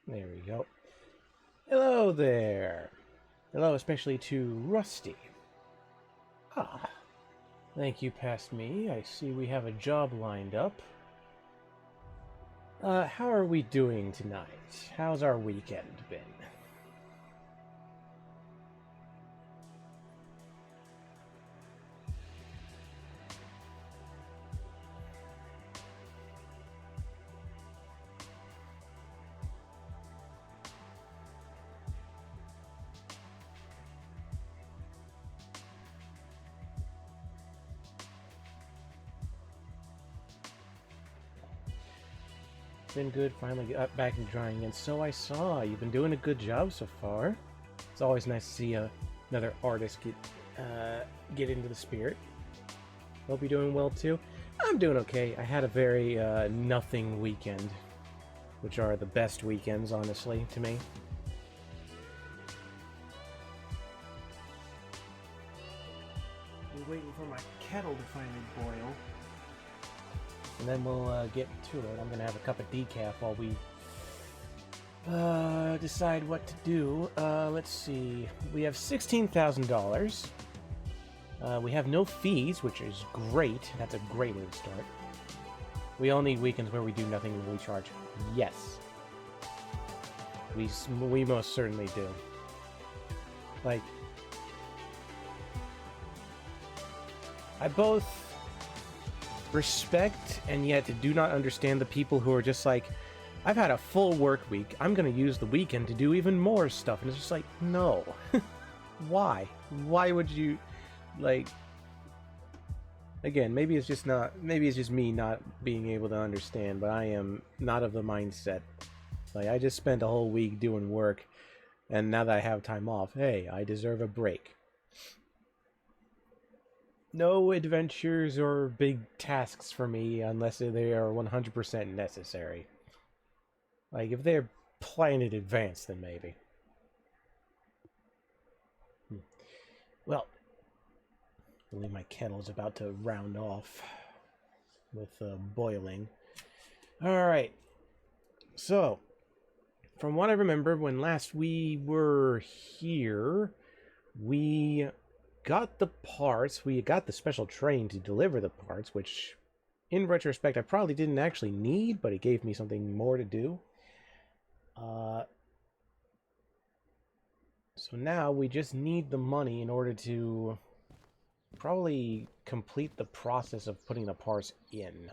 There we go. Hello there. Hello, especially to Rusty. Ah, thank you past me. I see we have a job lined up. How are we doing tonight? How's our weekend been? Been good, finally got back and drying, and so I saw. You've been doing a good job so far. It's always nice to see another artist get into the spirit. Hope you're doing well too. I'm doing okay. I had a very nothing weekend, which are the best weekends, honestly, to me. I'm waiting for my kettle to finally boil. And then we'll get to it. I'm gonna have a cup of decaf while we decide what to do. Let's see. We have $16,000. We have no fees, which is great. That's a great way to start. We all need weekends where we do nothing and we charge. Yes. We most certainly do. Like, I both respect and yet do not understand the people who are just like, I've had a full work week, I'm gonna use the weekend to do even more stuff, and it's just like, no. Why? Why would you, like, again, maybe it's just me not being able to understand, but I am not of the mindset. Like, I just spent a whole week doing work, and now that I have time off, hey, I deserve a break. No adventures or big tasks for me unless they are 100% necessary. Like, if they're planned in advance, then maybe. Well, I believe my kettle's about to round off with boiling. Alright. So, from what I remember, when last we were here, we got the parts, we got the special train to deliver the parts, which, in retrospect, I probably didn't actually need, but it gave me something more to do. So now we just need the money in order to probably complete the process of putting the parts in.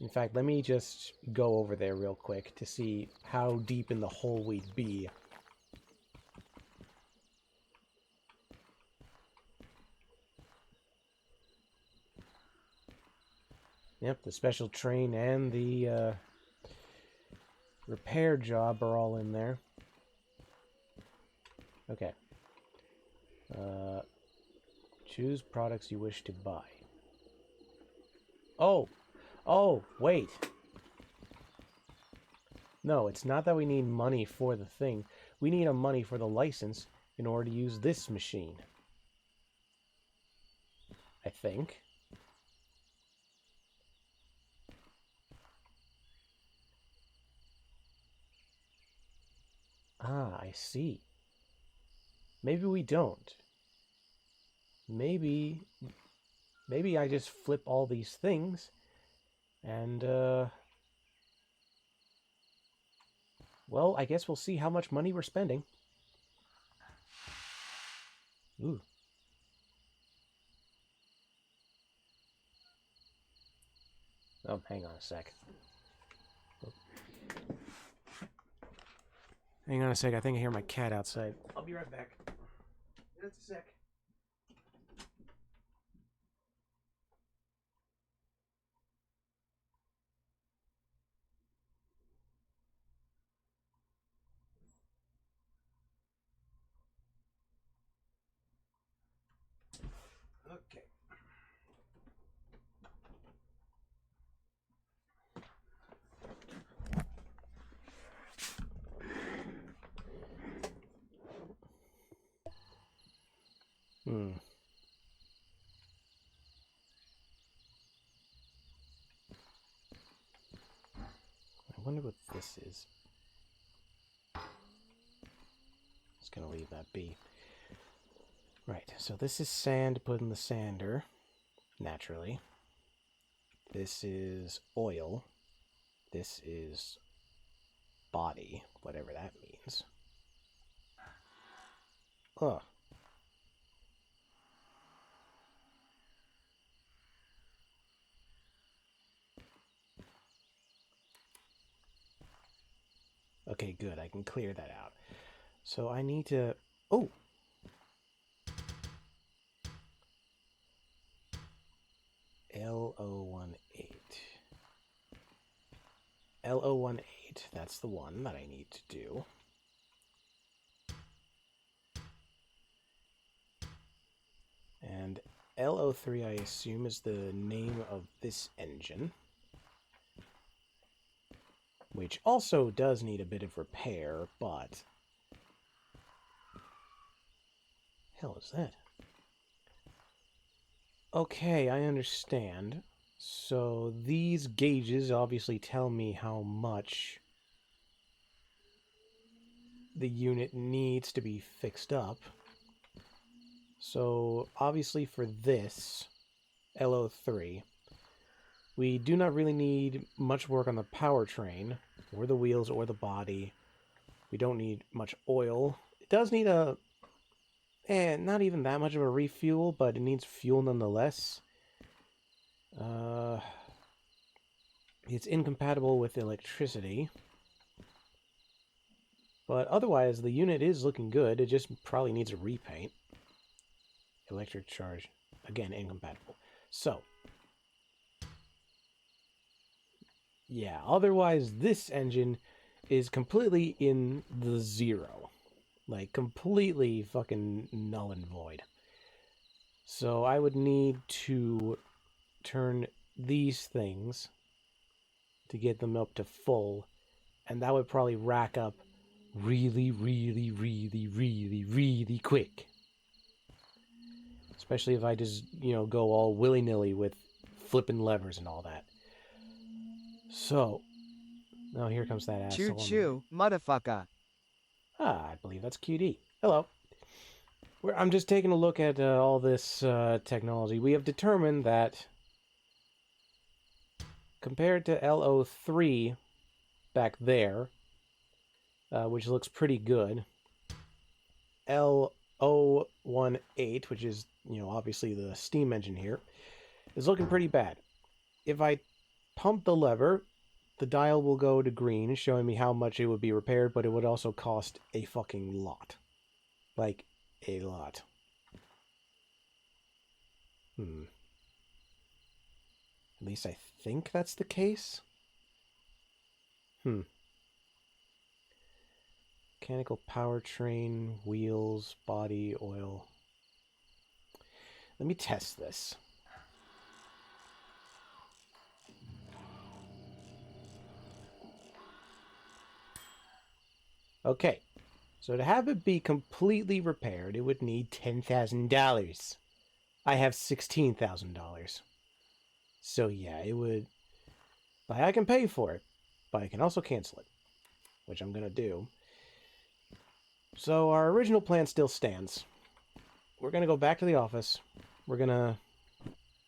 In fact, let me just go over there real quick to see how deep in the hole we'd be. Yep, the special train and the repair job are all in there. Okay. Choose products you wish to buy. Oh! Oh, wait! No, it's not that we need money for the thing. We need a money for the license in order to use this machine. I think. Ah, I see. Maybe we don't. Maybe I just flip all these things and well, I guess we'll see how much money we're spending. Ooh. Oh, hang on a sec. Hang on a sec, I think I hear my cat outside. I'll be right back. Just a sec. Okay. I wonder what this is. Just gonna leave that be. Right, so this is sand put in the sander, naturally. This is oil. This is body, whatever that means. Ugh. Okay, good. I can clear that out. So I need to... Oh! L018. L018, that's the one that I need to do. And L03, I assume, is the name of this engine. Which also does need a bit of repair, but... hell is that? Okay, I understand. So these gauges obviously tell me how much the unit needs to be fixed up. So obviously for this LO3, we do not really need much work on the powertrain, or the wheels, or the body. We don't need much oil. It does need a... not even that much of a refuel, but it needs fuel nonetheless. It's incompatible with electricity. But otherwise, the unit is looking good. It just probably needs a repaint. Electric charge. Again, incompatible. So. Yeah, otherwise, this engine is completely in the zero. Like, completely fucking null and void. So I would need to turn these things to get them up to full. And that would probably rack up really, really, really, really, really quick. Especially if I just, you know, go all willy-nilly with flipping levers and all that. So, now here comes that asshole. Choo-choo, motherfucker. Ah, I believe that's QD. Hello. I'm just taking a look at all this technology. We have determined that compared to LO3 back there, which looks pretty good, L018, which is, you know, obviously the steam engine here, is looking pretty bad. If I pump the lever, the dial will go to green, showing me how much it would be repaired, but it would also cost a fucking lot. Like, a lot. At least I think that's the case. Mechanical powertrain, wheels, body, oil. Let me test this. Okay, so to have it be completely repaired, it would need $10,000. I have $16,000. So yeah, it would... like, I can pay for it, but I can also cancel it, which I'm going to do. So our original plan still stands. We're going to go back to the office. We're going to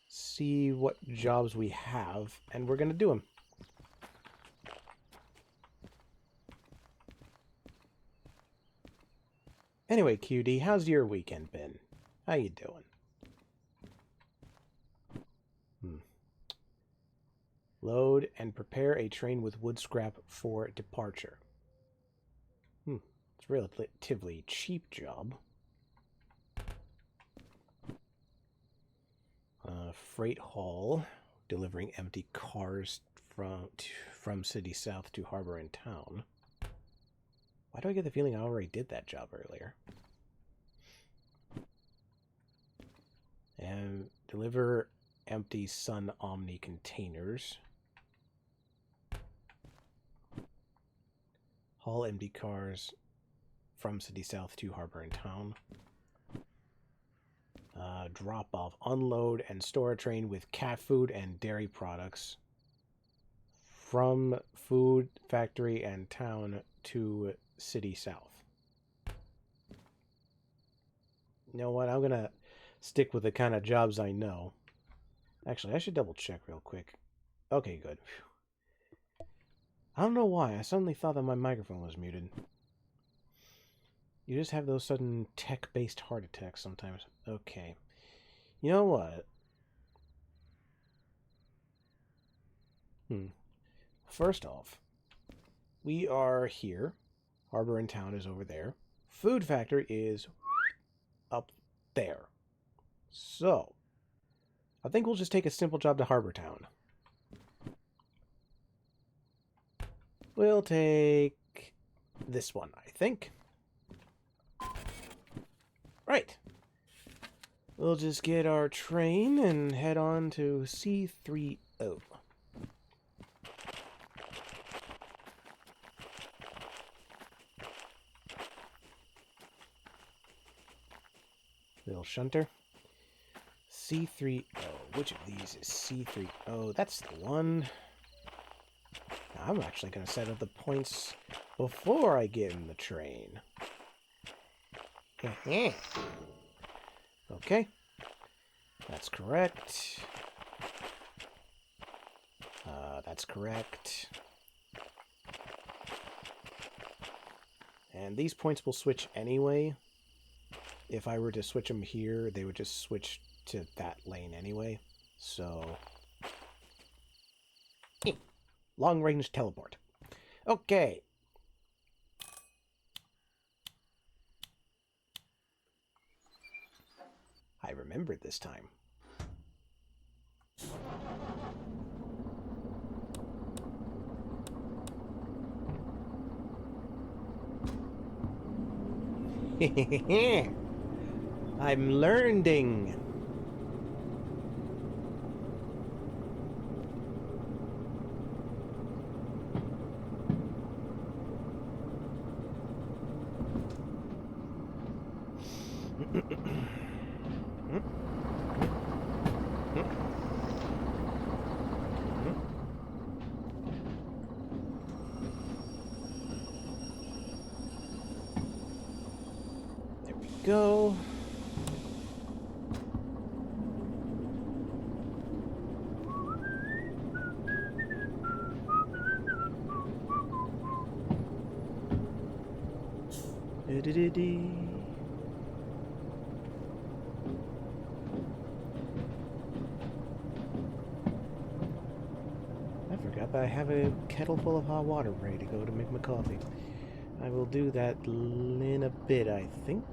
see what jobs we have, and we're going to do them. Anyway, QD, how's your weekend been? How you doing? Load and prepare a train with wood scrap for departure. It's a relatively cheap job. Freight haul, delivering empty cars from city south to harbor and town. Why do I get the feeling I already did that job earlier? And deliver empty Sun Omni containers. Haul empty cars from city south to harbor and town. Drop off, unload, and store a train with cat food and dairy products from food factory and town to city south. You know what? I'm going to stick with the kind of jobs I know. Actually, I should double check real quick. Okay, good. I don't know why. I suddenly thought that my microphone was muted. You just have those sudden tech-based heart attacks sometimes. Okay. You know what? First off, we are here. Harbor and Town is over there. Food Factory is up there. So, I think we'll just take a simple job to Harbor Town. We'll take this one, I think. Right. We'll just get our train and head on to C30. Little shunter. C30. Which of these is C30? That's the one. Now, I'm actually going to set up the points before I get in the train. Okay. That's correct. That's correct. And these points will switch anyway. If I were to switch them here, they would just switch to that lane anyway. So, long-range teleport. Okay. I remembered this time. I'm learning. There we go. I forgot that I have a kettle full of hot water ready to go to make my coffee. I will do that in a bit, I think.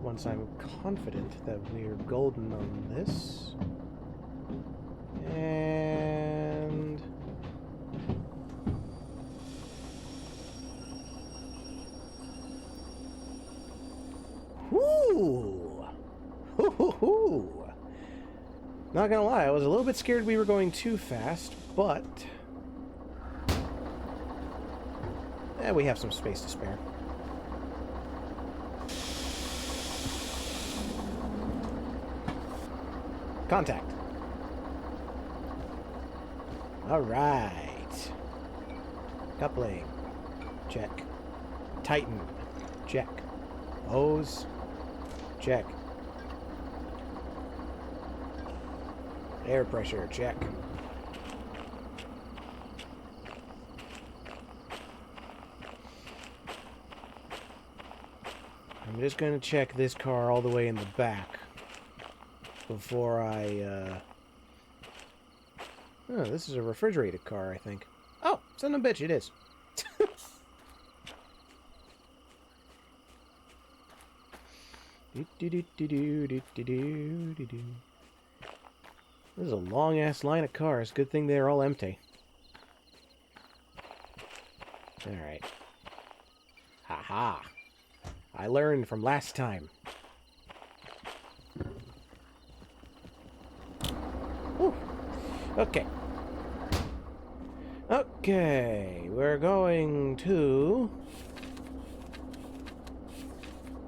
Once I'm confident that we're golden on this. And... Whoo! Hoo-hoo-hoo! Not gonna lie, I was a little bit scared we were going too fast, but... we have some space to spare. Contact. Alright. Coupling. Check. Tighten. Check. Hose. Check. Air pressure. Check. I'm just going to check this car all the way in the back before I, Oh, this is a refrigerated car, I think. Oh, son of a bitch, it is. This is a long-ass line of cars. Good thing they're all empty. Alright. Haha. I learned from last time. Whew. Okay. Okay, we're going to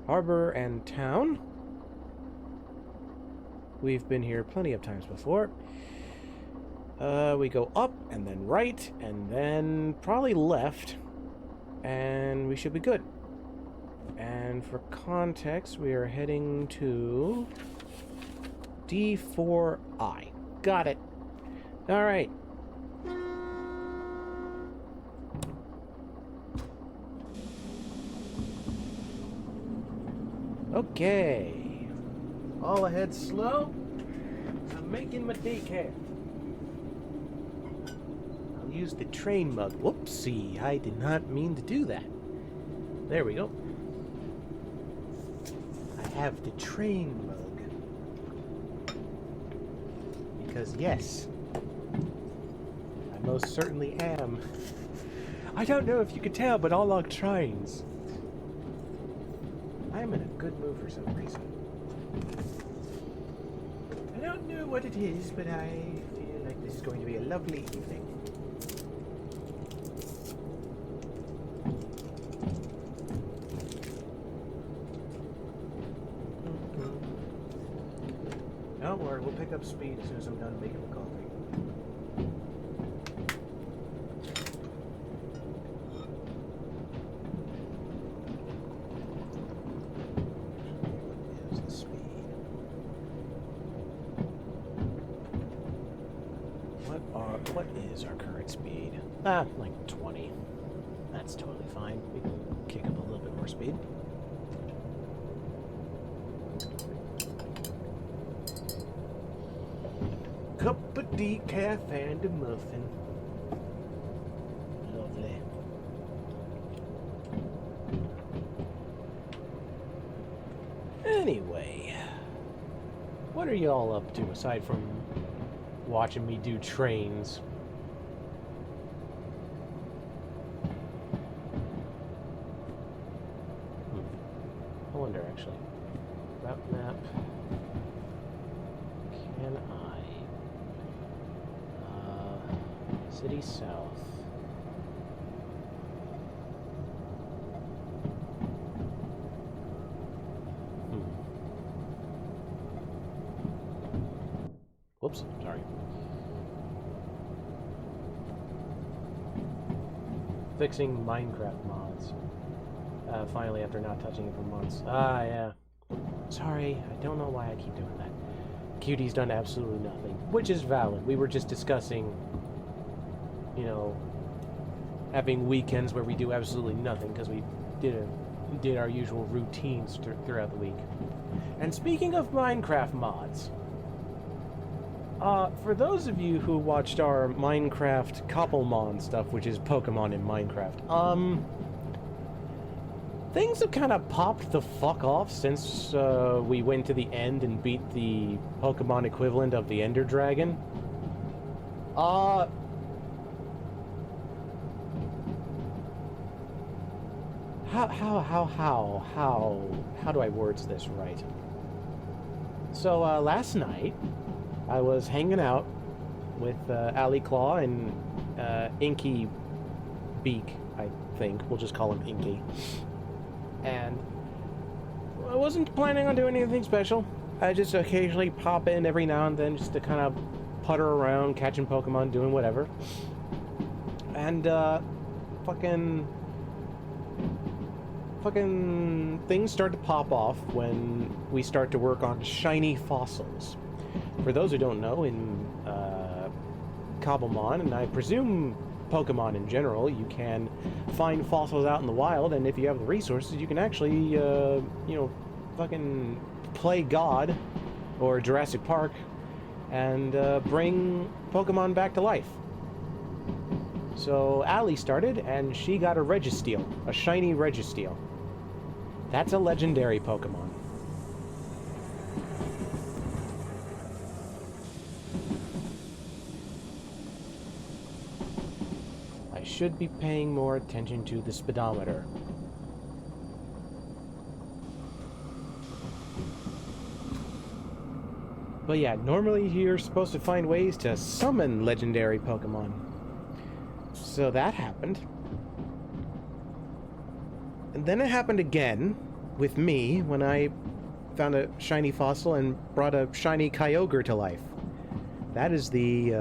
Harbor and Town. We've been here plenty of times before. We go up and then right and then probably left, and we should be good. And And for context, we are heading to D4I. Got it. All right. Okay. All ahead slow. I'm making my decaf. I'll use the train mug. Whoopsie, I did not mean to do that. There we go. I have the train mug. Because yes, I most certainly am. I don't know if you could tell, but I like trains. I'm in a good mood for some reason. I don't know what it is, but I feel like this is going to be a lovely evening. Don't worry, we'll pick up speed as soon as I'm done making the coffee. What is our current speed? Like 20. That's totally fine. We can kick up a little bit more speed. Cup of decaf and a muffin. Lovely. Anyway, what are y'all up to aside from watching me do trains? I wonder, actually. Route map. Can I? City South. Whoops, sorry. Fixing Minecraft mods. Finally, after not touching it for months. Yeah. Sorry, I don't know why I keep doing that. Cutie's done absolutely nothing, which is valid. We were just discussing, you know, having weekends where we do absolutely nothing because we did our usual routines throughout the week. And speaking of Minecraft mods, for those of you who watched our Minecraft Koppelmon stuff, which is Pokemon in Minecraft, things have kind of popped the fuck off since we went to the end and beat the Pokemon equivalent of the Ender Dragon. How do I words this right? So, last night, I was hanging out with Alley Claw and Inky Beak, I think. We'll just call him Inky. And I wasn't planning on doing anything special. I just occasionally pop in every now and then just to kind of putter around, catching Pokemon, doing whatever. And, fucking things start to pop off when we start to work on shiny fossils. For those who don't know, in Cobblemon, and I presume Pokemon in general, you can find fossils out in the wild, and if you have the resources, you can actually, you know, fucking play God or Jurassic Park and bring Pokemon back to life. So Allie started, and she got a Registeel, a shiny Registeel. That's a legendary Pokemon. I should be paying more attention to the speedometer. But yeah, normally you're supposed to find ways to summon legendary Pokemon. So that happened. And then it happened again with me when I found a shiny fossil and brought a shiny Kyogre to life. That is the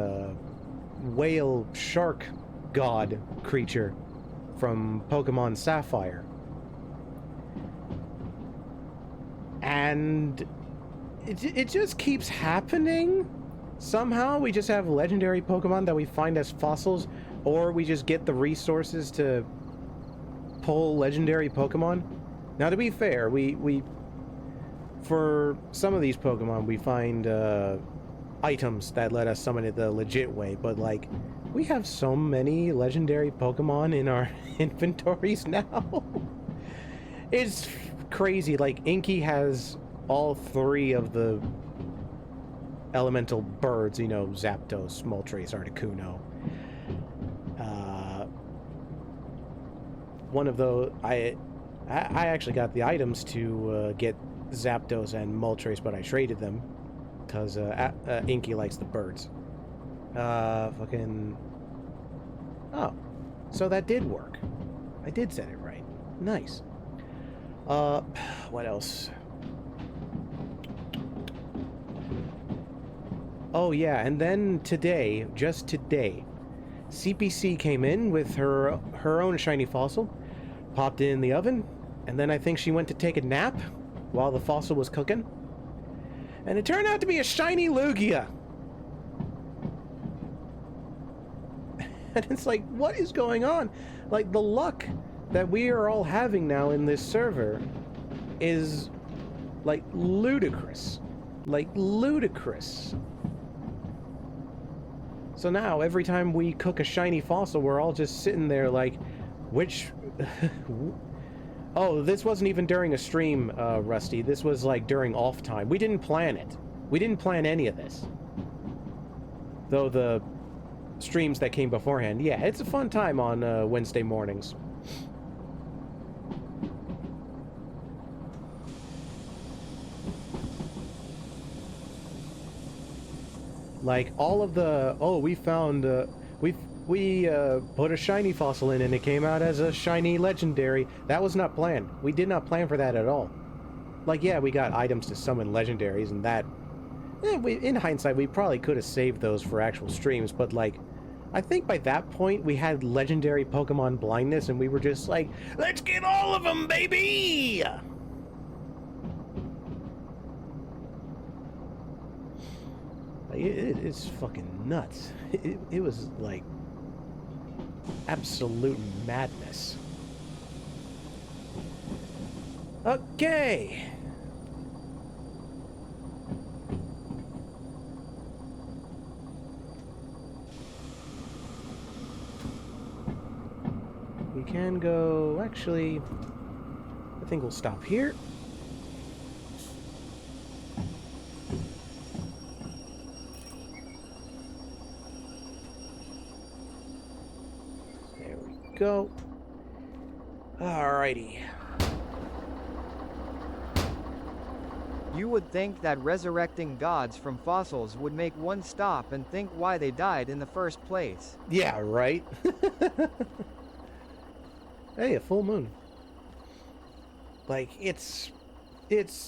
whale shark god creature from Pokemon Sapphire. And it just keeps happening. Somehow we just have legendary Pokemon that we find as fossils, or we just get the resources to pull legendary Pokemon. Now, to be fair, we for some of these Pokemon, we find items that let us summon it the legit way, but like, we have so many legendary Pokemon in our inventories now. It's crazy. Like, Inky has all 3 of the elemental birds, you know, Zapdos, Moltres, Articuno. One of those, I actually got the items to get Zapdos and Moltres, but I traded them because Inky likes the birds. Fucking. Oh, so that did work. I did set it right. Nice. What else? Oh yeah, and then today, just today, CPC came in with her own shiny fossil, popped it in the oven, and then I think she went to take a nap while the fossil was cooking. And it turned out to be a shiny Lugia. And it's like, what is going on? Like, the luck that we are all having now in this server is, like, ludicrous. Like, ludicrous. So now, every time we cook a shiny fossil, we're all just sitting there like, which... Oh, this wasn't even during a stream, Rusty. This was, like, during off time. We didn't plan it. We didn't plan any of this. Though the streams that came beforehand, yeah, it's a fun time on Wednesday mornings. Like, all of the, oh, we found, we put a shiny fossil in and it came out as a shiny legendary. That was not planned. We did not plan for that at all. Like, yeah, we got items to summon legendaries and that, in hindsight, we probably could have saved those for actual streams, but like, I think by that point, we had legendary Pokemon blindness and we were just like, let's get all of them, baby! It's fucking nuts. It was like absolute madness. Okay. We can go, actually, I think we'll stop here. Go. Alrighty. You would think that resurrecting gods from fossils would make one stop and think why they died in the first place. Yeah, right? Hey, a full moon. Like, it's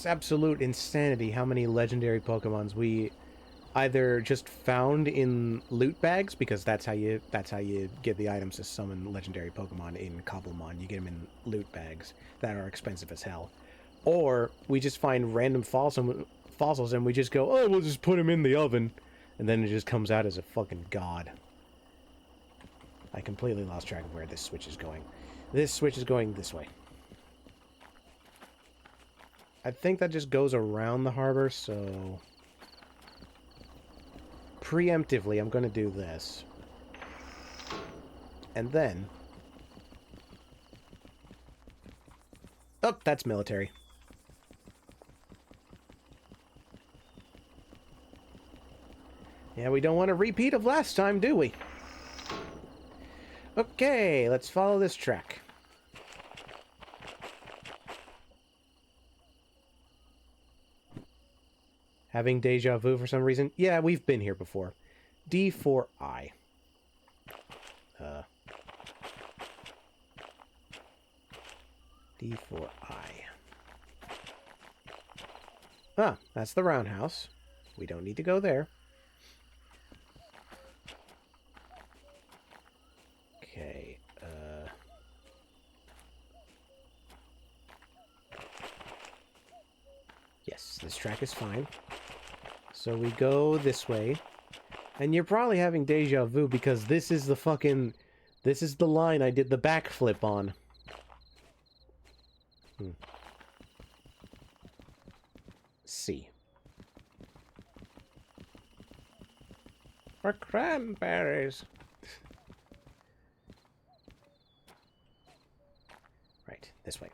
absolute insanity how many legendary Pokemons we either just found in loot bags, because that's how you get the items to summon legendary Pokemon in Cobblemon. You get them in loot bags that are expensive as hell. Or we just find random fossils and we just go, oh, we'll just put them in the oven. And then it just comes out as a fucking god. I completely lost track of where this switch is going. This switch is going this way. I think that just goes around the harbor, so... preemptively, I'm going to do this. And then... oh, that's military. Yeah, we don't want a repeat of last time, do we? Okay, let's follow this track. Having deja vu for some reason? Yeah, we've been here before. D4I. D4I. Ah, that's the roundhouse. We don't need to go there. Okay, Yes, this track is fine. So we go this way. And you're probably having deja vu because this is the fucking... This is the line I did the backflip on. C. For cranberries. Right, this way.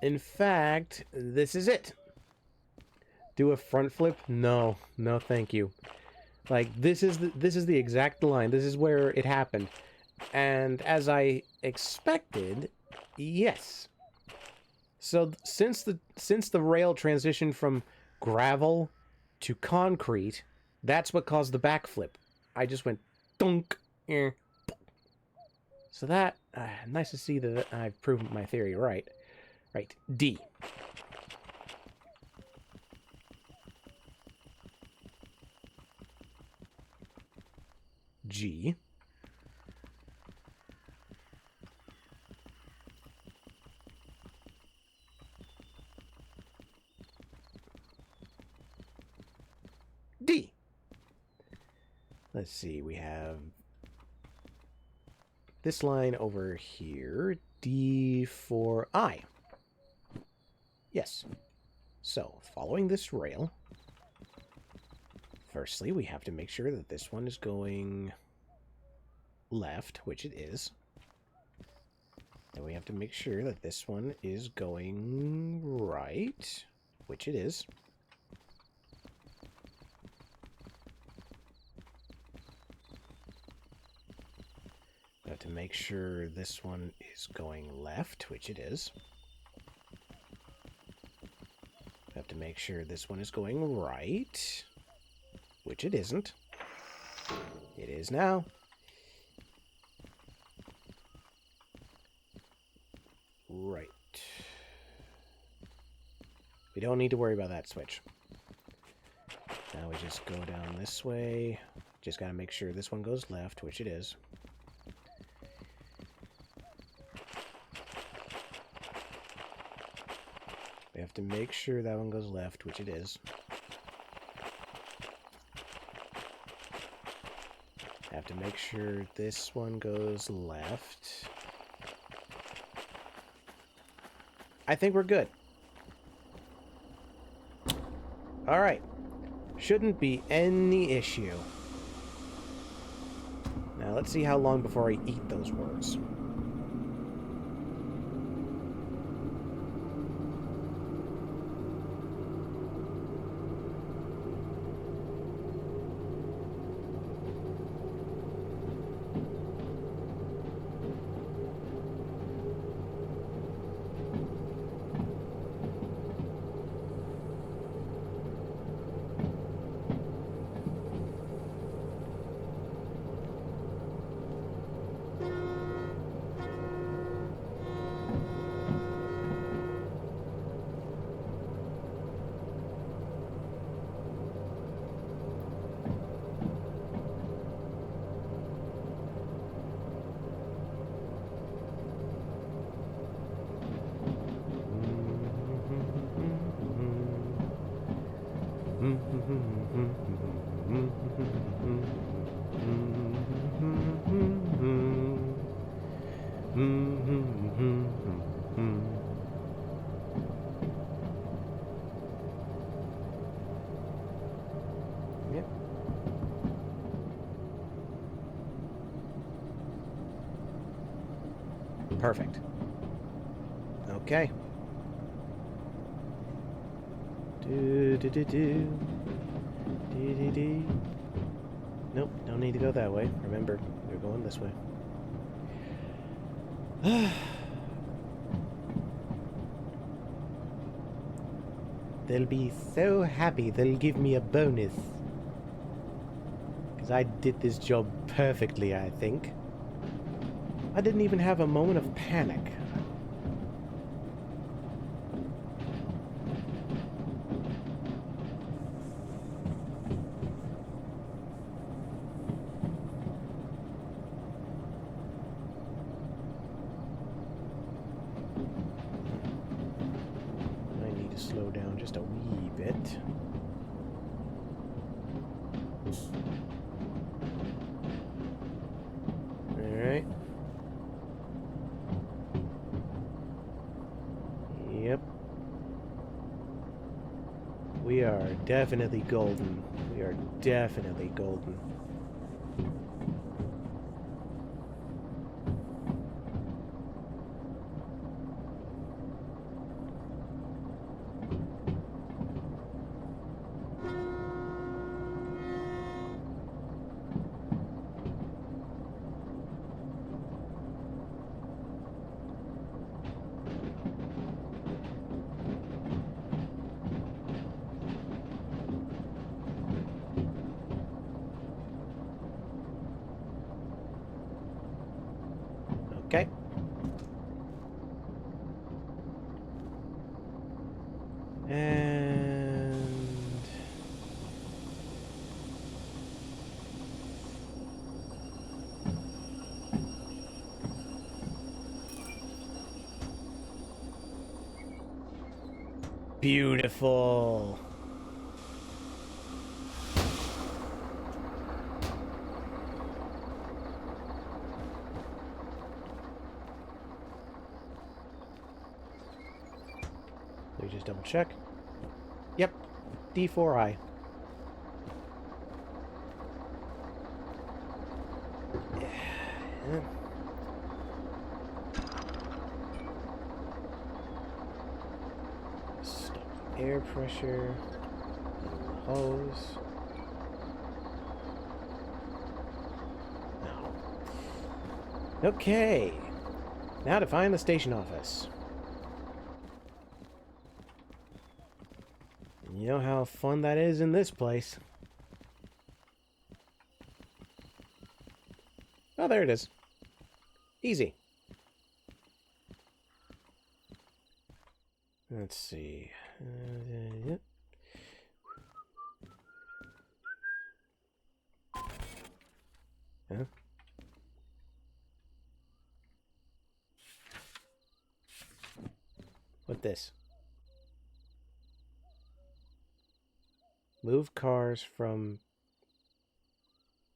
In fact, this is it. Do a front flip? No, no, thank you. Like this is the exact line. This is where it happened, and as I expected, yes. So since the rail transitioned from gravel to concrete, that's what caused the backflip. I just went dunk. So that nice to see that I've proven my theory right. Right, D. G. D. Let's see, we have this line over here, D for I. Yes. So, following this rail, firstly, we have to make sure that this one is going left, which it is. Then we have to make sure that this one is going right, which it is. We have to make sure this one is going left, which it is. We have to make sure this one is going right, which it isn't. It is now. Right. We don't need to worry about that switch. Now we just go down this way. Just gotta make sure this one goes left, which it is. We have to make sure that one goes left, which it is. Have to make sure this one goes left. I think we're good. Alright. Shouldn't be any issue. Now let's see how long before I eat those words. Yep. Perfect. Okay. Nope, don't need to go that way. Remember, we're going this way. They'll be so happy they'll give me a bonus. Because I did this job perfectly, I think. I didn't even have a moment of panic. slow down just a wee bit. Alright. Yep. We are definitely golden. We are definitely golden. Okay. And beautiful. Let me just double check. Yep, D4I. Yeah. Stop the air pressure. Hose. No. Okay. Now to find the station office. You know how fun that is in this place. Oh, there it is. Easy. Let's see. Yep. Huh? What this? Move cars from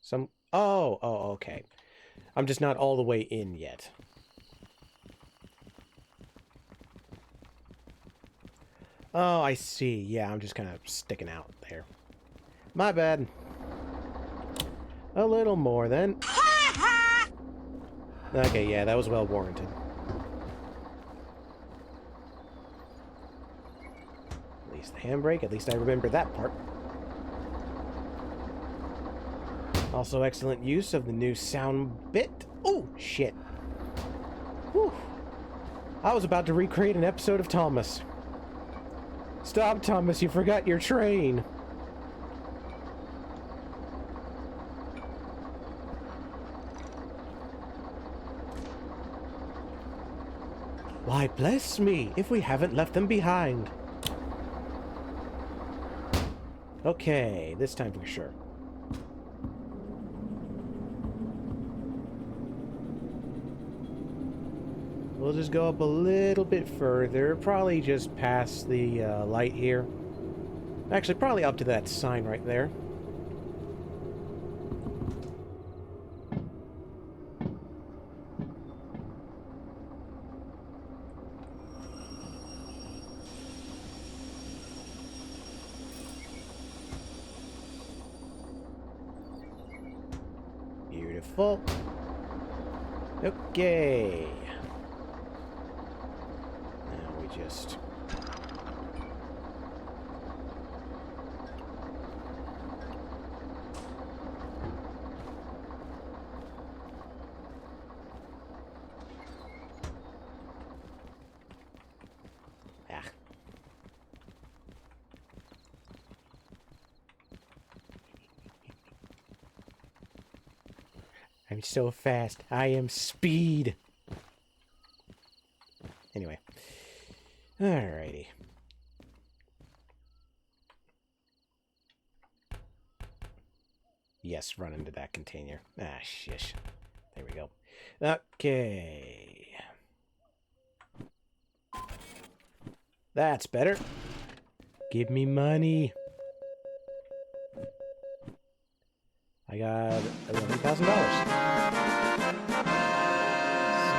some... Oh, okay. I'm just not all the way in yet. Oh, I see. Yeah, I'm just kind of sticking out there. My bad. A little more, then. Okay, yeah, that was well warranted. At least the handbrake, at least I remember that part. Also excellent use of the new sound bit. Oh, shit. Whew. I was about to recreate an episode of Thomas. Stop, Thomas, you forgot your train. Why, bless me, if we haven't left them behind. Okay, this time for sure. We'll just go up a little bit further, probably just past the light here. Actually, probably up to that sign right there. Beautiful. Okay. Now we just... Ah. I'm so fast. I am speed. Anyway. Alrighty. Yes, run into that container. Ah, shish. There we go. Okay. That's better. Give me money. I got $11,000.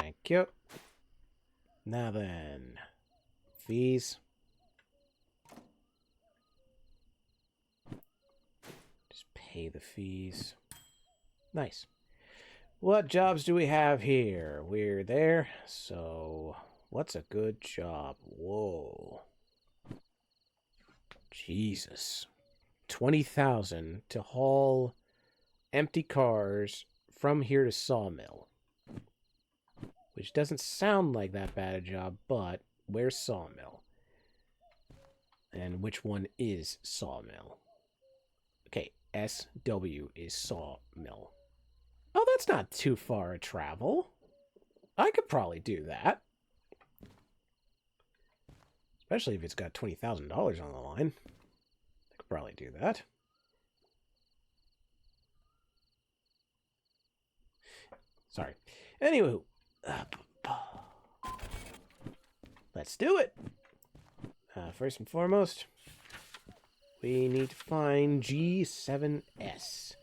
Thank you. Now then, fees. Just pay the fees. Nice. What jobs do we have here? We're there, so what's a good job? Whoa. Jesus. 20,000 to haul empty cars from here to Sawmill. Which doesn't sound like that bad a job, but where's Sawmill? And which one is Sawmill? Okay, SW is Sawmill. Oh, that's not too far a travel. I could probably do that. Especially if it's got $20,000 on the line. I could probably do that. Sorry. Anywho. Let's do it. First and foremost, we need to find G7S.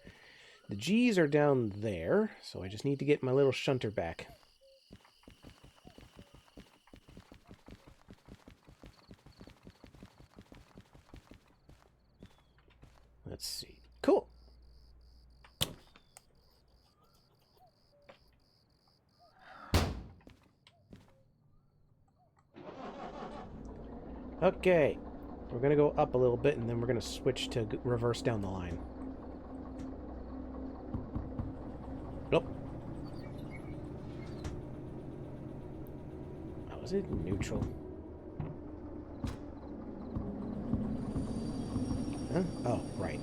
The G's are down there, so I just need to get my little shunter back. Let's see. Cool. Okay. We're going to go up a little bit, and then we're going to switch to reverse down the line. Nope. Oh, is it neutral? Huh? Oh, right.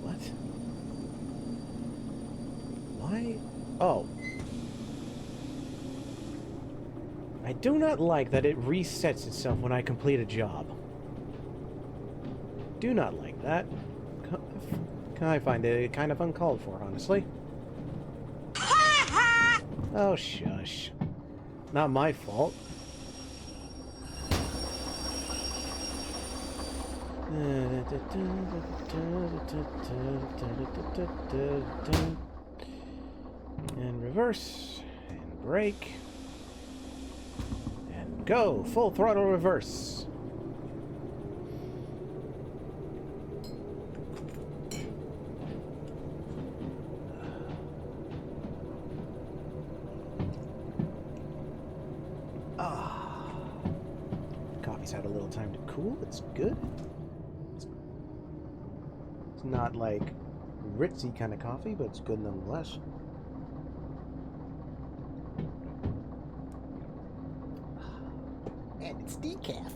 What? Why? Oh. I do not like that it resets itself when I complete a job. Do not like that. I find it kind of uncalled for, honestly. Oh, shush. Not my fault. And reverse. And brake. And go! Full throttle reverse. Coffee's had a little time to cool. It's good. It's not like ritzy kind of coffee, but it's good nonetheless. And it's decaf.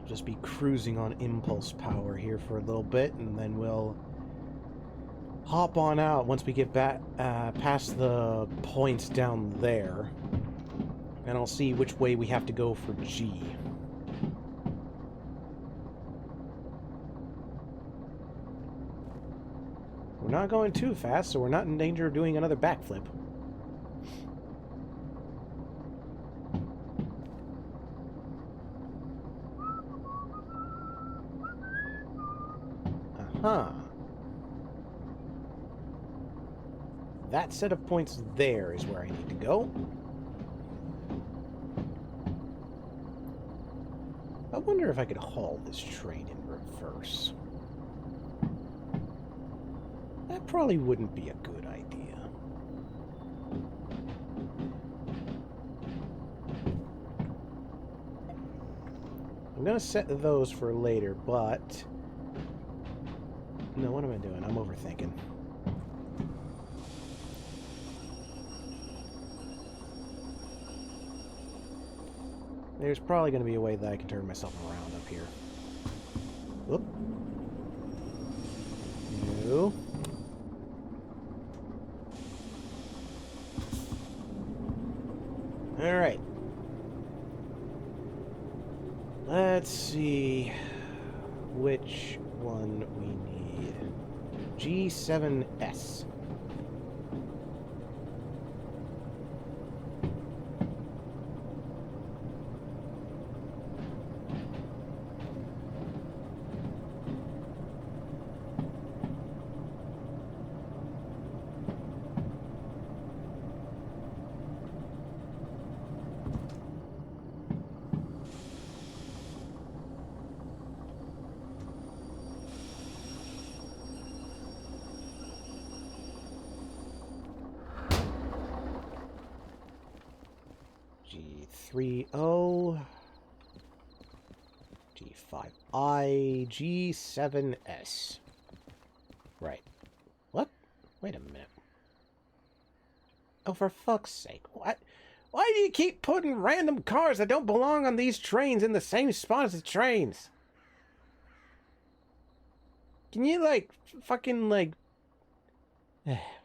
Just be cruising on impulse power here for a little bit, and then we'll hop on out once we get back past the points down there, and I'll see which way we have to go for G. We're not going too fast, so we're not in danger of doing another backflip. Uh-huh. That set of points there is where I need to go. I wonder if I could haul this train in reverse. That probably wouldn't be a good idea. I'm gonna set those for later, but... No, what am I doing? I'm overthinking. There's probably going to be a way that I can turn myself around up here. Whoop. No. Alright. Let's see which one we need. G7S. G30, G5I, G7S. Right. What? Wait a minute. Oh, for fuck's sake. What? Why do you keep putting random cars that don't belong on these trains in the same spot as the trains? Can you, like, fucking, like...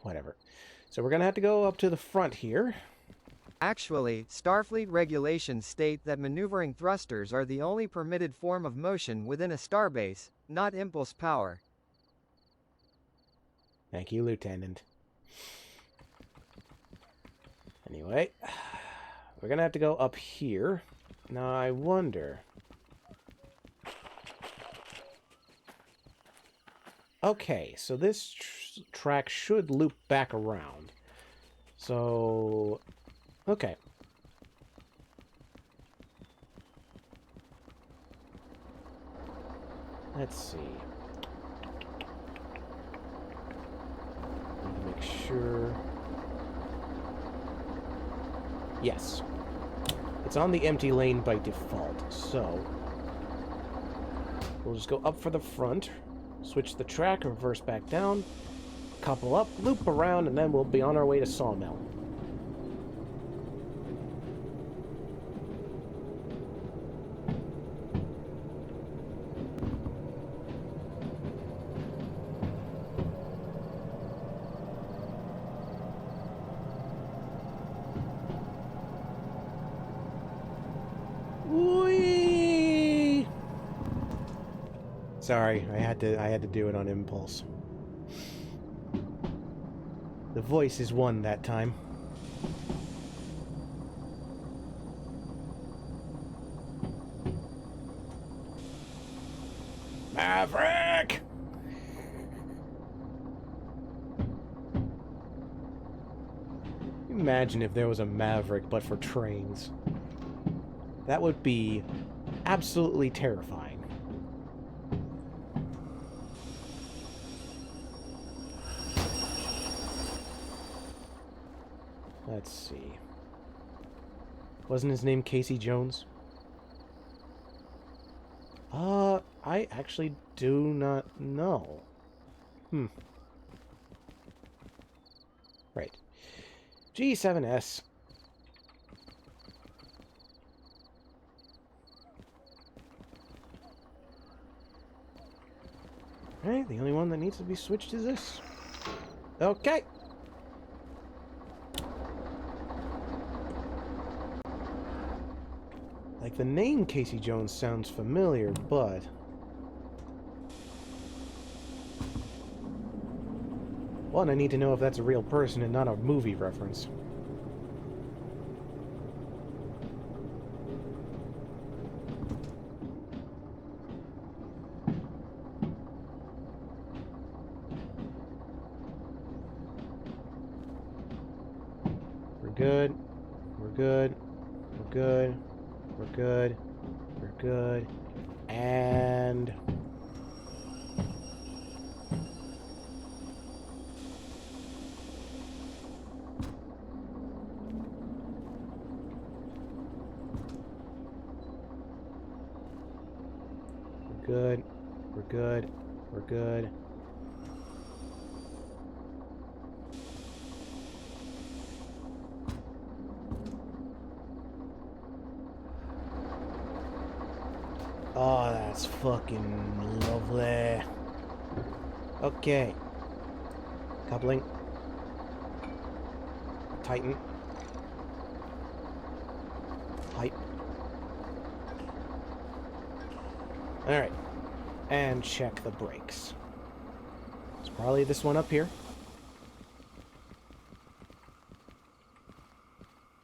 whatever. So we're gonna have to go up to the front here. Actually, Starfleet regulations state that maneuvering thrusters are the only permitted form of motion within a starbase, not impulse power. Thank you, Lieutenant. Anyway, we're gonna have to go up here. Now, I wonder... Okay, so this track should loop back around. So... Okay. Let's see. Need to make sure... Yes. It's on the empty lane by default, so... We'll just go up for the front, switch the track, reverse back down, couple up, loop around, and then we'll be on our way to Sawmill. Whee! Sorry, I had to do it on impulse. The voice is one that time. Maverick! Imagine if there was a Maverick but for trains. That would be absolutely terrifying. Let's see. Wasn't his name Casey Jones? I actually do not know. Right. G7S. Right, the only one that needs to be switched is this. Okay. Like, the name Casey Jones sounds familiar, but... One, I need to know if that's a real person and not a movie reference. We're good. We're good. We're good. We're good. We're good. And... We're good. We're good. We're good. Oh, that's fucking lovely. Okay. Coupling. Tighten. Pipe. Alright. And check the brakes. It's probably this one up here.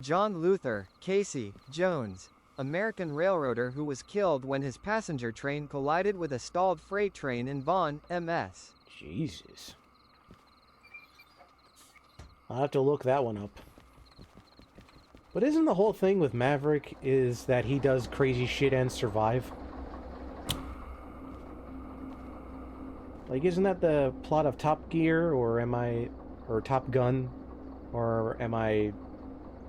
John Luther Casey Jones, American railroader who was killed when his passenger train collided with a stalled freight train in Vaughan, MS. Jesus. I'll have to look that one up. But isn't the whole thing with Maverick is that he does crazy shit and survive? Like, isn't that the plot of Top Gear, or am I... or Top Gun? Or am I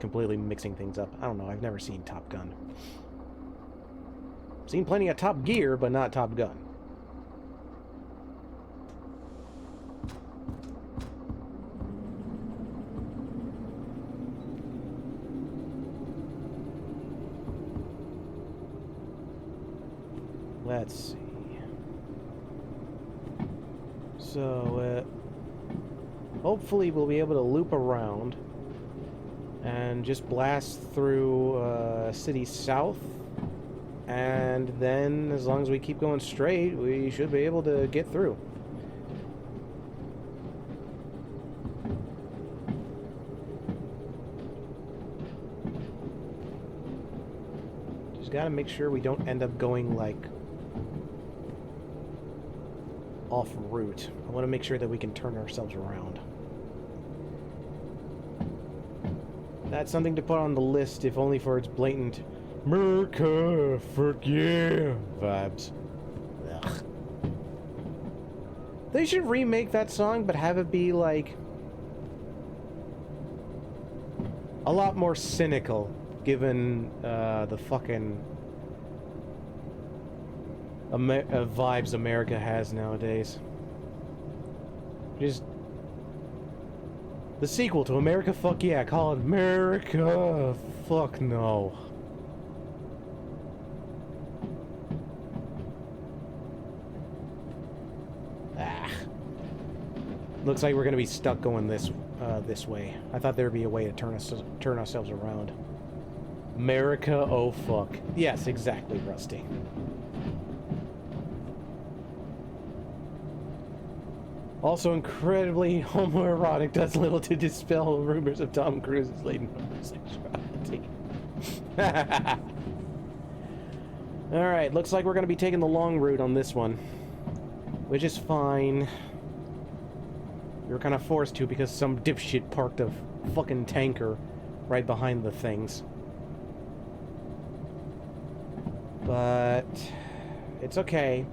completely mixing things up. I don't know. I've never seen Top Gun. Seen plenty of Top Gear, but not Top Gun. Let's see. So, hopefully we'll be able to loop around and just blast through City South. And then, as long as we keep going straight, we should be able to get through. Just gotta make sure we don't end up going, like, off route. I want to make sure that we can turn ourselves around. That's something to put on the list, if only for its blatant America, fuck yeah vibes. Ugh. They should remake that song, but have it be like a lot more cynical, given the fucking vibes America has nowadays. Just the sequel to America Fuck Yeah, call it America Fuck No. Looks like we're gonna be stuck going this way. I thought there'd be a way to turn ourselves around. America, oh fuck. Yes, exactly, Rusty. Also incredibly homoerotic, does little to dispel rumors of Tom Cruise's latent homosexuality. Alright, looks like we're gonna be taking the long route on this one. Which is fine. We were kind of forced to because some dipshit parked a fucking tanker right behind the things. But it's okay.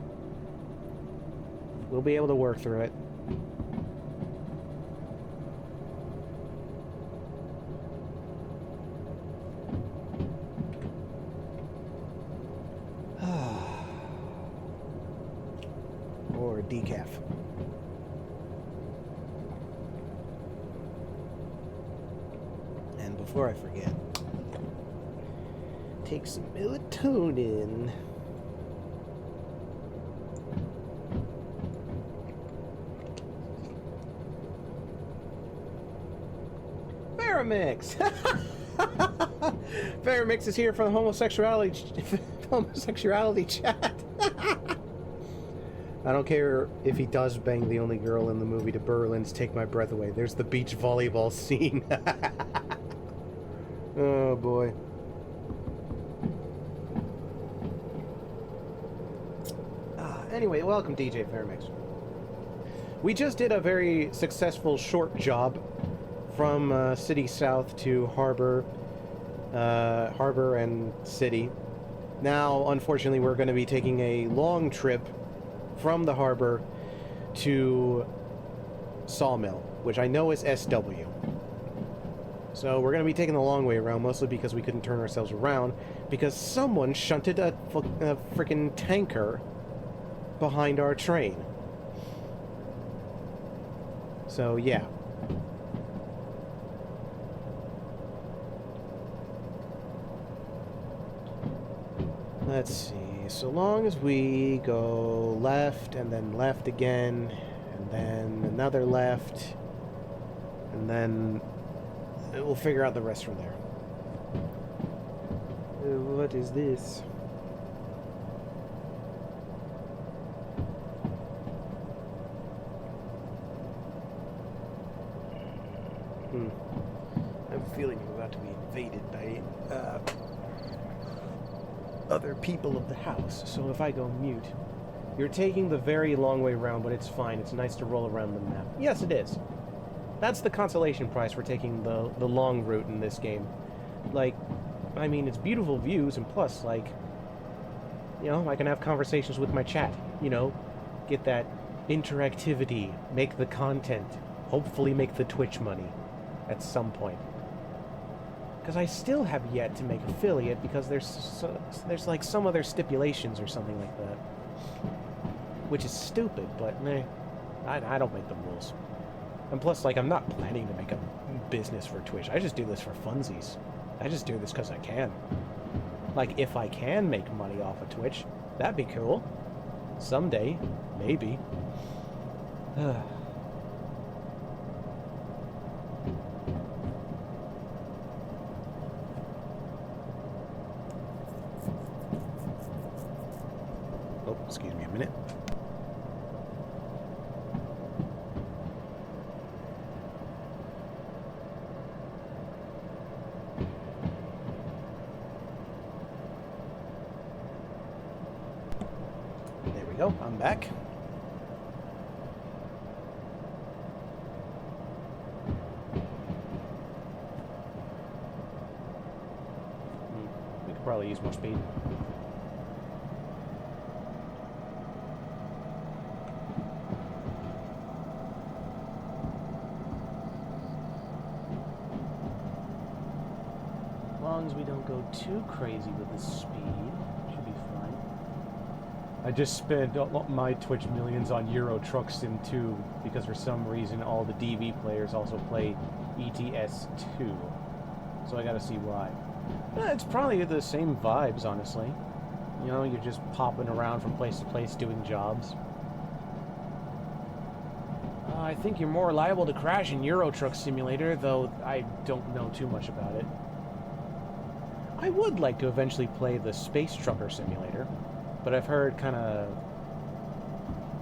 We'll be able to work through it. Or decaf. And before I forget, take some melatonin. Faramix! Faramix is here for the homosexuality chat. I don't care if he does bang the only girl in the movie to Berlin's Take My Breath Away. There's the beach volleyball scene. Oh boy. Anyway, welcome DJ Fairmix. We just did a very successful short job from City South to Harbor and City. Now, unfortunately, we're going to be taking a long trip from the harbor to Sawmill, which I know is SW. So we're going to be taking the long way around, mostly because we couldn't turn ourselves around, because someone shunted a freaking tanker behind our train. So, yeah. Let's see. So long as we go left, and then left again, and then another left, and then we'll figure out the rest from there. What is this? I'm feeling I'm about to be invaded by other people of the house, so if I go mute... You're taking the very long way around, but it's fine. It's nice to roll around the map. Yes, it is. That's the consolation prize for taking the long route in this game. Like, I mean, it's beautiful views, and plus, like, you know, I can have conversations with my chat, you know, get that interactivity, make the content, hopefully make the Twitch money at some point. Because I still have yet to make affiliate because there's like some other stipulations or something like that. Which is stupid, but meh. I don't make the rules. And plus, like, I'm not planning to make a business for Twitch. I just do this for funsies. I just do this because I can. Like, if I can make money off of Twitch, that'd be cool. Someday. Maybe. Oh, excuse me a minute. There we go. I'm back. We could probably use more speed. As long as we don't go too crazy with the speed, should be fine. I just spent my Twitch millions on Euro Truck Sim 2 because for some reason all the DV players also play ETS 2. So I gotta see why. It's probably the same vibes, honestly. You know, you're just popping around from place to place doing jobs. I think you're more liable to crash in Euro Truck Simulator, though I don't know too much about it. I would like to eventually play the Space Trucker Simulator, but I've heard kind of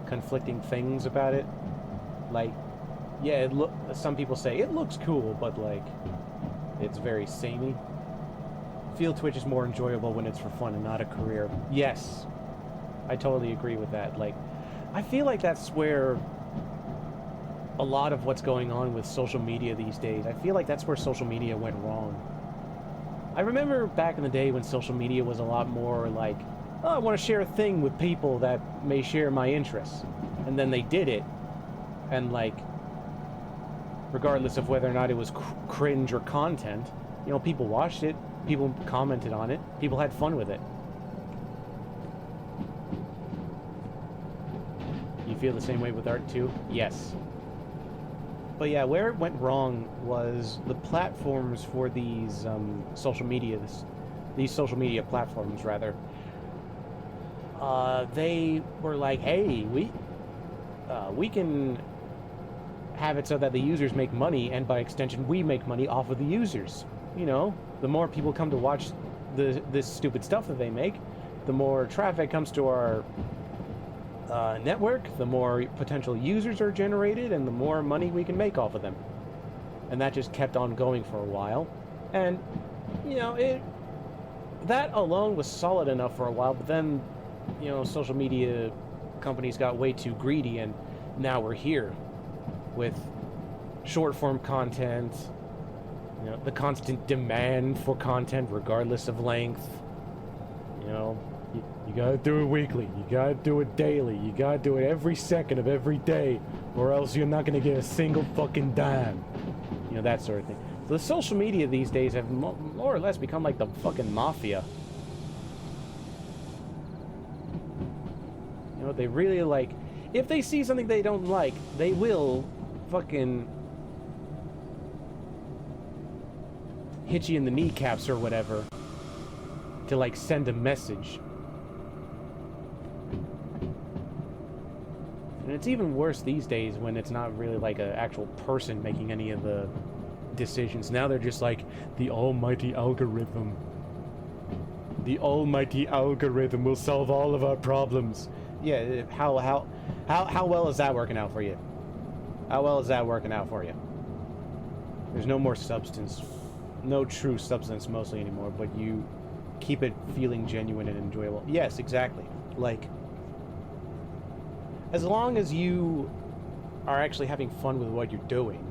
conflicting things about it. Like, yeah, some people say it looks cool, but like, it's very samey. Field Twitch is more enjoyable when it's for fun and not a career. Yes, I totally agree with that. Like, I feel like that's where a lot of what's going on with social media these days, I feel like that's where social media went wrong. I remember back in the day when social media was a lot more like, oh, I want to share a thing with people that may share my interests. And then they did it. And like, regardless of whether or not it was cringe or content, you know, people watched it, people commented on it, people had fun with it. You feel the same way with art too? Yes. But yeah, where it went wrong was the platforms for these social media platforms rather. They were like, hey, we can have it so that the users make money, and by extension, we make money off of the users. You know, the more people come to watch this stupid stuff that they make, the more traffic comes to our network, the more potential users are generated, and the more money we can make off of them. And that just kept on going for a while. And, you know, that alone was solid enough for a while, but then, you know, social media companies got way too greedy, and now we're here with short-form content, you know, the constant demand for content regardless of length. You know, you gotta do it weekly, you gotta do it daily, you gotta do it every second of every day, or else you're not gonna get a single fucking dime. You know, that sort of thing. So the social media these days have more or less become like the fucking mafia. You know, they really like, if they see something they don't like, they will fucking hit you in the kneecaps or whatever to like send a message. And it's even worse these days when it's not really like an actual person making any of the decisions. Now they're just like, the almighty algorithm. The almighty algorithm will solve all of our problems. Yeah, how well is that working out for you? How well is that working out for you? There's no more substance, no true substance mostly anymore, but you keep it feeling genuine and enjoyable. Yes, exactly. Like, as long as you are actually having fun with what you're doing,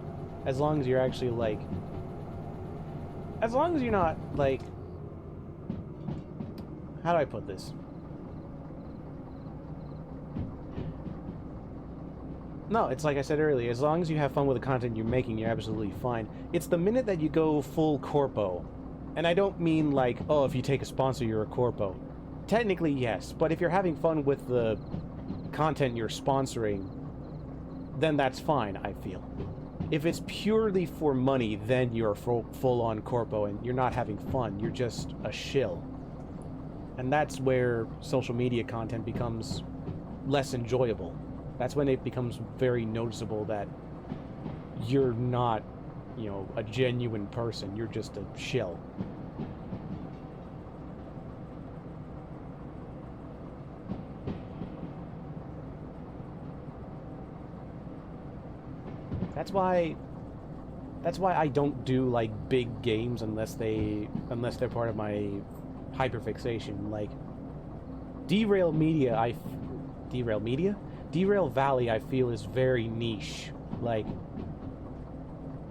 as long as you're actually like, as long as you're not like, how do I put this? No, it's like I said earlier, as long as you have fun with the content you're making, you're absolutely fine. It's the minute that you go full corpo And I don't mean like, oh, if you take a sponsor, you're a corpo. Technically, yes, but if you're having fun with the content you're sponsoring, then that's fine, I feel. If it's purely for money, then you're full-on corpo and you're not having fun, you're just a shill. And that's where social media content becomes less enjoyable. That's when it becomes very noticeable that you're not, you know, a genuine person, you're just a shill. That's why I don't do like big games unless they're part of my hyperfixation. Like Derail Valley, I feel is very niche. Like,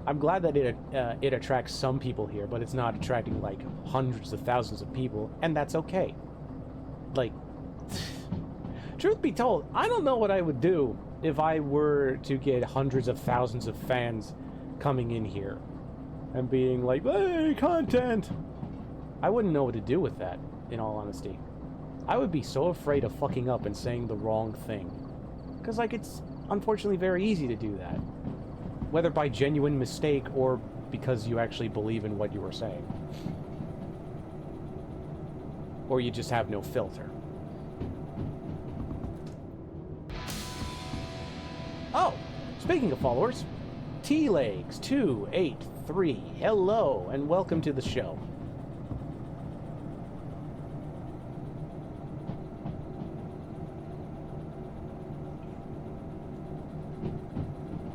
I'm glad that it attracts some people here, but it's not attracting like hundreds of thousands of people, and that's okay. Like, truth be told, I don't know what I would do if I were to get hundreds of thousands of fans coming in here and being like, hey, content! I wouldn't know what to do with that, in all honesty. I would be so afraid of fucking up and saying the wrong thing. Because, like, it's unfortunately very easy to do that. Whether by genuine mistake or because you actually believe in what you were saying. Or you just have no filter. Oh, speaking of followers, T-Legs283, hello, and welcome to the show.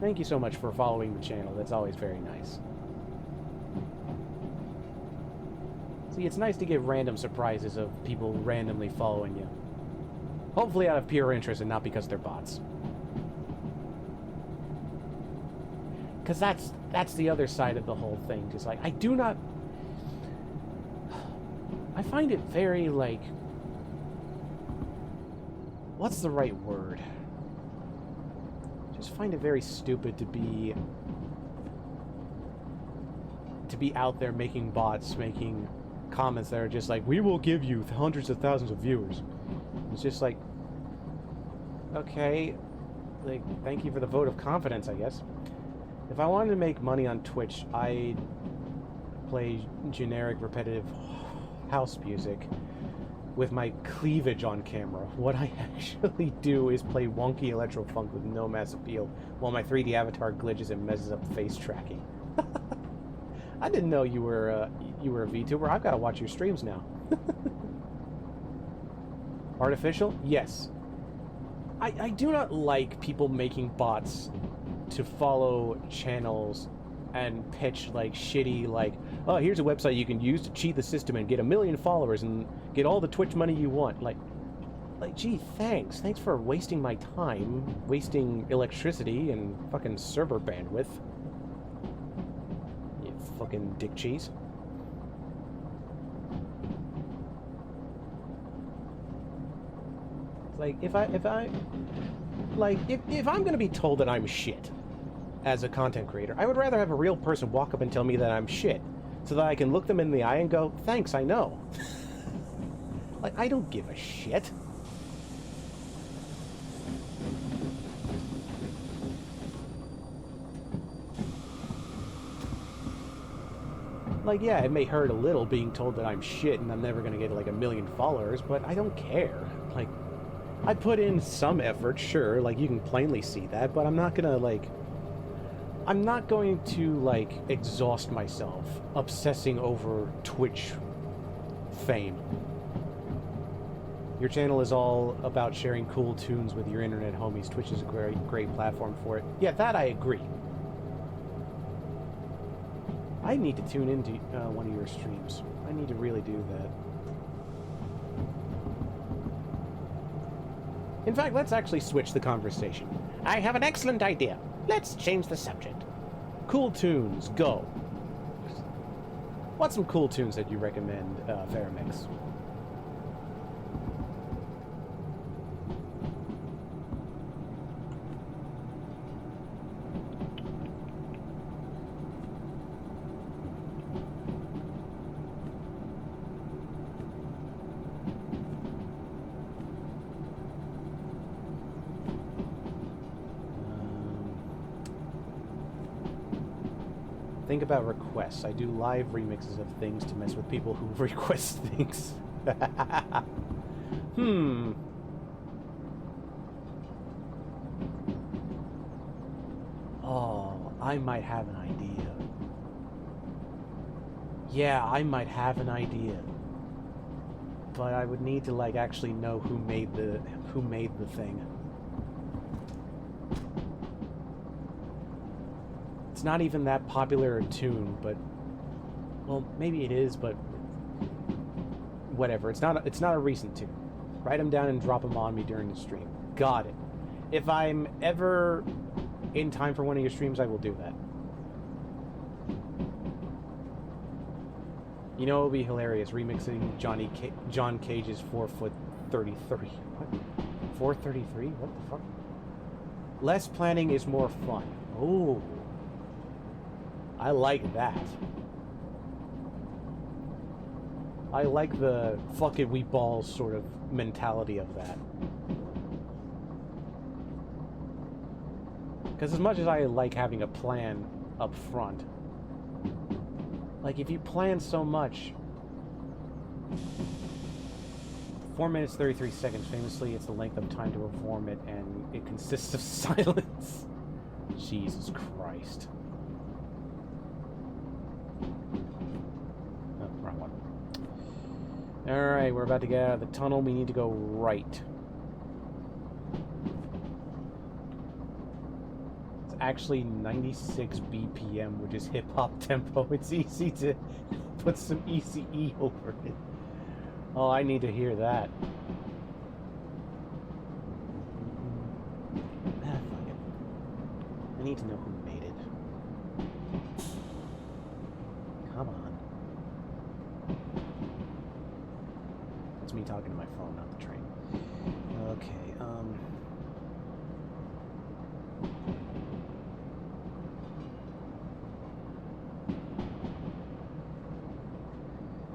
Thank you so much for following the channel, that's always very nice. See, it's nice to get random surprises of people randomly following you. Hopefully out of pure interest and not because they're bots. Because that's the other side of the whole thing. Just like, I find it very, like, what's the right word? Just find it very stupid to be out there making bots, making comments that are just like, we will give you hundreds of thousands of viewers. It's just like, okay, like, thank you for the vote of confidence, I guess. If I wanted to make money on Twitch, I'd play generic, repetitive house music with my cleavage on camera. What I actually do is play wonky electro-funk with no mass appeal, while my 3D avatar glitches and messes up face tracking. I didn't know you were a VTuber. I've got to watch your streams now. Artificial? Yes. I do not like people making bots to follow channels and pitch like shitty, like, oh, here's a website you can use to cheat the system and get 1 million followers and get all the Twitch money you want. Like, gee, thanks for wasting my time, wasting electricity and fucking server bandwidth. You fucking dick cheese. Like, if I'm gonna be told that I'm shit as a content creator, I would rather have a real person walk up and tell me that I'm shit, so that I can look them in the eye and go, thanks, I know. Like, I don't give a shit. Like, yeah, it may hurt a little being told that I'm shit and I'm never gonna get like 1 million followers, but I don't care. Like, I put in some effort, sure, like, you can plainly see that, but I'm not gonna, like, I'm not going to, like, exhaust myself obsessing over Twitch fame. Your channel is all about sharing cool tunes with your internet homies. Twitch is a great platform for it. Yeah, that I agree. I need to tune into one of your streams. I need to really do that. In fact, let's actually switch the conversation. I have an excellent idea. Let's change the subject. Cool tunes, go. What's some cool tunes that you recommend, Faramix? Think about requests. I do live remixes of things to mess with people who request things. Oh, I might have an idea. Yeah, I might have an idea. But I would need to like actually know who made the thing. It's not even that popular a tune, but well, maybe it is, but whatever. It's not a recent tune. Write them down and drop them on me during the stream. Got it. If I'm ever in time for one of your streams, I will do that. You know, it would be hilarious remixing John Cage's 4'33". What? 433? What the fuck? Less planning is more fun. Oh, I like that. I like the fuck it, we balls sort of mentality of that. Because as much as I like having a plan up front, like if you plan so much, 4 minutes 33 seconds, famously it's the length of time to perform it, and it consists of silence. Jesus Christ. Oh, wrong one. Alright, we're about to get out of the tunnel. We need to go right. It's actually 96 BPM, which is hip-hop tempo. It's easy to put some ECE over it. Oh, I need to hear that. Ah, fuck it. I need to know who made it. Come on. It's me talking to my phone, not the train. Okay, it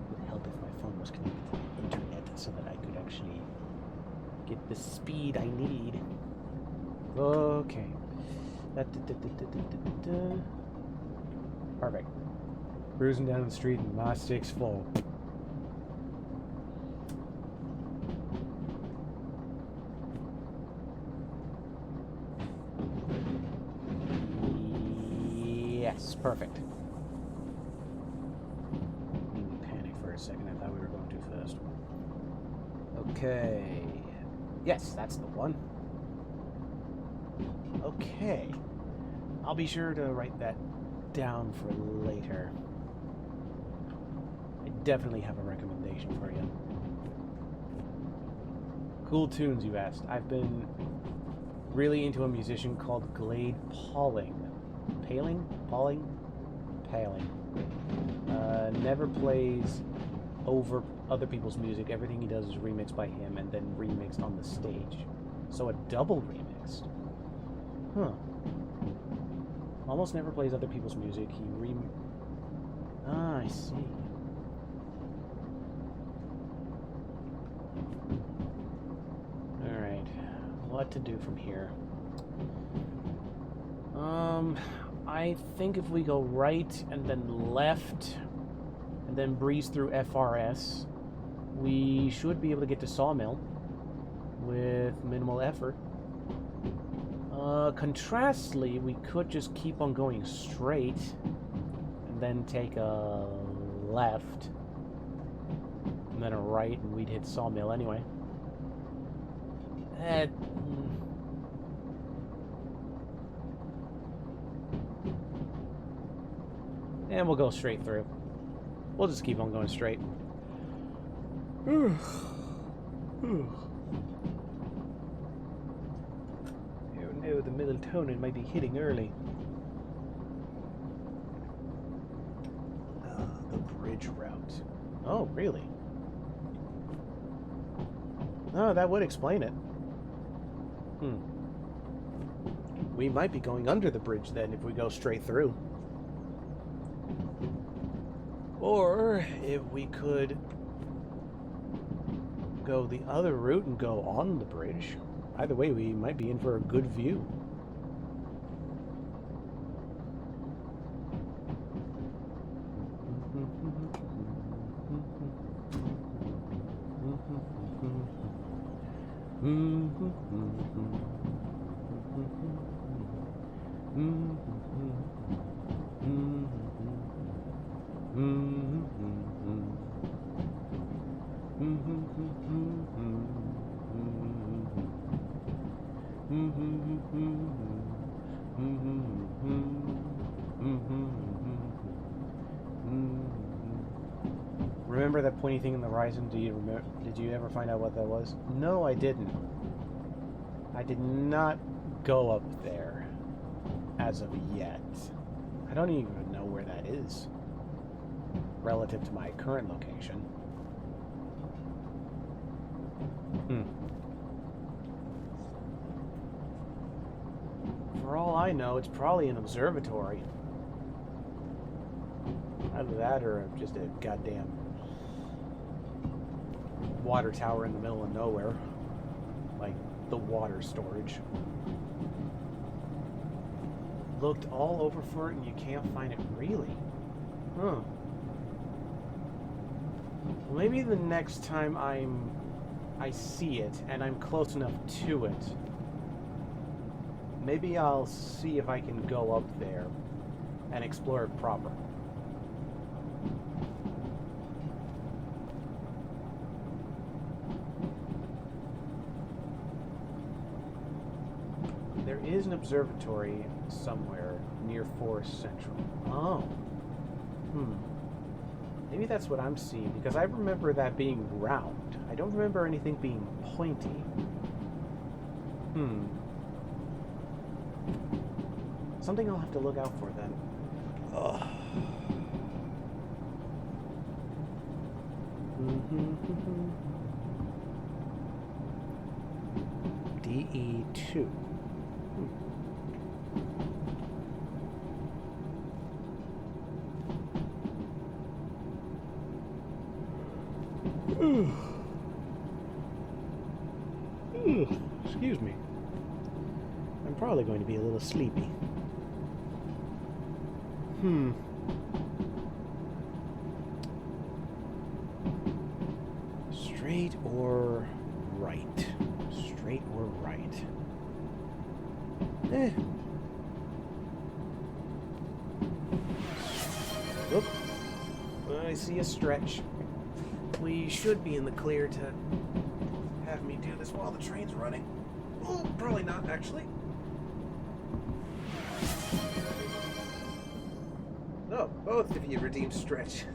would help if my phone was connected to the internet so that I could actually get the speed I need. Okay. Perfect. Cruising down the street and my stick's full. Yes, perfect. Made me panic for a second. I thought we were going too fast. Okay. Yes, that's the one. Okay. I'll be sure to write that down for later. I definitely have a recommendation for you. Cool tunes, you asked. I've been really into a musician called Glade Pauling. Pauling? Never plays over other people's music. Everything he does is remixed by him and then remixed on the stage. So a double remixed. Huh. Almost never plays other people's music. I see. Alright. What to do from here? I think if we go right and then left and then breeze through FRS, we should be able to get to Sawmill with minimal effort. Contrastly, we could just keep on going straight and then take a left and then a right, and we'd hit Sawmill anyway. And we'll go straight through. We'll just keep on going straight. No, the melatonin might be hitting early. The bridge route. Oh, really? Oh, that would explain it. We might be going under the bridge then if we go straight through. Or if we could go the other route and go on the bridge. Either way, we might be in for a good view. Remember that pointy thing in the horizon? Did you ever find out what that was? No, I didn't. I did not go up there as of yet. I don't even know where that is relative to my current location. For all I know, it's probably an observatory. Either that or just a goddamn water tower in the middle of nowhere. Like the water storage. Looked all over for it and you can't find it, really? Huh. Well, maybe the next time I see it and I'm close enough to it, maybe I'll see if I can go up there and explore it proper. There is an observatory somewhere near Forest Central. Oh. Maybe that's what I'm seeing, because I remember that being round. I don't remember anything being pointy. Something I'll have to look out for then. Ugh. DE2. Excuse me. I'm probably going to be a little sleepy. Straight or right? Straight or right? Oop. I see a stretch. We should be in the clear to have me do this while the train's running. Oh, probably not, actually. Oh, both of you redeemed stretch.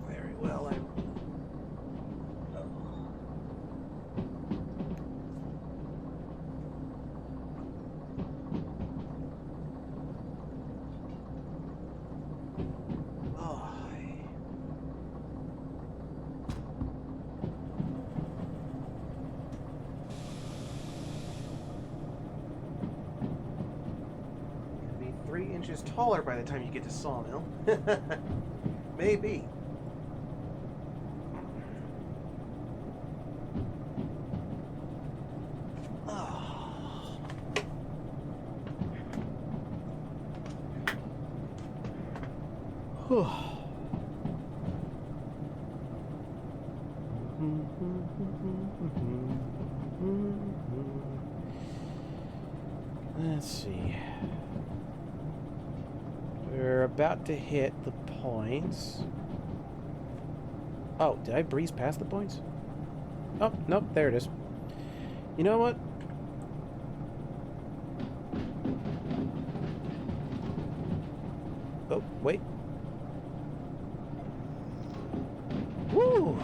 Very well, taller by the time you get to Sawmill. Maybe. Let's see. We're about to hit the points. Oh, did I breeze past the points? Oh, nope, there it is. You know what? Oh, wait. Woo!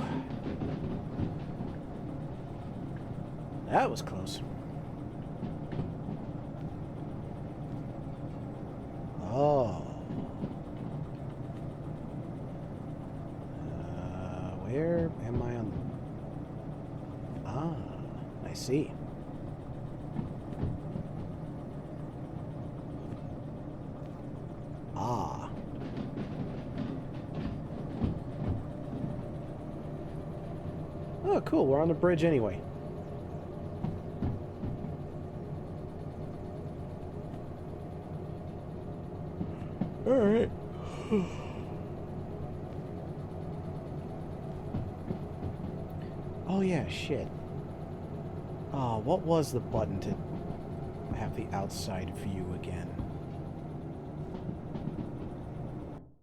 That was close. Oh. Where am I on? Ah, I see. Ah. Oh, cool. We're on the bridge anyway. All right. Oh yeah, shit. Oh, what was the button to have the outside view again?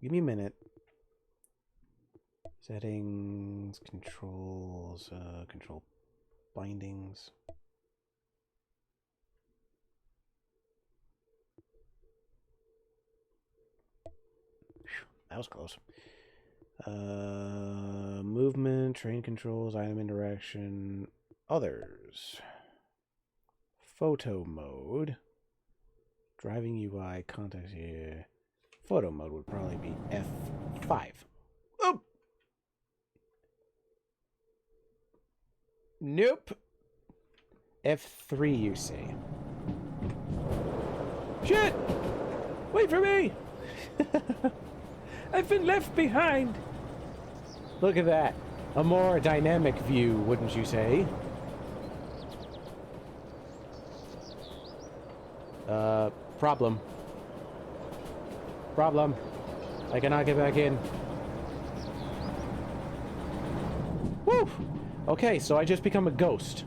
Give me a minute. Settings, controls, control bindings. Whew, that was close. Movement, train controls, item interaction, others. Photo mode. Driving UI, context here. Photo mode would probably be F5. Oh! Nope. F3, you say. Shit! Wait for me! I've been left behind. Look at that. A more dynamic view, wouldn't you say? Problem. Problem. I cannot get back in. Woo! Okay, so I just become a ghost.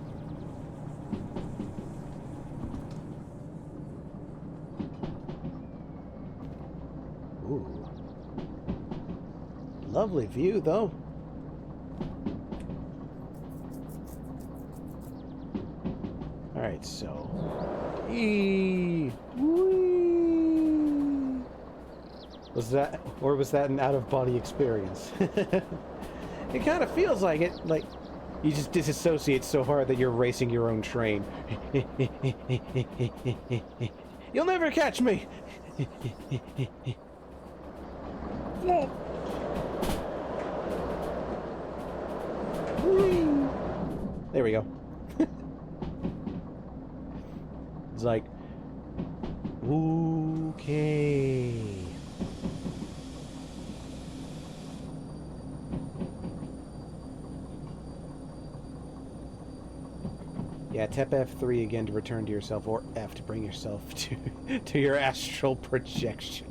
Ooh. Lovely view, though. Alright, so... Whee! Was that, or was that an out-of-body experience? It kind of feels like it, like you just disassociate so hard that you're racing your own train. You'll never catch me! There we go. It's like, okay. Yeah, tap F3 again to return to yourself, or F to bring yourself to your astral projection.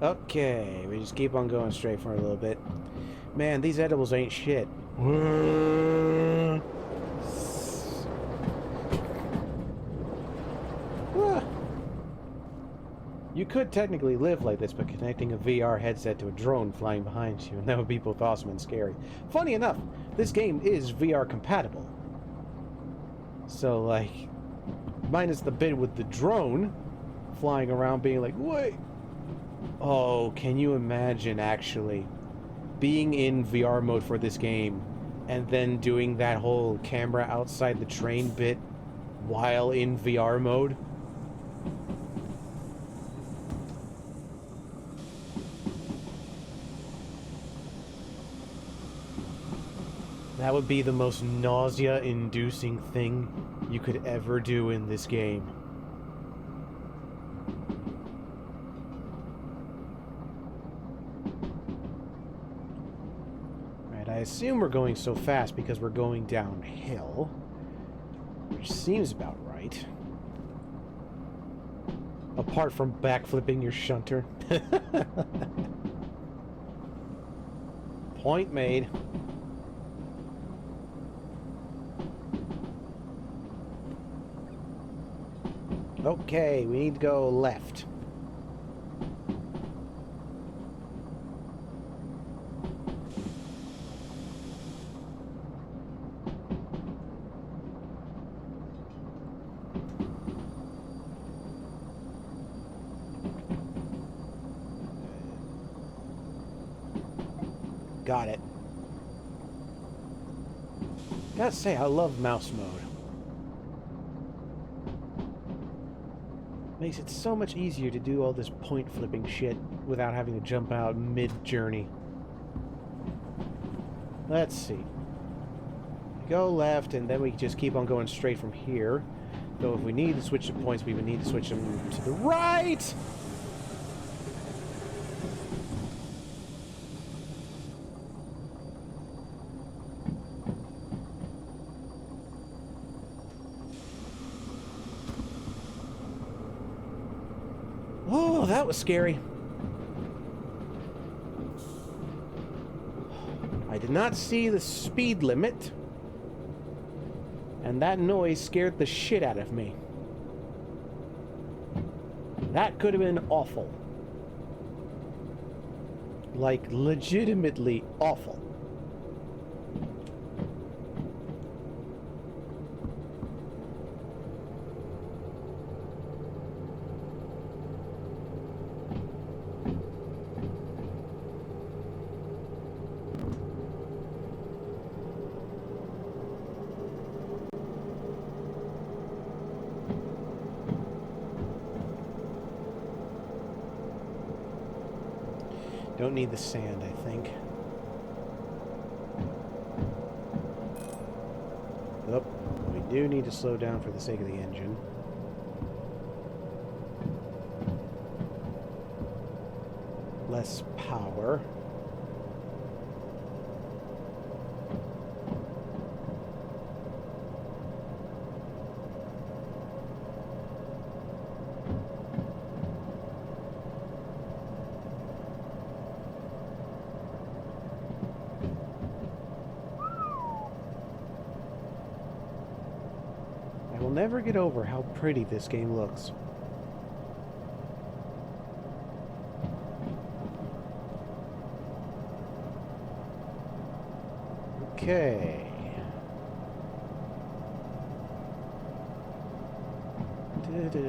Okay, we just keep on going straight for a little bit. Man, these edibles ain't shit. You could technically live like this by connecting a VR headset to a drone flying behind you, and that would be both awesome and scary. Funny enough, this game is VR compatible. So, like, minus the bit with the drone flying around being like, wait. Oh, can you imagine actually being in VR mode for this game and then doing that whole camera outside the train bit while in VR mode? That would be the most nausea-inducing thing you could ever do in this game. Right, I assume we're going so fast because we're going downhill, which seems about right. Apart from backflipping your shunter. Point made. Okay, we need to go left. Got it. Gotta say, I love mouse mode. Makes it so much easier to do all this point flipping shit without having to jump out mid-journey. Let's see. Go left, and then we just keep on going straight from here. Though if we need to switch the points, we would need to switch them to the right! that was scary. I did not see the speed limit, and that noise scared the shit out of me. That could have been awful. Like, legitimately awful. Don't need the sand, I think. Oh, we do need to slow down for the sake of the engine. Less power. I will never get over how pretty this game looks. Okay. Yep.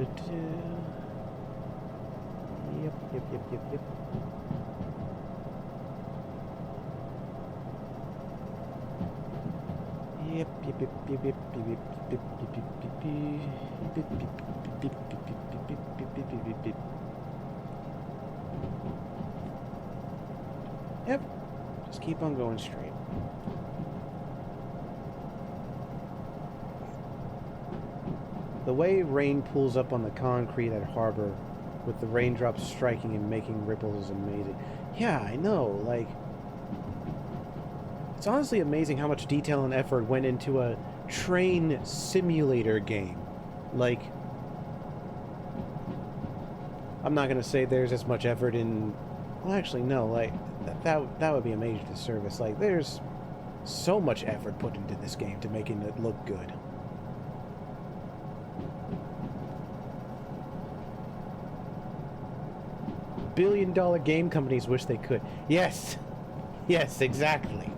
Yep. Just keep on going straight. The way rain pulls up on the concrete at harbor with the raindrops striking and making ripples is amazing. Yeah, I know, like... It's honestly amazing how much detail and effort went into a train simulator game. Like... I'm not gonna say there's as much effort in... Well, actually, no, like... That would be a major disservice. Like, there's so much effort put into this game to making it look good. Billion-dollar game companies wish they could. Yes! Yes, exactly.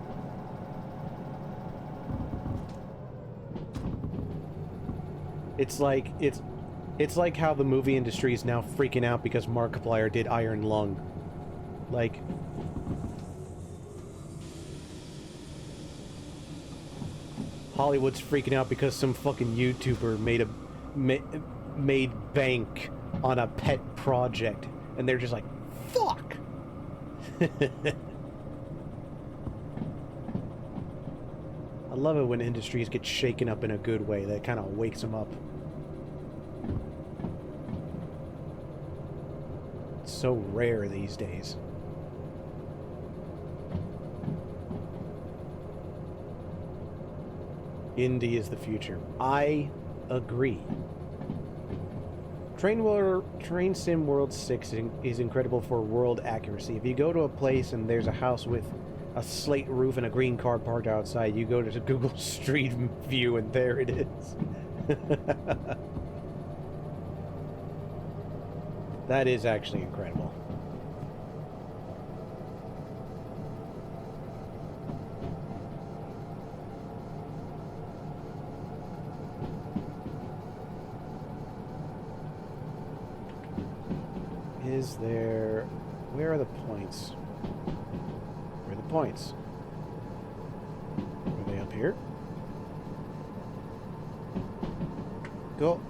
It's like how the movie industry is now freaking out because Markiplier did Iron Lung. Like... Hollywood's freaking out because some fucking YouTuber made bank on a pet project. And they're just like, fuck! I love it when industries get shaken up in a good way. That kind of wakes them up. It's so rare these days. Indie is the future. I agree. Train Sim World 6 is incredible for world accuracy. If you go to a place and there's a house with a slate roof and a green car parked outside, you go to Google Street View and there it is. That is actually incredible. Is there... Where are the points? Where are the points? Are they up here? Cool.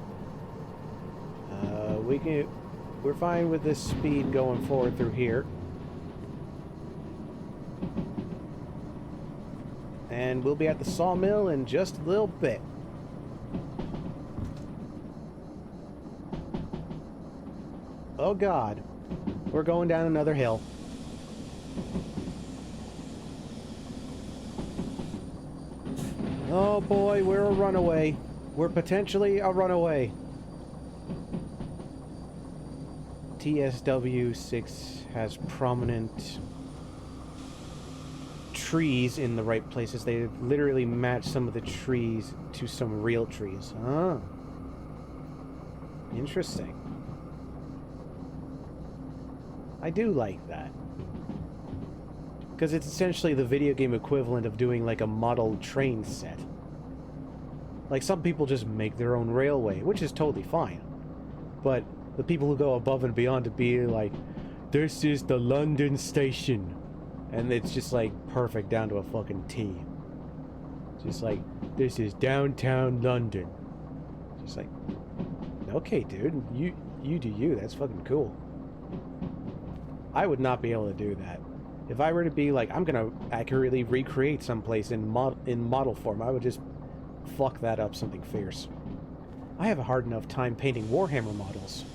We're fine with this speed going forward through here. And we'll be at the sawmill in just a little bit. Oh God, we're going down another hill. Oh boy, we're a runaway. We're potentially a runaway. TSW6 has prominent trees in the right places. They literally match some of the trees to some real trees. Ah. Interesting. I do like that. Because it's essentially the video game equivalent of doing like a model train set. Like some people just make their own railway, which is totally fine. But the people who go above and beyond to be like, this is the London station. And it's just like perfect down to a fucking T. Just like, this is downtown London. Just like, okay, dude, you do you. That's fucking cool. I would not be able to do that. If I were to be like, I'm gonna accurately recreate someplace in model form, I would just fuck that up something fierce. I have a hard enough time painting Warhammer models.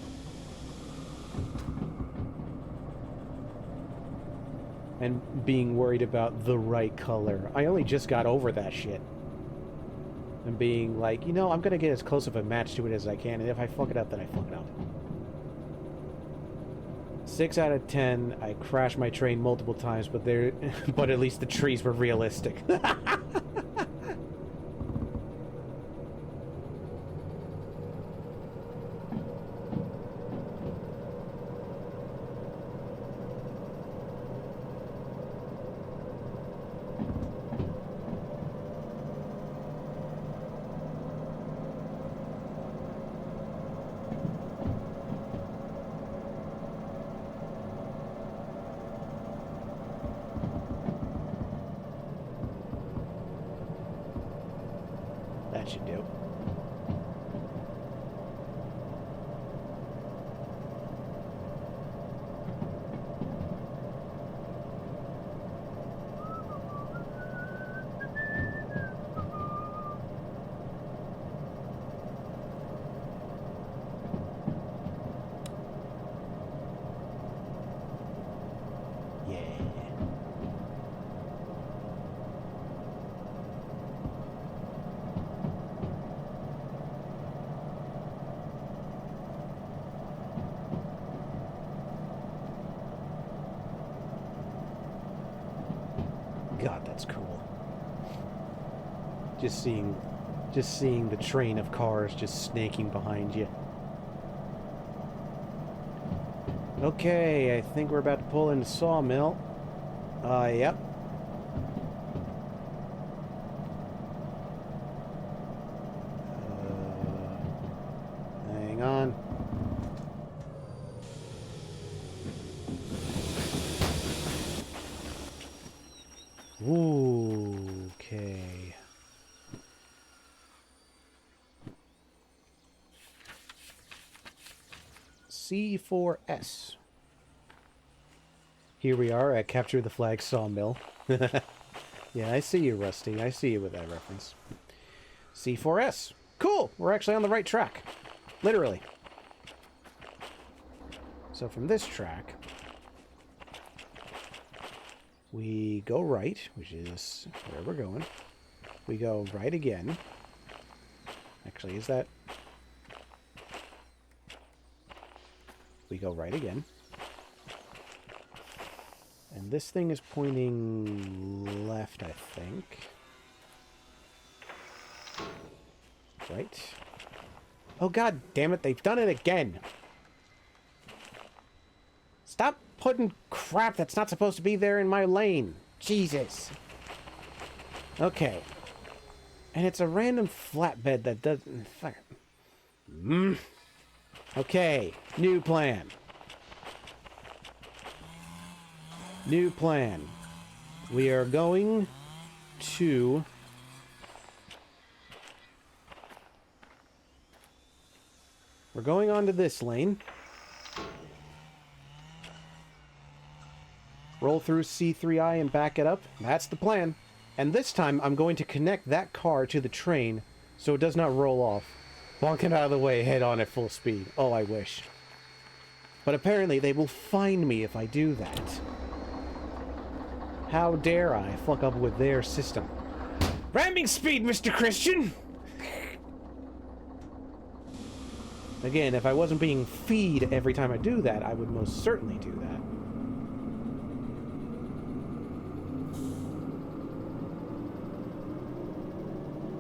And being worried about the right color. I only just got over that shit. And being like, you know, I'm gonna get as close of a match to it as I can, and if I fuck it up, then I fuck it up. 6 out of 10, I crashed my train multiple times, but but at least the trees were realistic. That should do. God, that's cool. Just seeing the train of cars just snaking behind you. Okay, I think we're about to pull into Sawmill. Yep. Hang on. Ooh, okay. C4S. Here we are at Capture the Flag Sawmill. Yeah, I see you, Rusty. I see you with that reference. C4S. Cool! We're actually on the right track. Literally. So from this track, we go right, which is where we're going. We go right again. Actually, is that... We go right again. And this thing is pointing left, I think. Right. Oh, God damn it, they've done it again! Stop putting crap that's not supposed to be there in my lane. Jesus. Okay. And it's a random flatbed that doesn't... Okay. New plan. New plan. We are going to... We're going onto this lane. Roll through C3I and back it up. That's the plan. And this time, I'm going to connect that car to the train so it does not roll off. Bonk it out of the way, head on at full speed. Oh, I wish. But apparently, they will find me if I do that. How dare I fuck up with their system? Ramming speed, Mr. Christian! Again, if I wasn't being feed every time I do that, I would most certainly do that.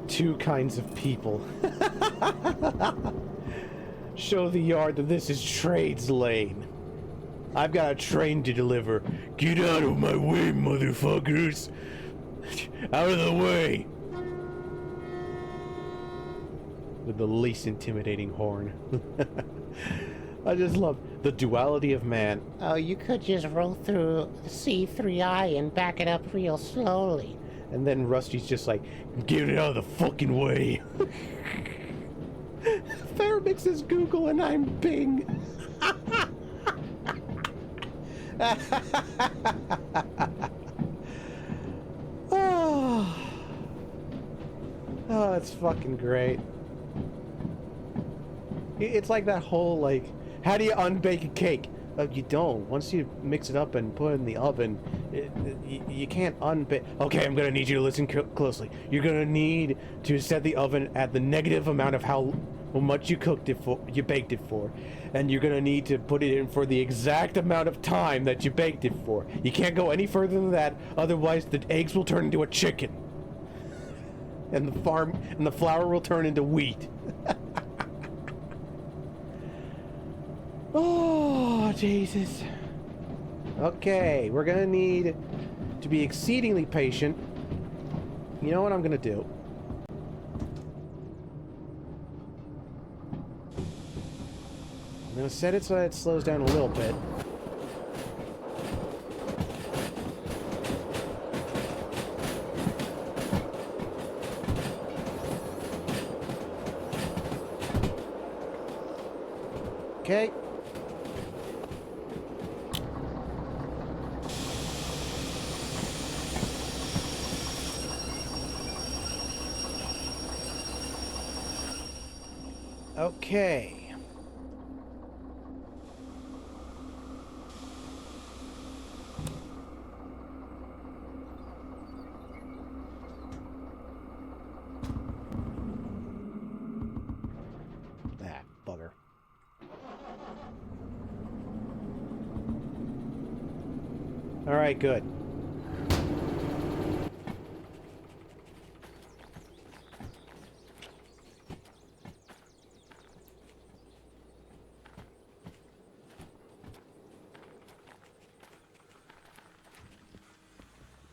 Two kinds of people. Show the yard that this is Trade's lane. I've got a train to deliver. Get out of my way, motherfuckers! Out of the way! With the least intimidating horn. I just love the duality of man. Oh, you could just roll through C3I and back it up real slowly. And then Rusty's just like, get it out of the fucking way. Fairmix is Google and I'm Bing. Oh, that's fucking great. It's like that whole, like, how do you unbake a cake? You don't. Once you mix it up and put it in the oven, you can't unbake. Okay, I'm gonna need you to listen closely. You're gonna need to set the oven at the negative amount of how much you cooked it for, you baked it for, and you're gonna need to put it in for the exact amount of time that you baked it for. You can't go any further than that, otherwise the eggs will turn into a chicken, and the flour will turn into wheat. Oh, Jesus. Okay, we're gonna need to be exceedingly patient. You know what I'm gonna do? I'm gonna set it so that it slows down a little bit. Okay. Okay. Ah, bugger. All right, good.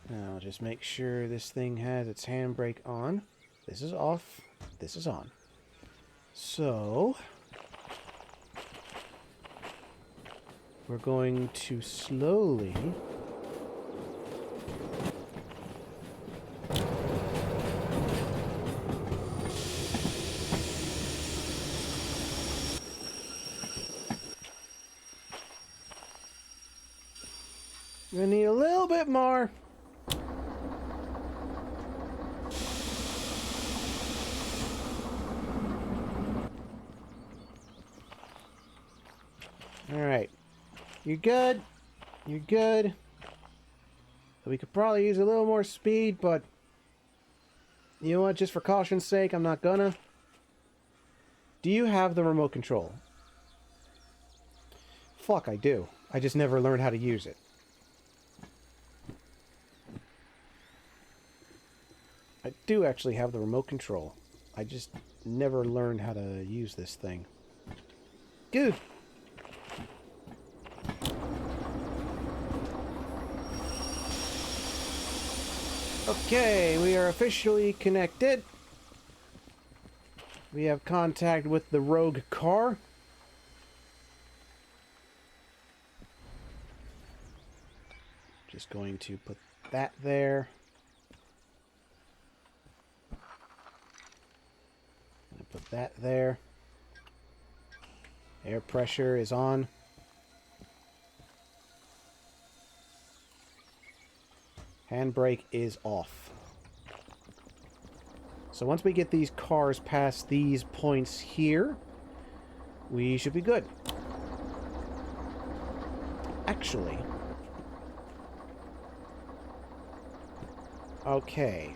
Now, just make sure this thing has its handbrake on. This is off. This is on. So, we're going to slowly I'm gonna need a little bit more. Alright. You're good. You're good. We could probably use a little more speed, but you know what? Just for caution's sake, I'm not gonna. Do you have the remote control? Fuck, I do. I just never learned how to use it. I do actually have the remote control. I just never learned how to use this thing. Good. Okay, we are officially connected. We have contact with the rogue car. Just going to put that there. Put that there. Air pressure is on. Handbrake is off. So once we get these cars past these points here, we should be good. Actually. Okay.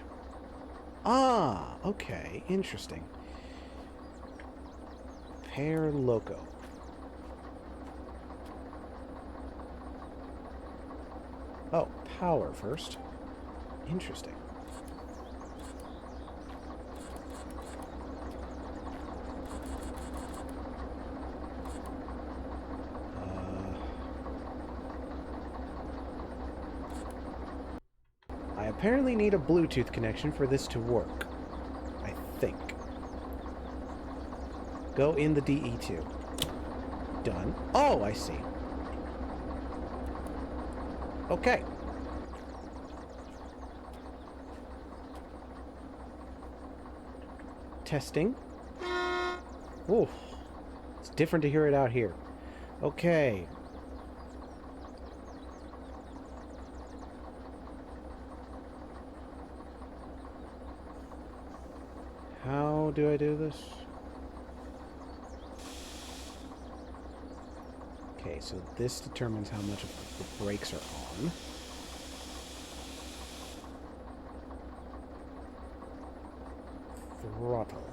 Ah, okay. Interesting. Repair loco. Oh, power first. Interesting. I apparently need a Bluetooth connection for this to work. I think. Go in the DE2. Done. Oh, I see. Okay. Testing. Ooh. It's different to hear it out here. Okay. How do I do this? Okay, so this determines how much of the brakes are on. Throttle.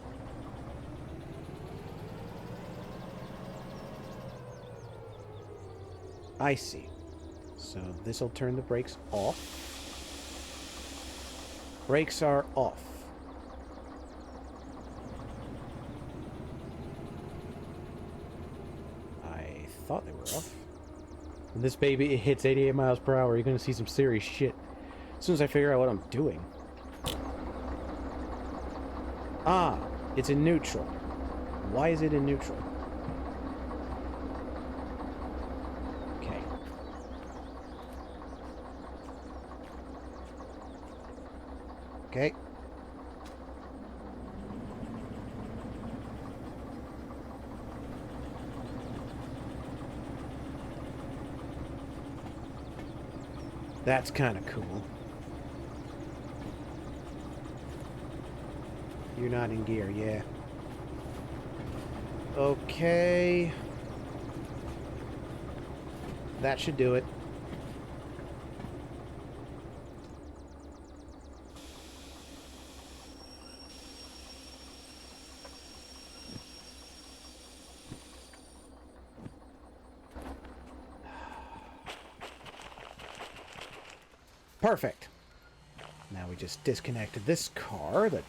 I see. So this will turn the brakes off. Brakes are off. I thought they were off. When this baby hits 88 miles per hour, you're going to see some serious shit. As soon as I figure out what I'm doing. Ah, it's in neutral. Why is it in neutral? Okay. Okay. That's kind of cool. You're not in gear, yeah. Okay. That should do it. Perfect. Now we just disconnected this car, the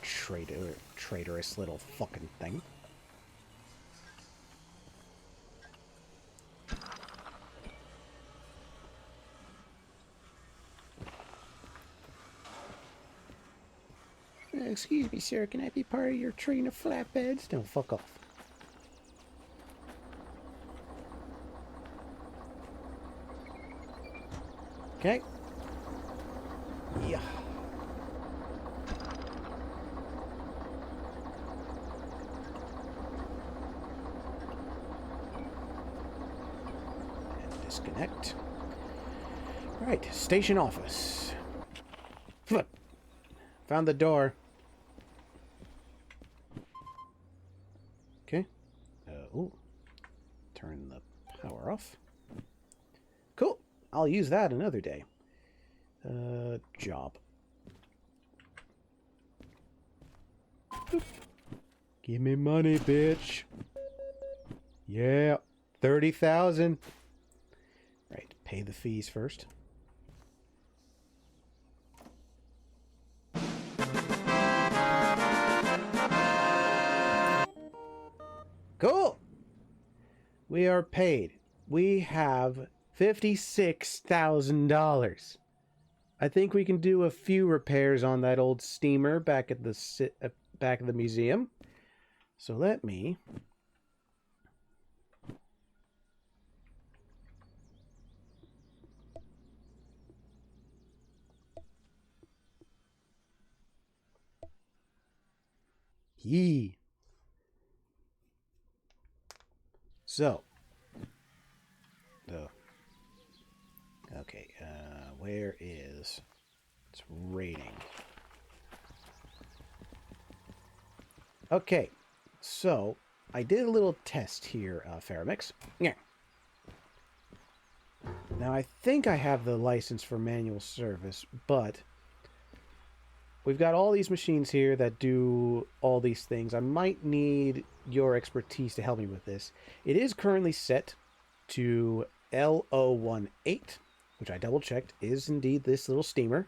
traitorous little fucking thing. Excuse me, sir, can I be part of your train of flatbeds? No, fuck off. Okay. Yeah. And disconnect. Right, station office. Flip. Found the door. Okay. Ooh. Turn the power off. Cool. I'll use that another day. Job. Boop. Give me money, bitch. Yeah. 30,000. Right. Pay the fees first. Cool. We are paid. We have $56,000. I think we can do a few repairs on that old steamer back at the back of the museum. So let me Yee. So okay, where is its rating? Okay, so I did a little test here, Faramix. Yeah. Now I think I have the license for manual service, but we've got all these machines here that do all these things. I might need your expertise to help me with this. It is currently set to L018, which I double checked is indeed this little steamer.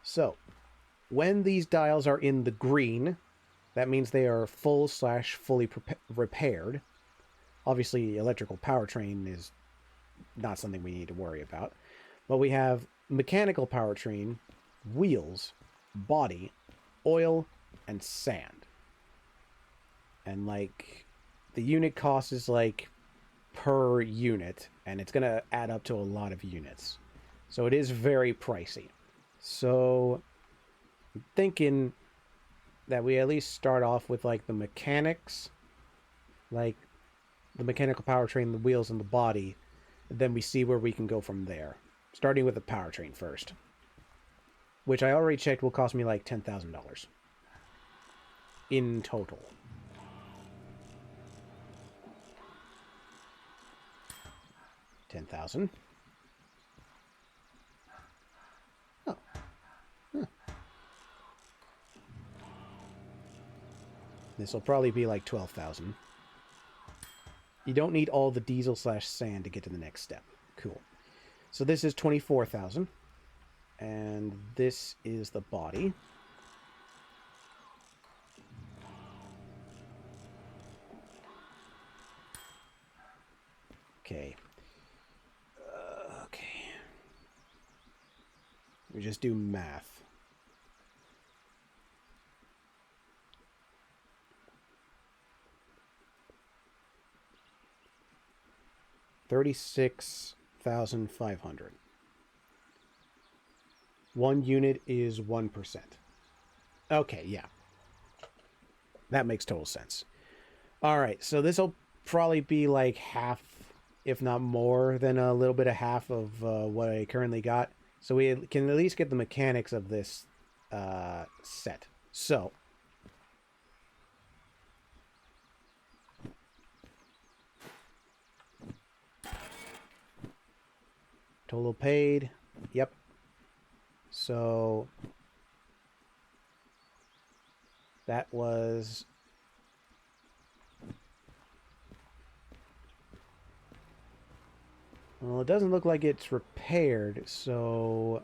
So, when these dials are in the green, that means they are full/fully repaired. Obviously, electrical powertrain is not something we need to worry about. But we have mechanical powertrain, wheels, body, oil, and sand. And like, the unit cost is like per unit, and it's going to add up to a lot of units. So it is very pricey. So I'm thinking that we at least start off with like the mechanics, like the mechanical powertrain, the wheels, and the body. And then we see where we can go from there. Starting with the powertrain first, which I already checked will cost me like $10,000 in total. $10,000. Oh. Huh. This will probably be like 12,000. You don't need all the diesel/sand to get to the next step. Cool. So this is 24,000. And this is the body. Okay. Okay. We just do math. $36,500. One unit is 1%. Okay, yeah. That makes total sense. All right, so this will probably be like half, if not more than a little bit of half of what I currently got. So we can at least get the mechanics of this set. So, total paid. Yep. So that was well, it doesn't look like it's repaired, so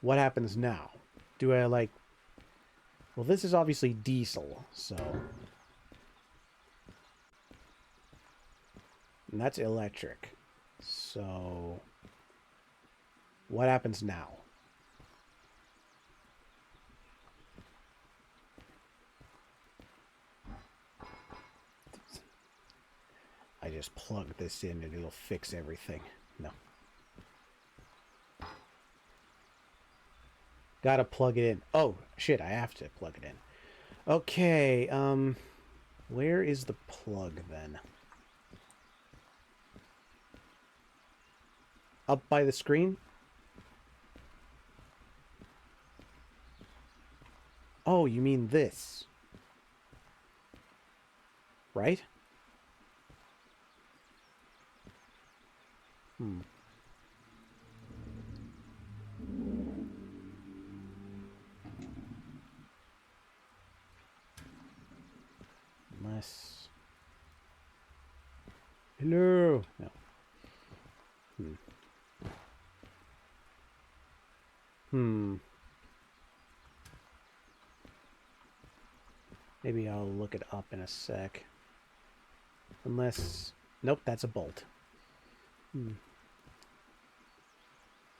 what happens now? Do I like well, this is obviously diesel, so and that's electric. So what happens now? I just plug this in and it'll fix everything. No. Gotta plug it in. Oh, shit, I have to plug it in. Okay, where is the plug then? Up by the screen? Oh, you mean this. Right? Unless... Hello? No. Maybe I'll look it up in a sec. Unless... Nope, that's a bolt.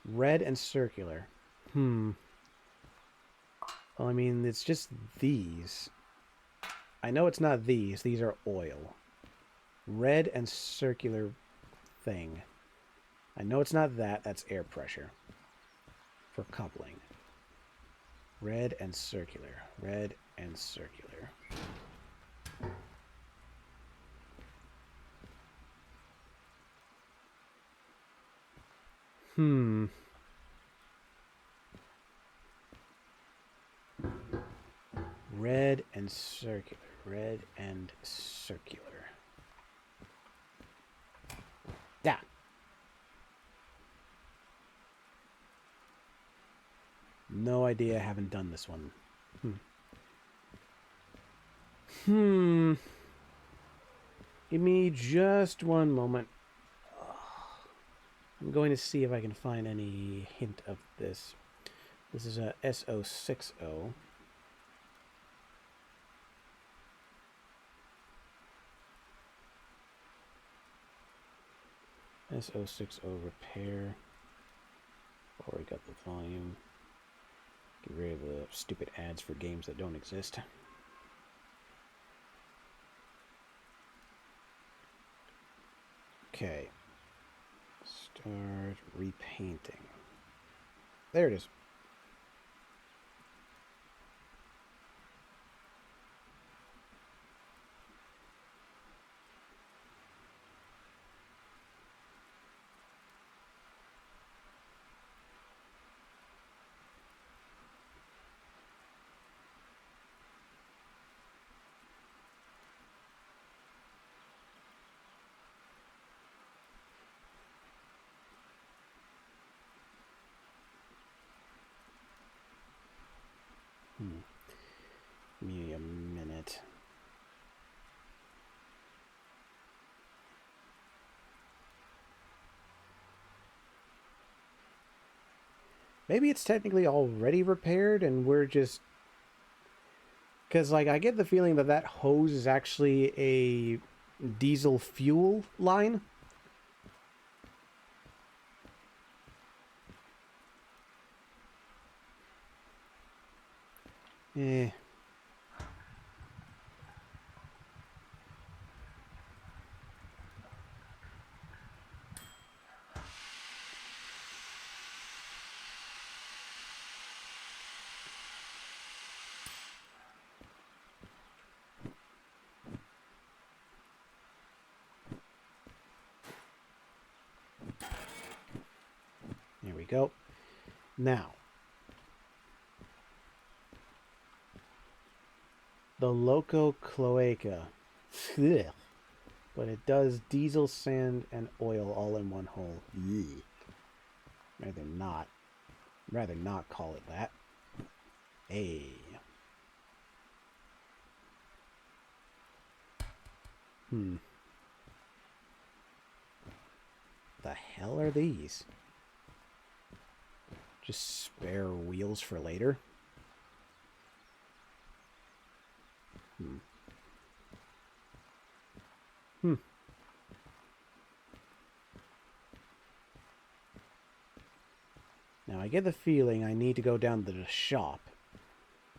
Red and circular. Well, I mean, it's just these. I know it's not these. These are oil. Red and circular thing. I know it's not that. That's air pressure. For coupling. Red and circular. Red and circular. Red and circular. Red and circular. Yeah. No idea. I haven't done this one. Hmm. Give me just one moment. I'm going to see if I can find any hint of this. This is a SO60. SO60 repair. Already got the volume. Get rid of the stupid ads for games that don't exist. Okay. Start repainting. There it is. Give me a minute. Maybe it's technically already repaired and we're just... Because, like, I get the feeling that that hose is actually a diesel fuel line. Eh. There we go. Now, the Loco Cloaca. Ugh. But it does diesel, sand, and oil all in one hole. Yee. Rather not. Rather not call it that. Hey. The hell are these? Just spare wheels for later? Now I get the feeling I need to go down to the shop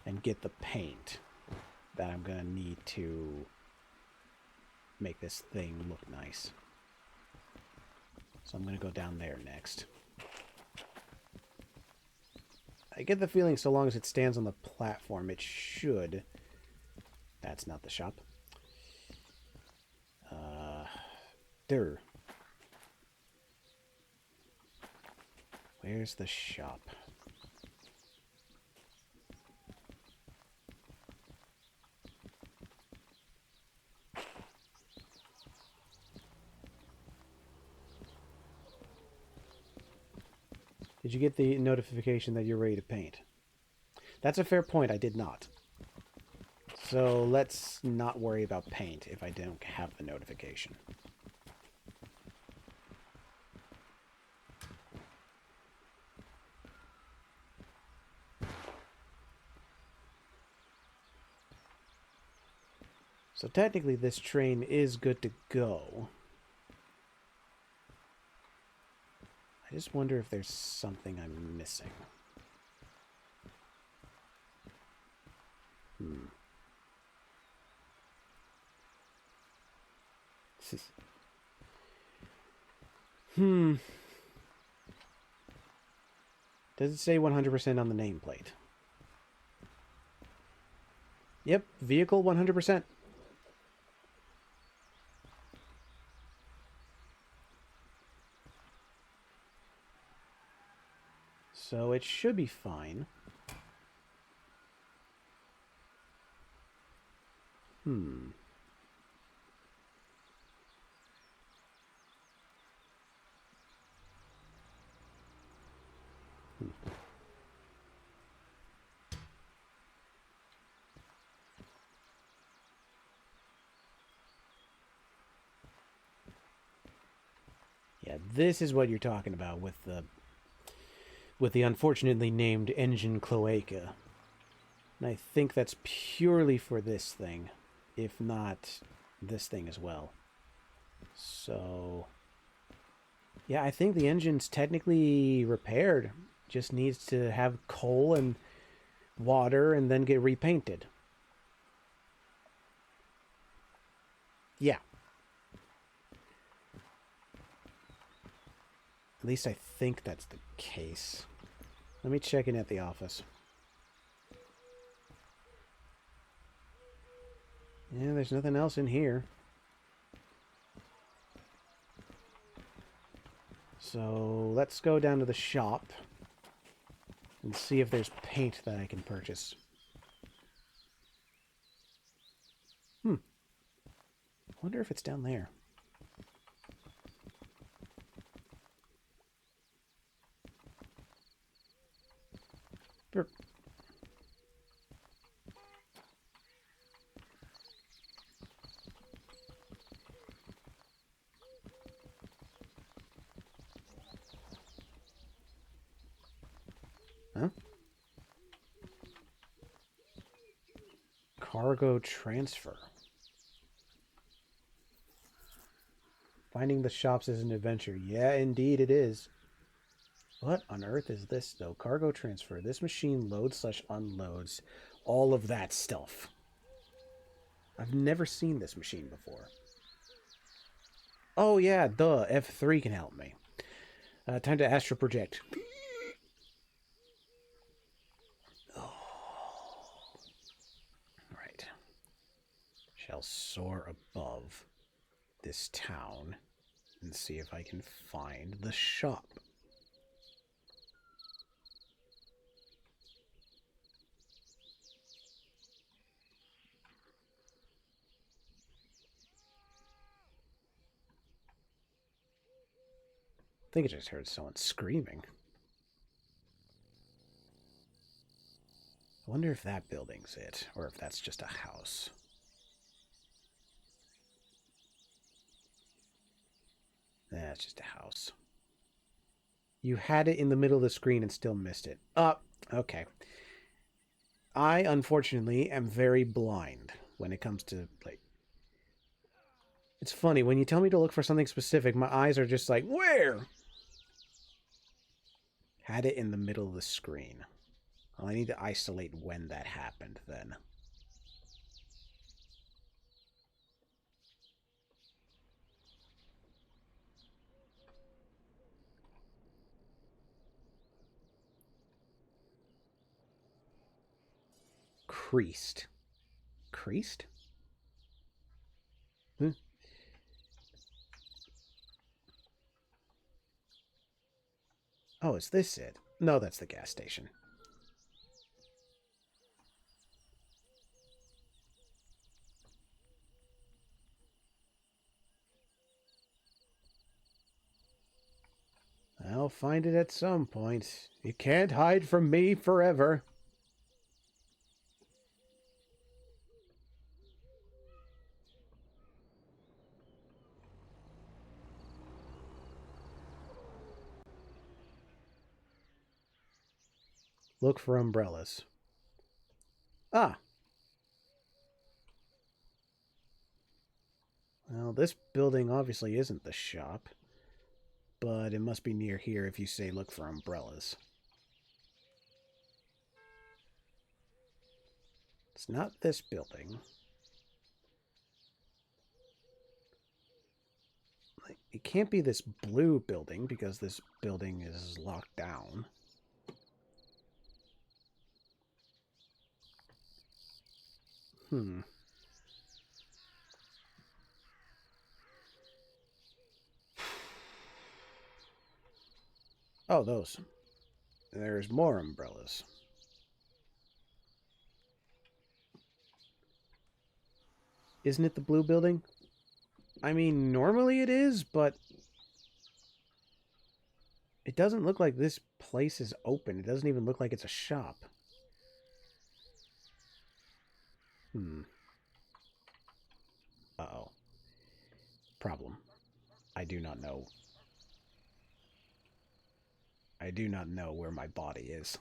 and get the paint that I'm gonna need to make this thing look nice. So I'm gonna go down there next. I get the feeling so long as it stands on the platform, it should... That's not the shop. There. Where's the shop? Did you get the notification that you're ready to paint? That's a fair point, I did not. So let's not worry about paint if I don't have the notification. So technically this train is good to go. I just wonder if there's something I'm missing. Does it say 100% on the nameplate? Yep, vehicle 100%. So it should be fine. Yeah, this is what you're talking about with the unfortunately named engine cloaca. And I think that's purely for this thing, if not this thing as well. So, yeah, I think the engine's technically repaired. Just needs to have coal and water and then get repainted. Yeah. At least I think that's the case. Let me check in at the office. Yeah, there's nothing else in here. So let's go down to the shop and see if there's paint that I can purchase. Wonder if it's down there. Burp. Huh? Cargo transfer. Finding the shops is an adventure. Yeah, indeed it is. What on earth is this, though? Cargo transfer. This machine loads/unloads all of that stuff. I've never seen this machine before. Oh, yeah, duh. F3 can help me. Time to astral project. Oh. Right. Shall soar above this town and see if I can find the shop. I think I just heard someone screaming. I wonder if that building's it, or if that's just a house. Nah, it's just a house. You had it in the middle of the screen and still missed it. Okay. I, unfortunately, am very blind when it comes to, like... It's funny, when you tell me to look for something specific, my eyes are just like, where? Had it in the middle of the screen. Well, I need to isolate when that happened, then. Creased. Creased? Hmm. Oh, is this it? No, that's the gas station. I'll find it at some point. You can't hide from me forever. Look for umbrellas. Ah. Well, this building obviously isn't the shop. But it must be near here if you say look for umbrellas. It's not this building. It can't be this blue building because this building is locked down. Oh, those. There's more umbrellas. Isn't it the blue building? I mean, normally it is, but it doesn't look like this place is open. It doesn't even look like it's a shop. Uh-oh. Problem. I do not know I do not know where my body is.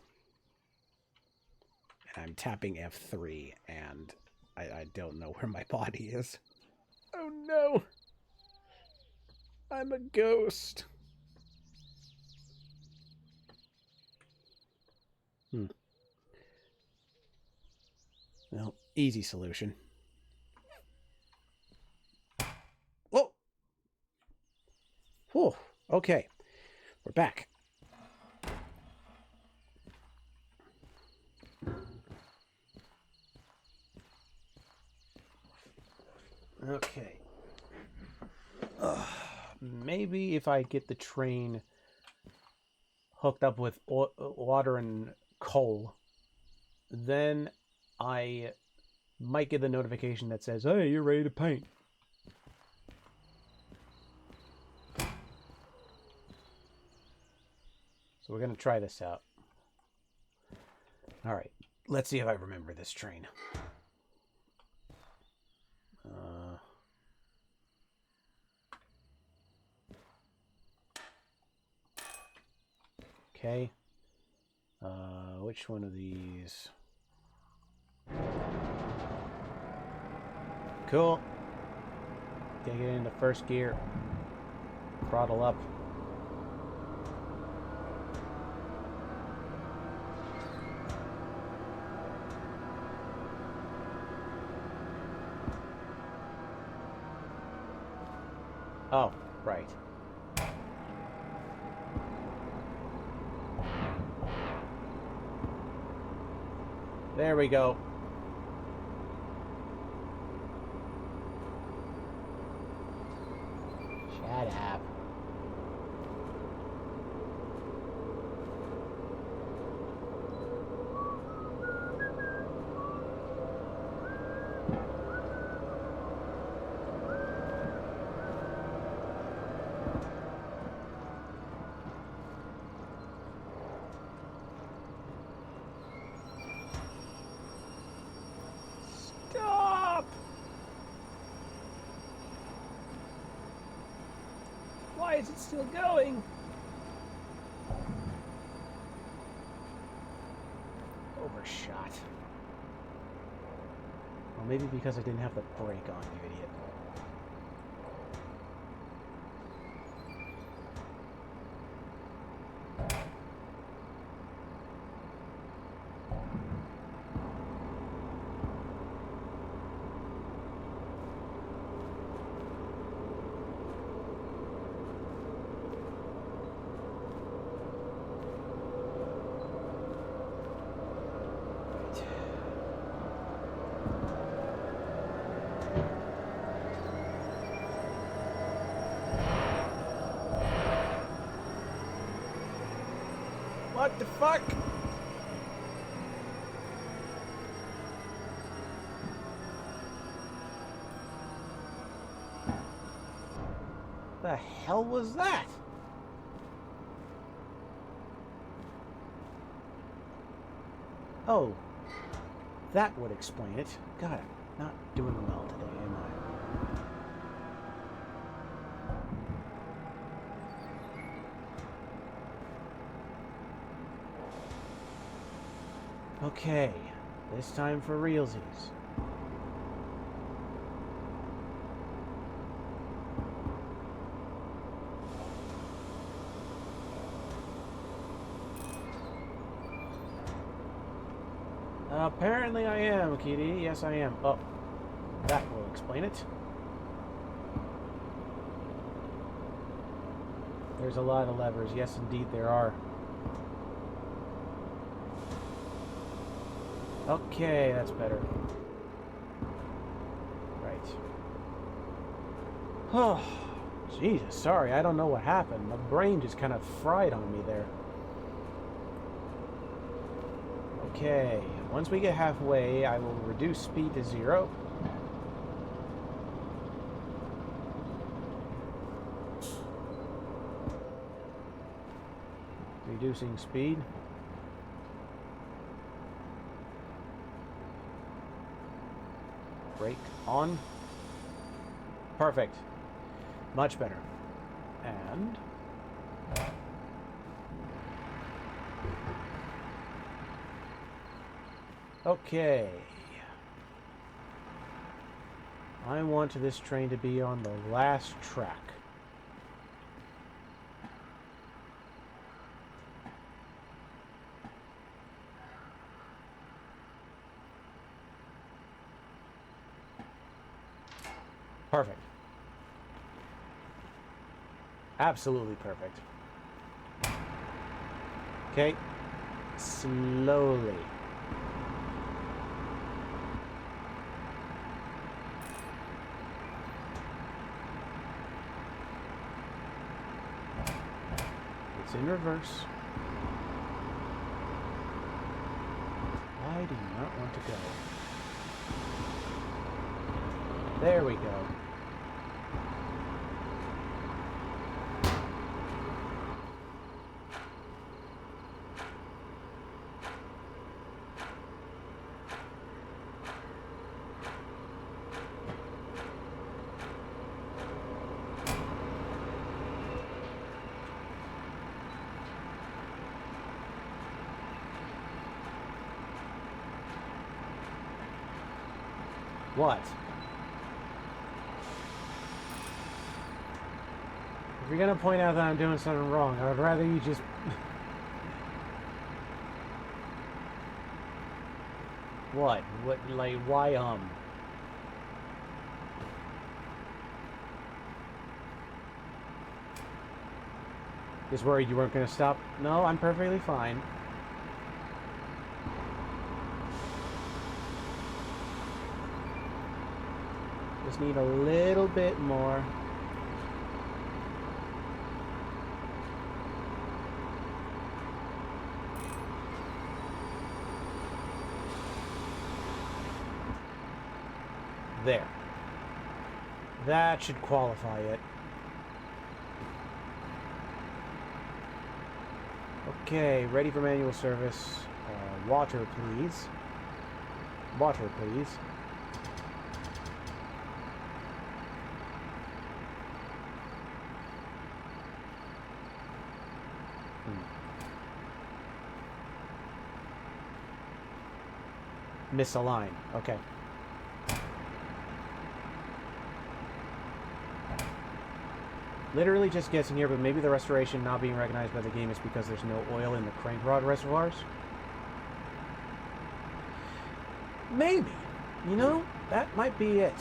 And I'm tapping F3, and I don't know where my body is. Oh no! I'm a ghost! Well, easy solution. Whoa! Whew, okay. We're back. Okay. Maybe if I get the train hooked up with water and coal, then I might get the notification that says, hey, you're ready to paint. So we're going to try this out. All right. Let's see if I remember this train. Okay. Which one of these? Cool. Get it into first gear. Throttle up. Oh, right. There we go. Shut up. Stop! Why is it still going? Overshot. Well, maybe because I didn't have the brake on, you idiot. What the fuck? The hell was that? Oh, that would explain it. God, I'm not doing well today, am I? Okay, this time for realsies. Apparently I am, Kitty. Yes, I am. Oh, that will explain it. There's a lot of levers. Yes, indeed, there are. Okay, that's better. Right. Oh, Jesus, sorry. I don't know what happened. My brain just kind of fried on me there. Okay, once we get halfway, I will reduce speed to 0. Reducing speed. Brake on. Perfect. Much better. And Okay. I want this train to be on the last track. Perfect. Absolutely perfect. Okay. Slowly. It's in reverse. I do not want to go. There we go. What? If you're gonna point out that I'm doing something wrong, I would rather you just... What? What, like, why, Just worried you weren't gonna stop? No, I'm perfectly fine. Just need a little bit more. There. That should qualify it. Okay, ready for manual service. Water, please. Water, please. Misalign. Okay. Literally just guessing here, but maybe the restoration not being recognized by the game is because there's no oil in the crank rod reservoirs? Maybe. You know, that might be it.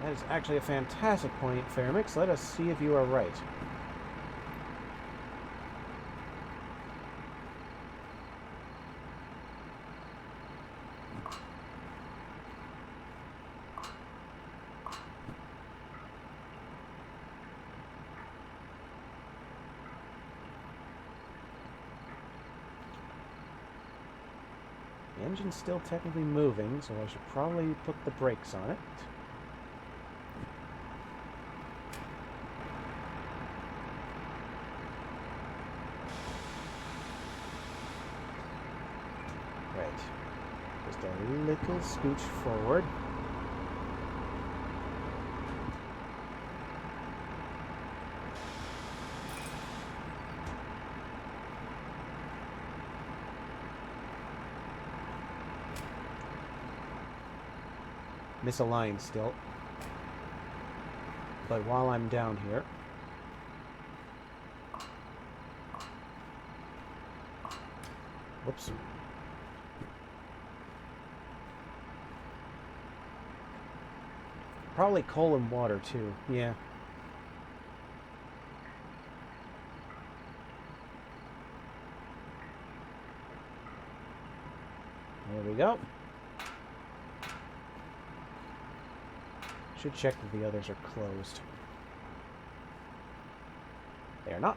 That is actually a fantastic point, Fairmix. Let us see if you are right. The engine's still technically moving, so I should probably put the brakes on it. Right. Just a little scooch forward. Misaligned still. But while I'm down here... Whoops. Probably coal and water, too. Yeah. There we go. Should check that the others are closed. They are not.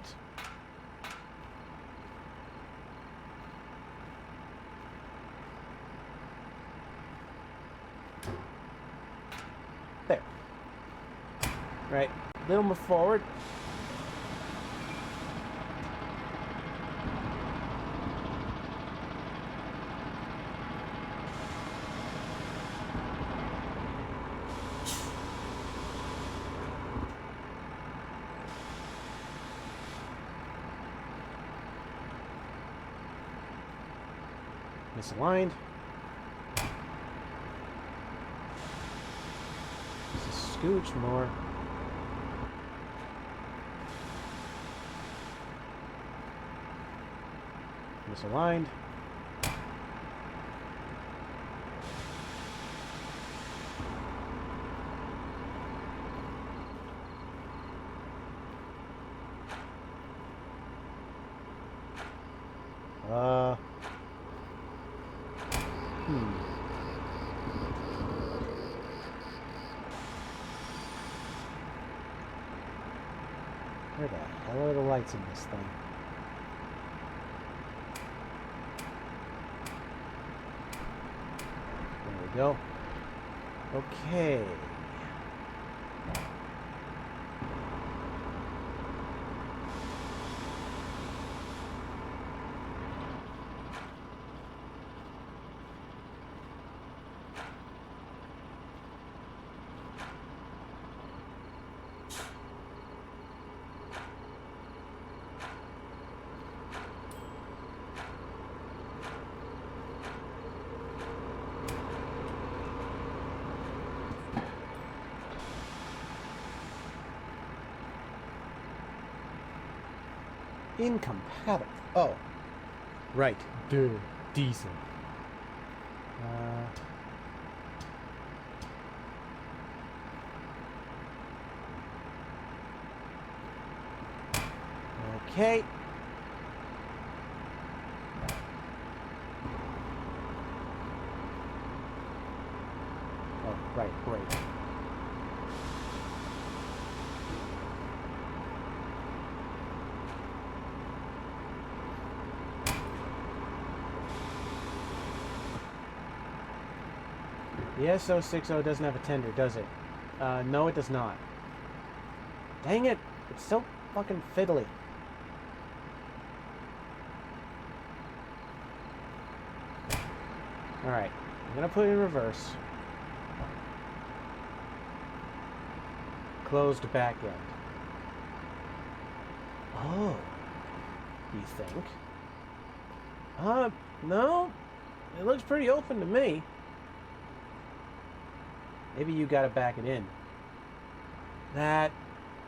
There. Right. A little more forward. Misaligned. Just a scooch more. Misaligned. Where the hell are the lights in this thing? There we go. Okay. Incompatible. Oh. Right. Duh. Decent. Okay. Oh, right, great. The SO60 doesn't have a tender, does it? No, it does not. Dang it! It's so fucking fiddly. Alright, I'm gonna put it in reverse. Closed back end. Oh. You think? No. It looks pretty open to me. Maybe you gotta back it in. That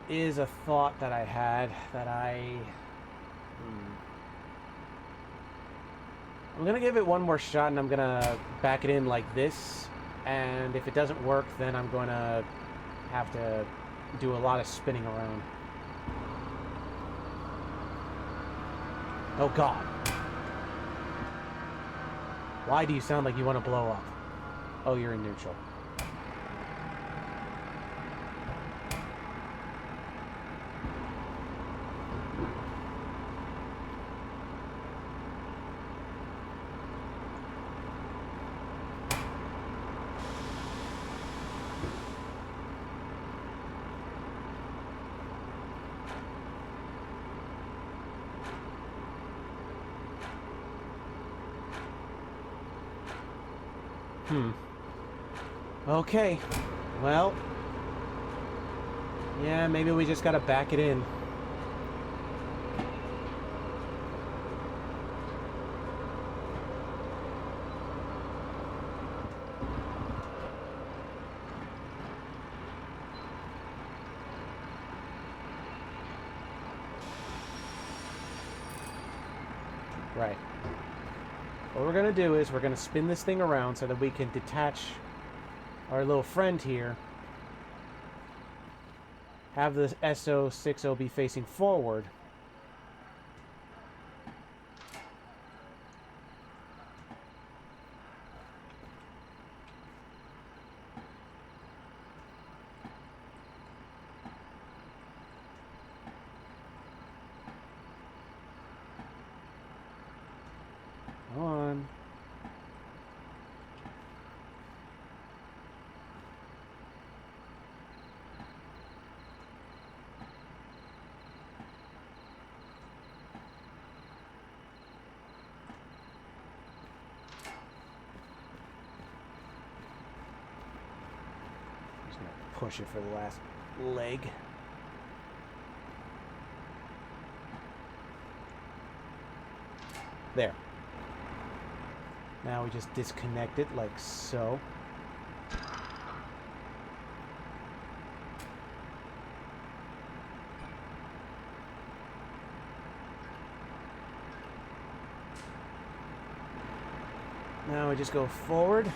is a thought that I had that I'm gonna give it one more shot and I'm gonna back it in like this. And if it doesn't work, then I'm gonna have to do a lot of spinning around. Oh God. Why do you sound like you want to blow up? Oh, you're in neutral. Okay. Well. Yeah, maybe we just gotta back it in. Right. What we're gonna do is we're gonna spin this thing around so that we can detach our little friend here. Have the SO60 be facing forward. Come on. Just gonna push it for the last leg. There. Now we just disconnect it like so. Now we just go forward.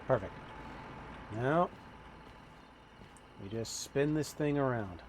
Perfect. Now, we just spin this thing around.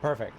Perfect.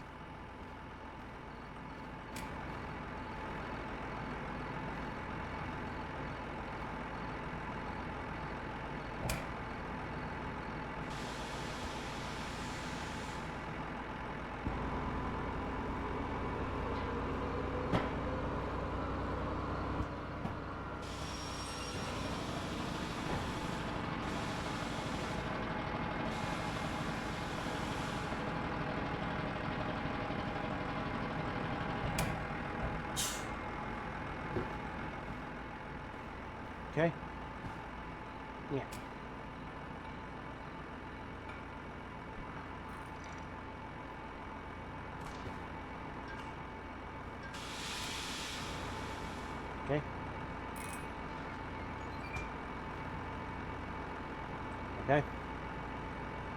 Okay. Yeah. Okay. Okay.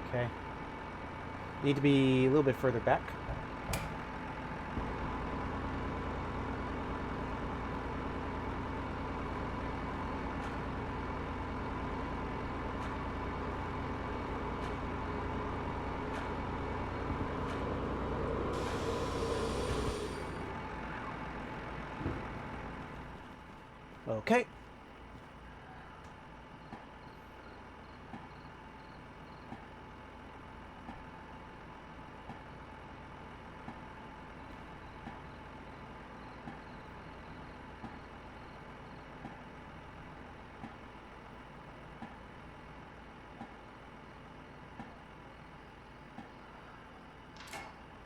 Okay. Need to be a little bit further back. Okay.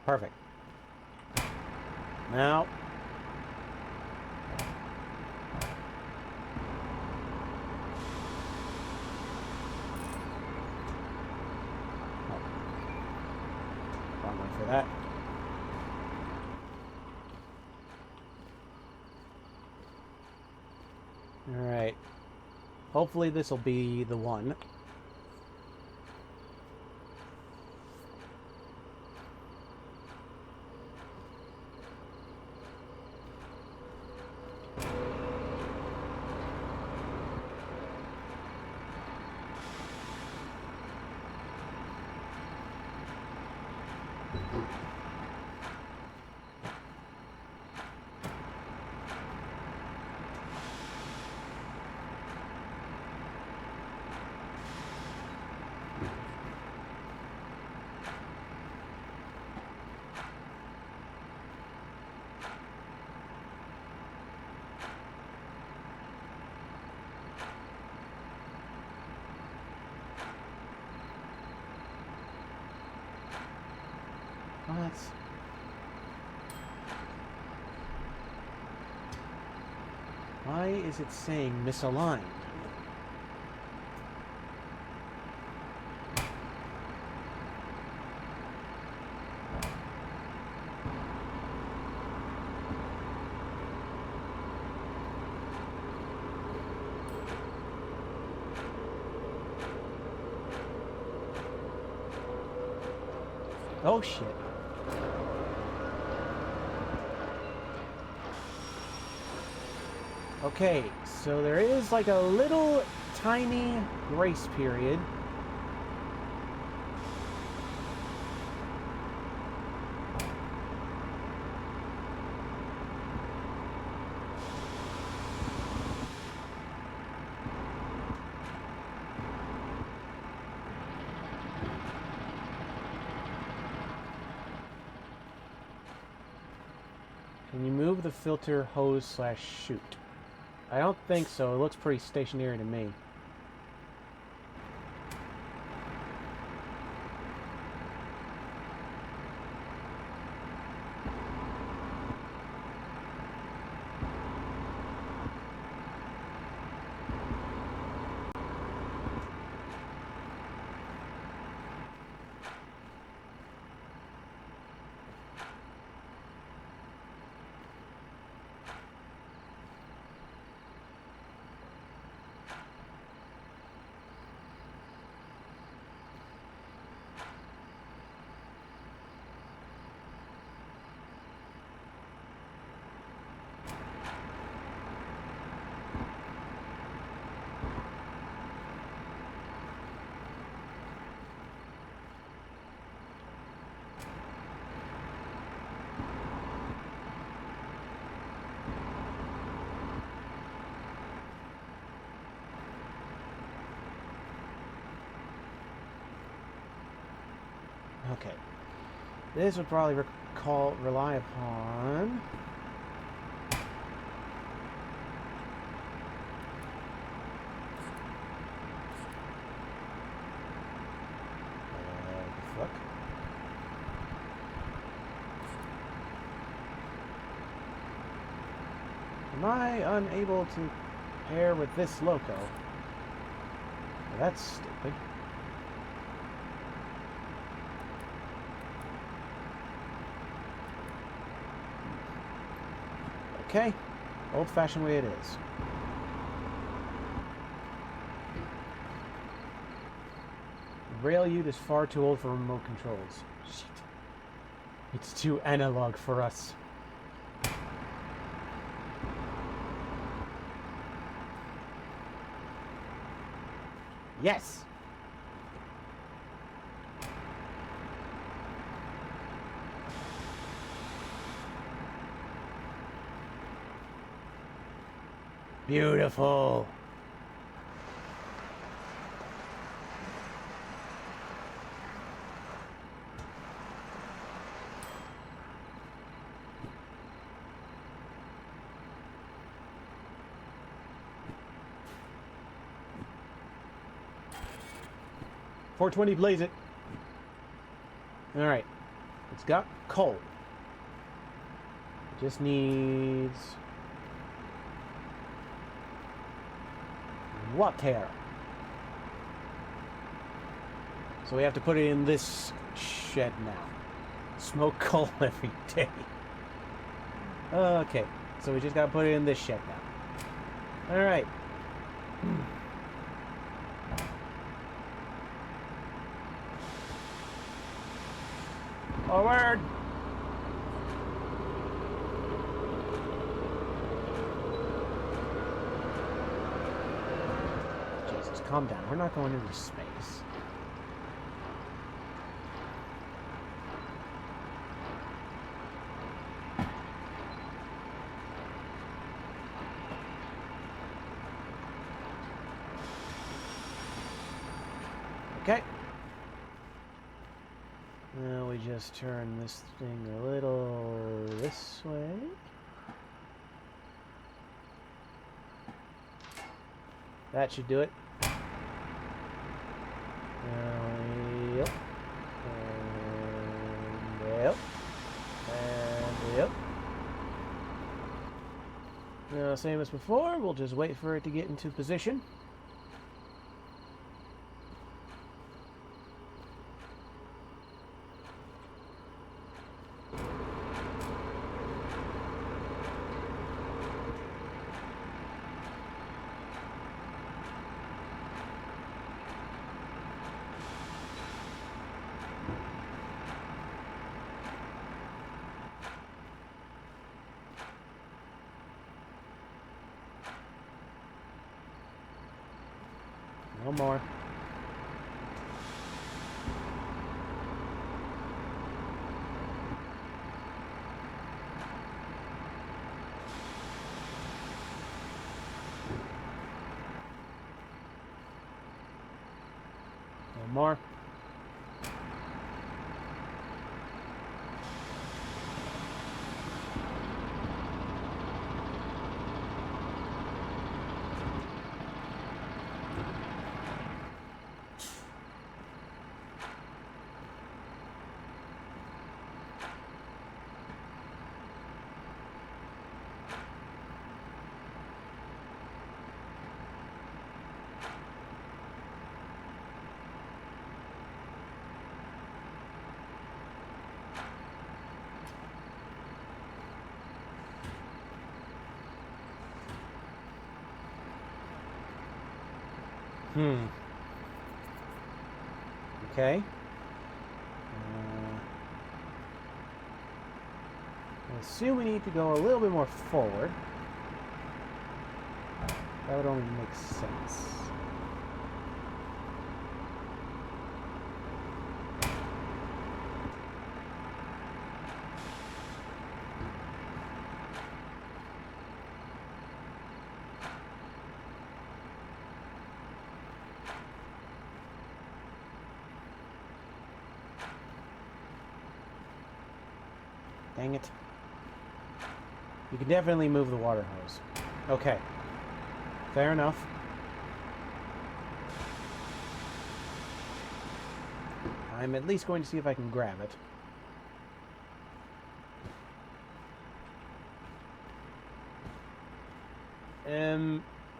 Perfect. Now, wrong one for that. All right. Hopefully this will be the one. What? Why is it saying misaligned? Oh shit. Okay, so there is like a little tiny grace period. Can you move the filter hose slash chute? I don't think so. It looks pretty stationary to me. Okay. This would probably rely upon... fuck? Am I unable to pair with this loco? Well, that's stupid. Okay, old-fashioned way it is. The rail ute is far too old for remote controls. Shit. It's too analog for us. Yes! Beautiful. .420 blaze it. All right, it's got coal. It just needs water. So we have to put it in this shed now. Smoke coal every day. Okay, so we just gotta put it in this shed now. All right. Forward. Jesus, calm down. We're not going into space. Okay. Now we just turn this thing a little this way. That should do it. Yep. And yep. And yep. Now, same as before, we'll just wait for it to get into position. No more. No more. Hmm. Okay. I assume we need to go a little bit more forward. That would only make sense. Dang it. You can definitely move the water hose. Okay. Fair enough. I'm at least going to see if I can grab it.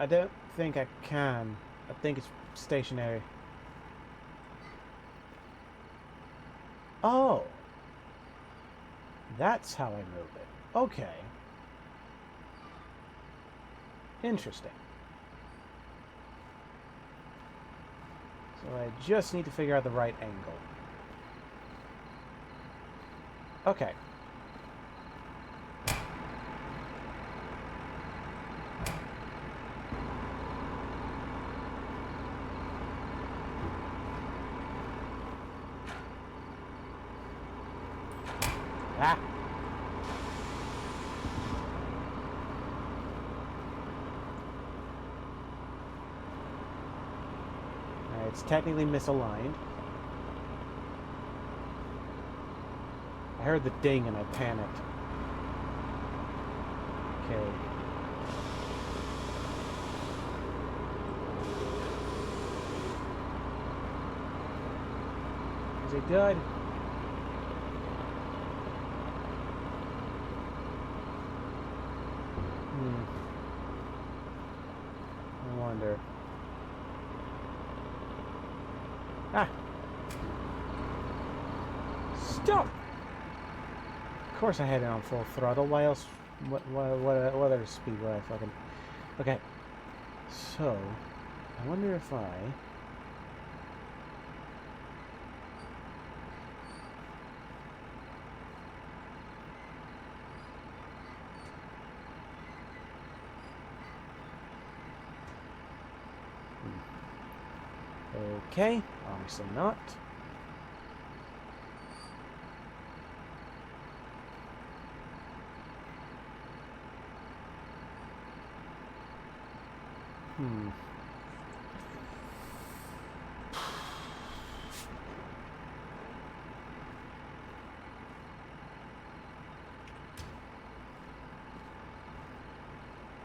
I don't think I can. I think it's stationary. Oh! That's how I move it. Okay. Interesting. So I just need to figure out the right angle. Okay. Ah! It's technically misaligned. I heard the ding and I panicked. Okay. Is it good? I wonder. Ah! Stop! Of course I had it on full throttle. Why else? What other speed would I fucking... Okay. So, I wonder if I... Okay, obviously not.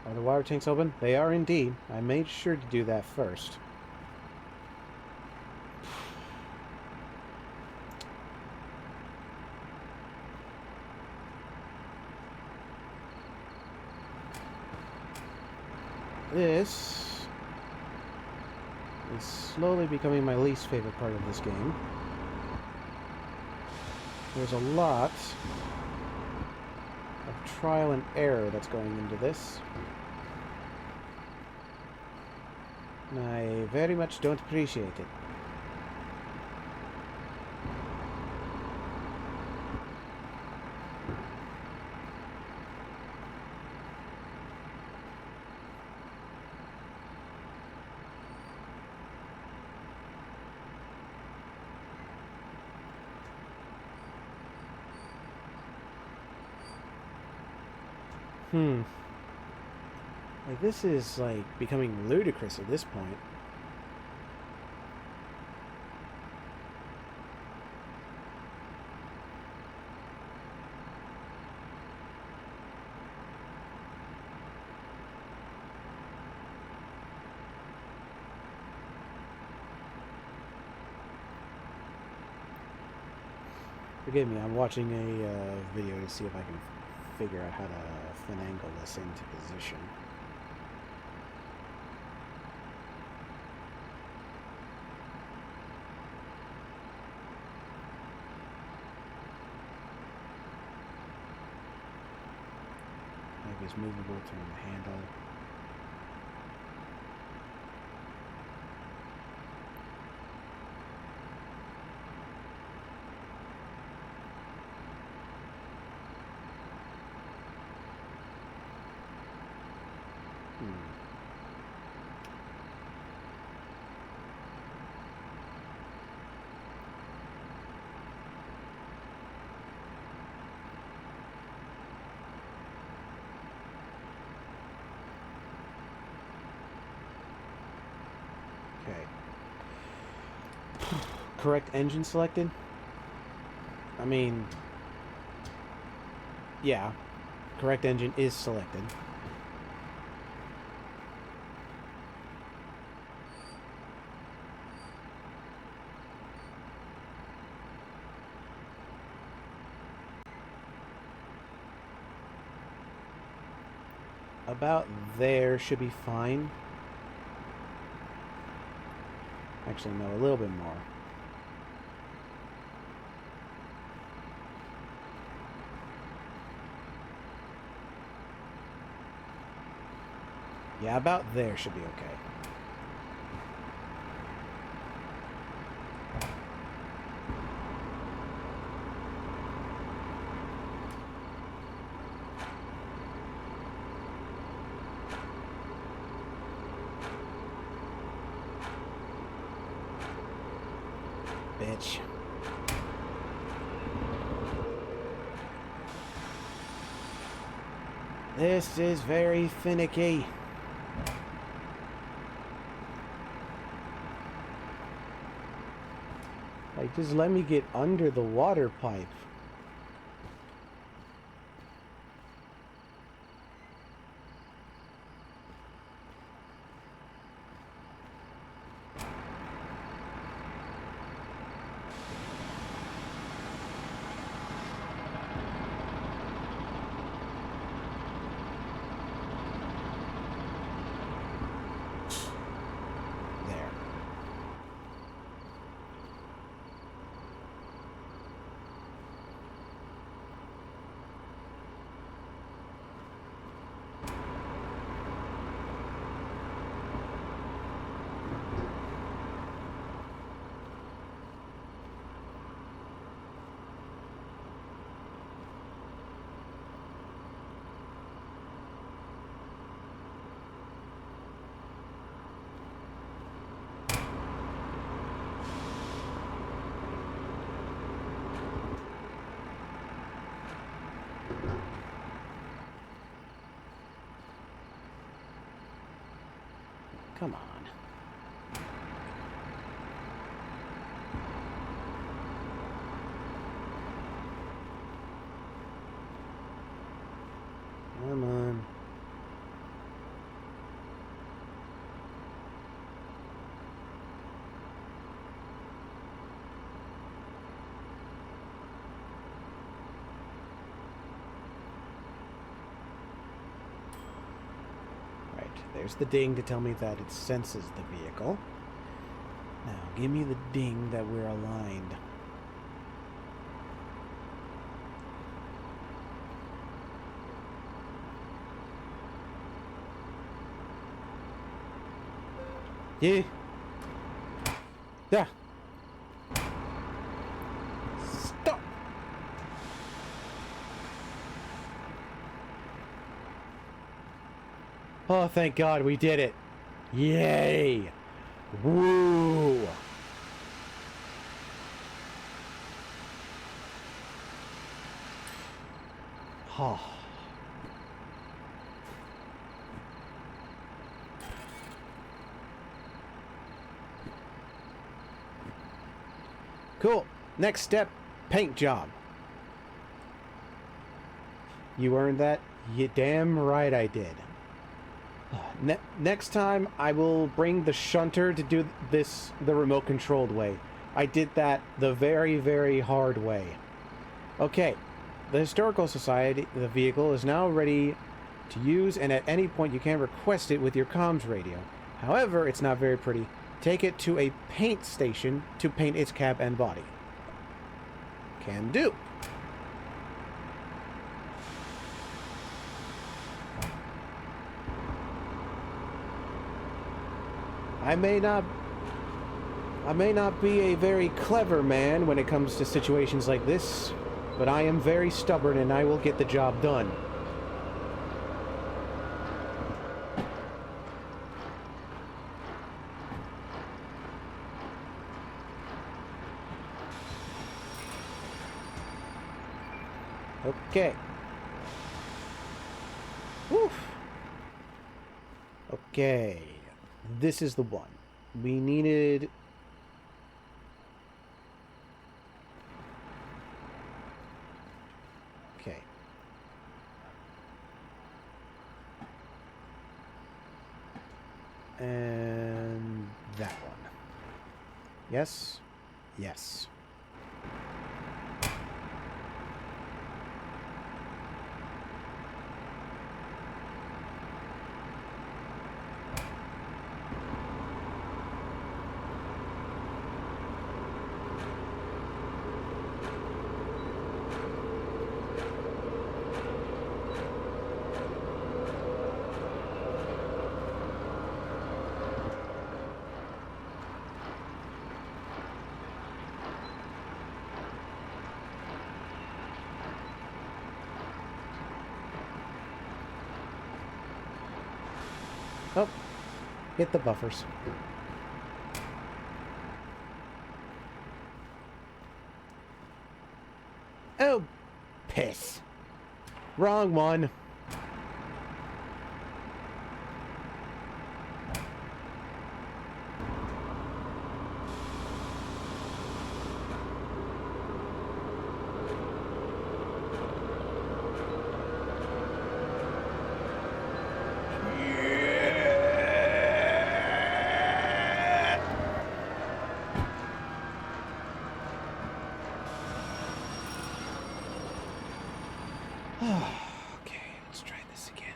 Are the water tanks open? They are indeed. I made sure to do that first. This is slowly becoming my least favorite part of this game. There's a lot of trial and error that's going into this. And I very much don't appreciate it. Like, this is, like, becoming ludicrous at this point. Forgive me, I'm watching a video to see if I can figure out how to finagle this into position. Maybe it's movable, turn the handle. Correct engine selected? I mean, yeah, correct engine is selected. About there should be fine. Actually, no, a little bit more. Yeah, about there should be okay. Bitch. This is very finicky. Like, just let me get under the water pipe. There. Come on. Come on. Right, there's the ding to tell me that it senses the vehicle. Now, give me the ding that we're aligned. Yeah. Yeah. Stop. Oh, thank God we did it. Yay. Woo. Oh. Cool. Next step, paint job. You earned that? You damn right I did. Next time, I will bring the shunter to do this the remote controlled way. I did that the very, very hard way. Okay. The Historical Society, the vehicle, is now ready to use, and at any point you can request it with your comms radio. However, it's not very pretty. Take it to a paint station to paint its cab and body. Can do. I may not be a very clever man when it comes to situations like this, but I am very stubborn and I will get the job done. Okay. Woof. Okay. This is the one. We needed And that one. Yes. Yes. Oh, hit the buffers. Oh, piss. Wrong one. Okay, let's try this again.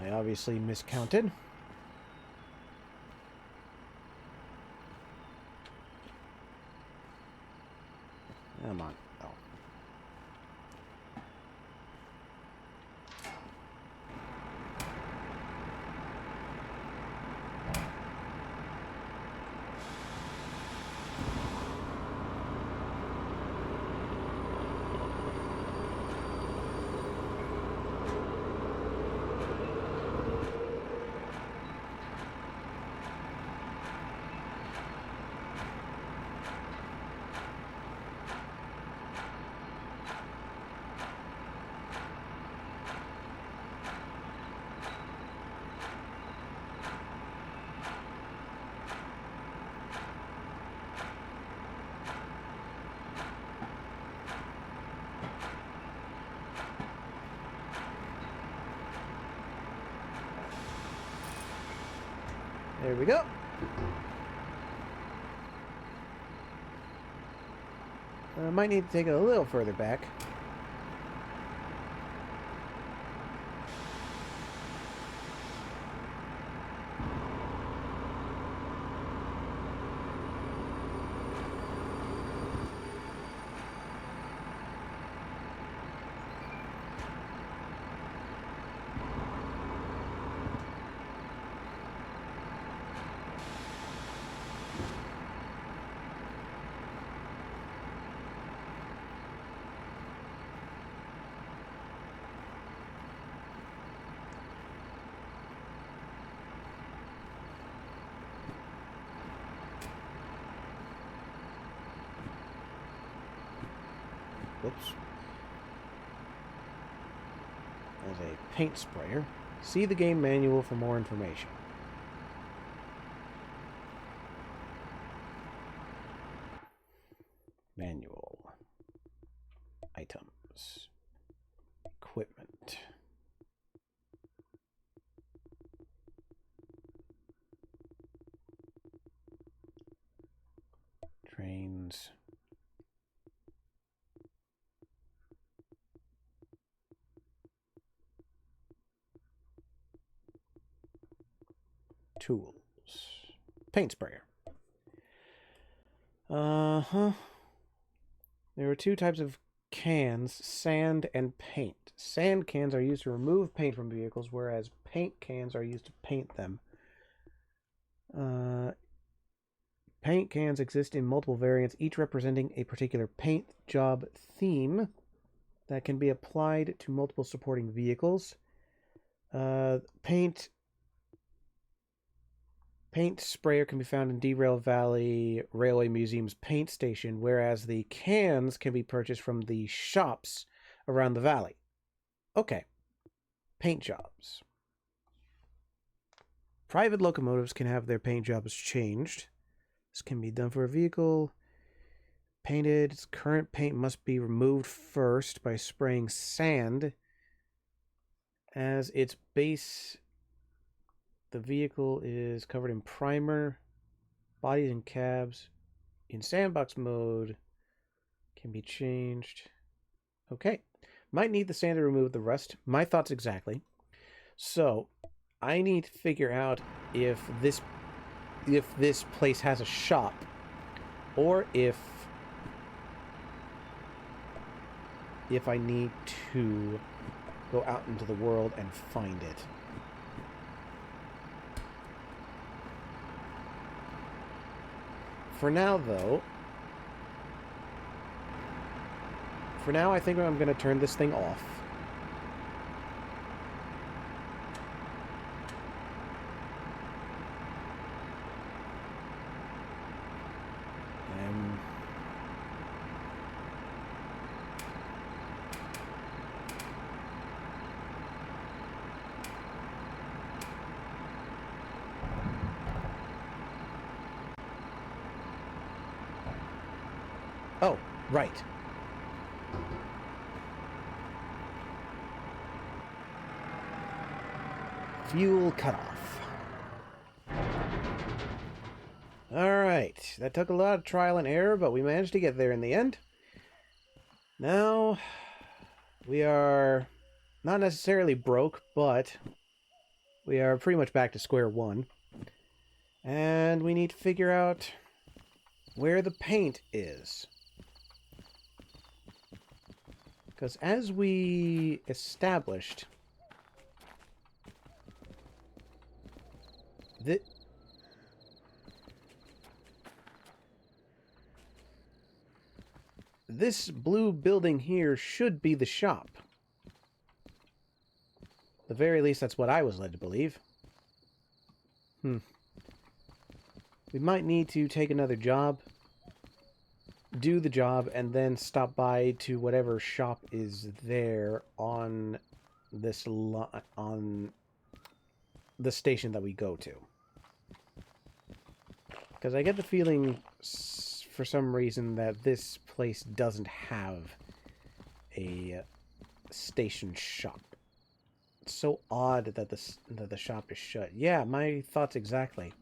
I obviously miscounted. Come on. Oh. There we go. Might need to take it a little further back. Whoops. As a paint sprayer. See the game manual for more information. Manual. Items. Equipment. Trains. Tools. Paint sprayer. Uh-huh. There are two types of cans, sand and paint. Sand cans are used to remove paint from vehicles, whereas paint cans are used to paint them. Paint cans exist in multiple variants, each representing a particular paint job theme that can be applied to multiple supporting vehicles. Paint sprayer can be found in Derail Valley Railway Museum's paint station, whereas the cans can be purchased from the shops around the valley. Okay. Paint jobs. Private locomotives can have their paint jobs changed. This can be done for a vehicle painted. Its current paint must be removed first by spraying sand as its base The vehicle is covered in primer, bodies and cabs. In sandbox mode, can be changed. Okay. Might need the sand to remove the rust. My thoughts exactly. So, I need to figure out if this place has a shop, or if I need to go out into the world and find it. For now, though, I think I'm going to turn this thing off. Oh, right. Fuel cutoff. Alright, that took a lot of trial and error, but we managed to get there in the end. Now, we are not necessarily broke, but we are pretty much back to square one. And we need to figure out where the paint is. Because as we established, this blue building here should be the shop. At the very least, that's what I was led to believe. We might need to take another job, do the job, and then stop by to whatever shop is there on this on the station that we go to. Because I get the feeling, for some reason, that this place doesn't have a station shop. It's so odd that the shop is shut. Yeah, my thoughts exactly.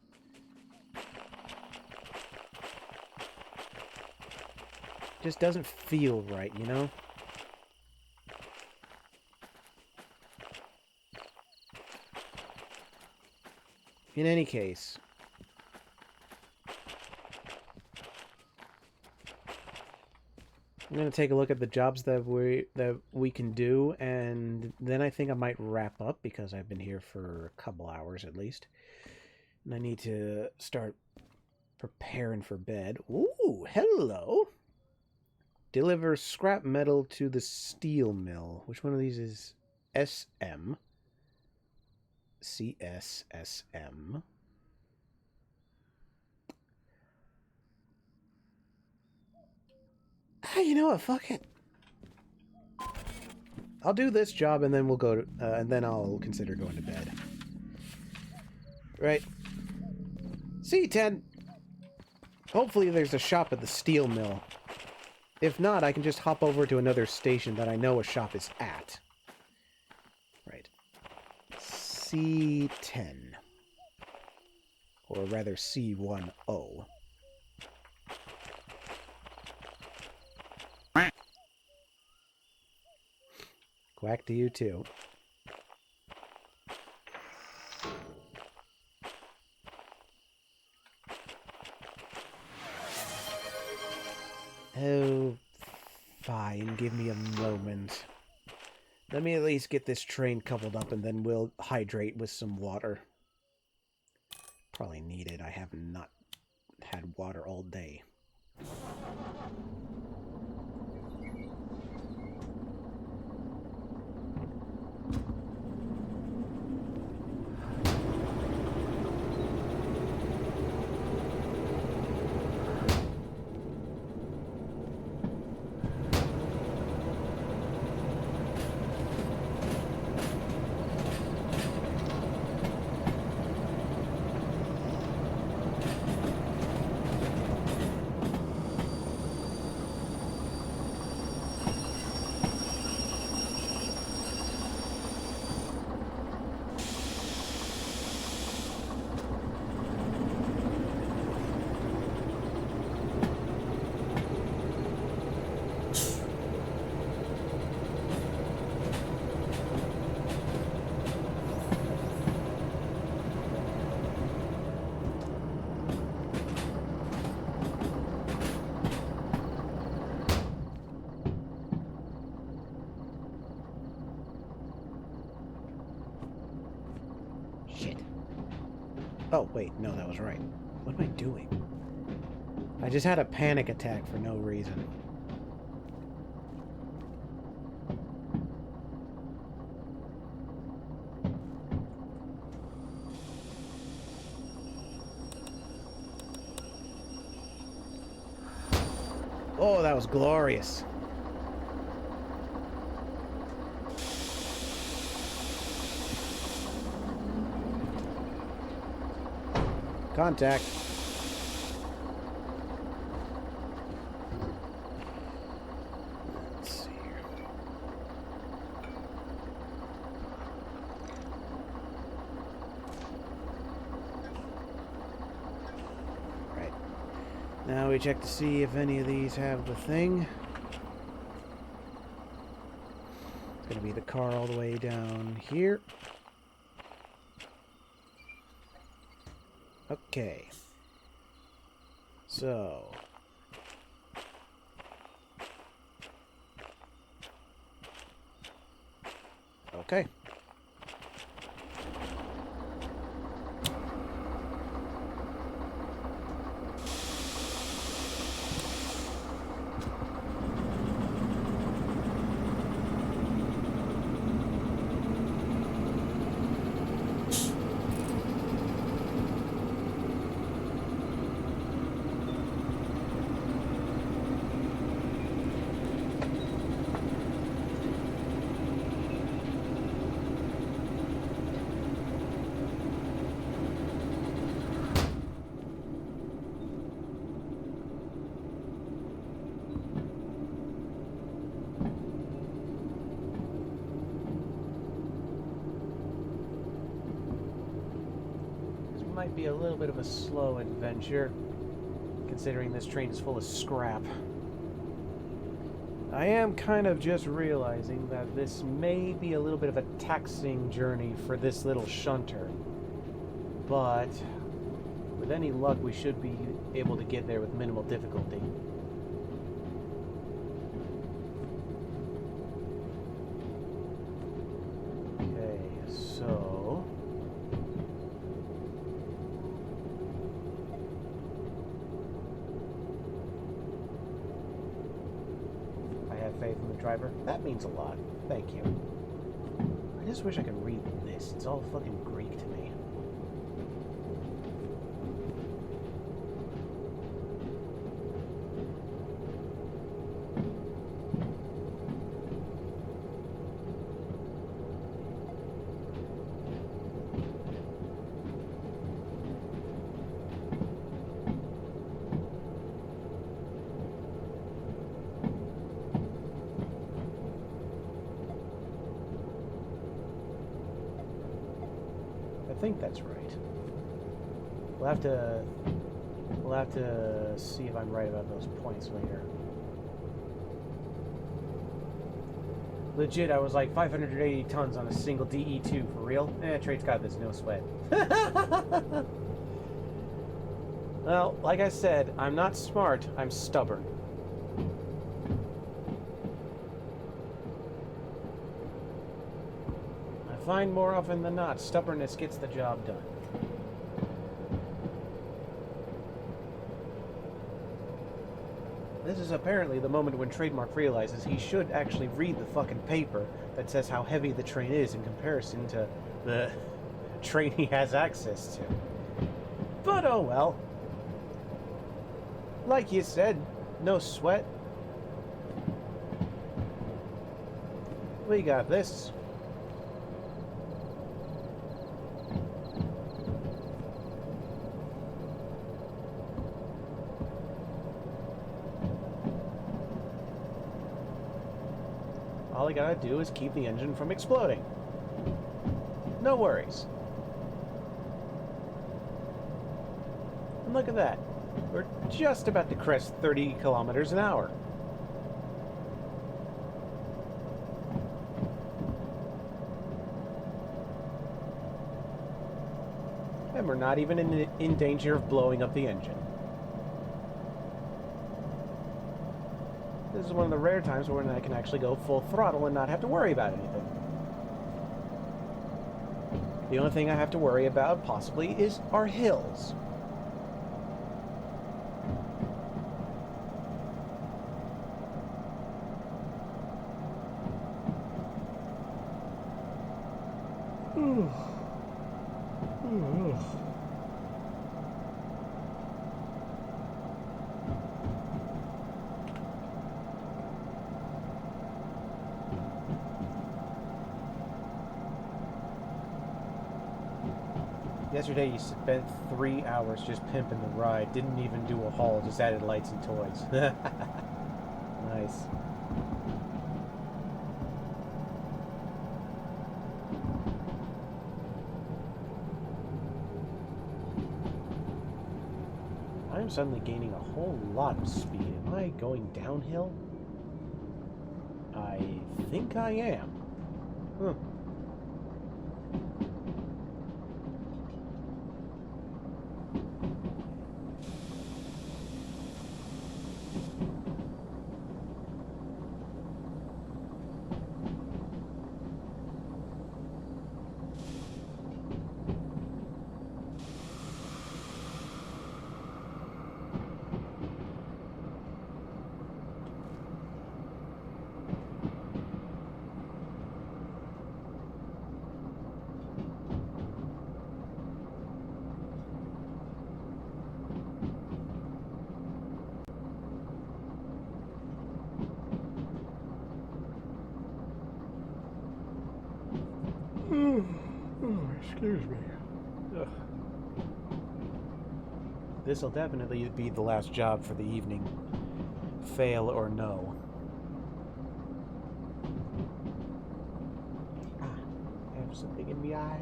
Just doesn't feel right, you know? In any case, I'm going to take a look at the jobs that we can do, and then I think I might wrap up because I've been here for a couple hours at least. And I need to start preparing for bed. Ooh, hello! Deliver scrap metal to the steel mill. Which one of these is SM? CSSM. Ah, you know what? Fuck it. I'll do this job and then we'll go to, and then I'll consider going to bed. Right. C10. Hopefully there's a shop at the steel mill. If not, I can just hop over to another station that I know a shop is at. Right. C10. Or rather C10. Quack to you too. Oh, fine. Give me a moment. Let me at least get this train coupled up and then we'll hydrate with some water. Probably need it. I have not had water all day. Oh, wait, no, that was right. What am I doing? I just had a panic attack for no reason. Oh, that was glorious. Contact. Let's see here. Right. Now we check to see if any of these have the thing. It's going to be the car all the way down here. Okay. So. Okay. Might be a little bit of a slow adventure, considering this train is full of scrap. I am kind of just realizing that this may be a little bit of a taxing journey for this little shunter, but with any luck we should be able to get there with minimal difficulty. Okay, so faith in the driver. That means a lot. Thank you. I just wish I could read this. It's all fucking Greek to me. I think that's right. We'll have to see if I'm right about those points later. Legit, I was like 580 tons on a single DE2 for real. Trade's got this, no sweat. Well, like I said, I'm not smart, I'm stubborn. I find more often than not, stubbornness gets the job done. This is apparently the moment when Trademark realizes he should actually read the fucking paper that says how heavy the train is in comparison to the train he has access to. But oh well. Like you said, no sweat. We got this. All I gotta do is keep the engine from exploding. No worries. And look at that. We're just about to crest 30 kilometers an hour. And we're not even in danger of blowing up the engine. This is one of the rare times when I can actually go full throttle and not have to worry about anything. The only thing I have to worry about, possibly, is our hills. Yesterday you spent 3 hours just pimping the ride. Didn't even do a haul, just added lights and toys. Nice. I am suddenly gaining a whole lot of speed. Am I going downhill? I think I am. Huh. Excuse me. Ugh. This'll definitely be the last job for the evening. Fail or no. I have something in the eye.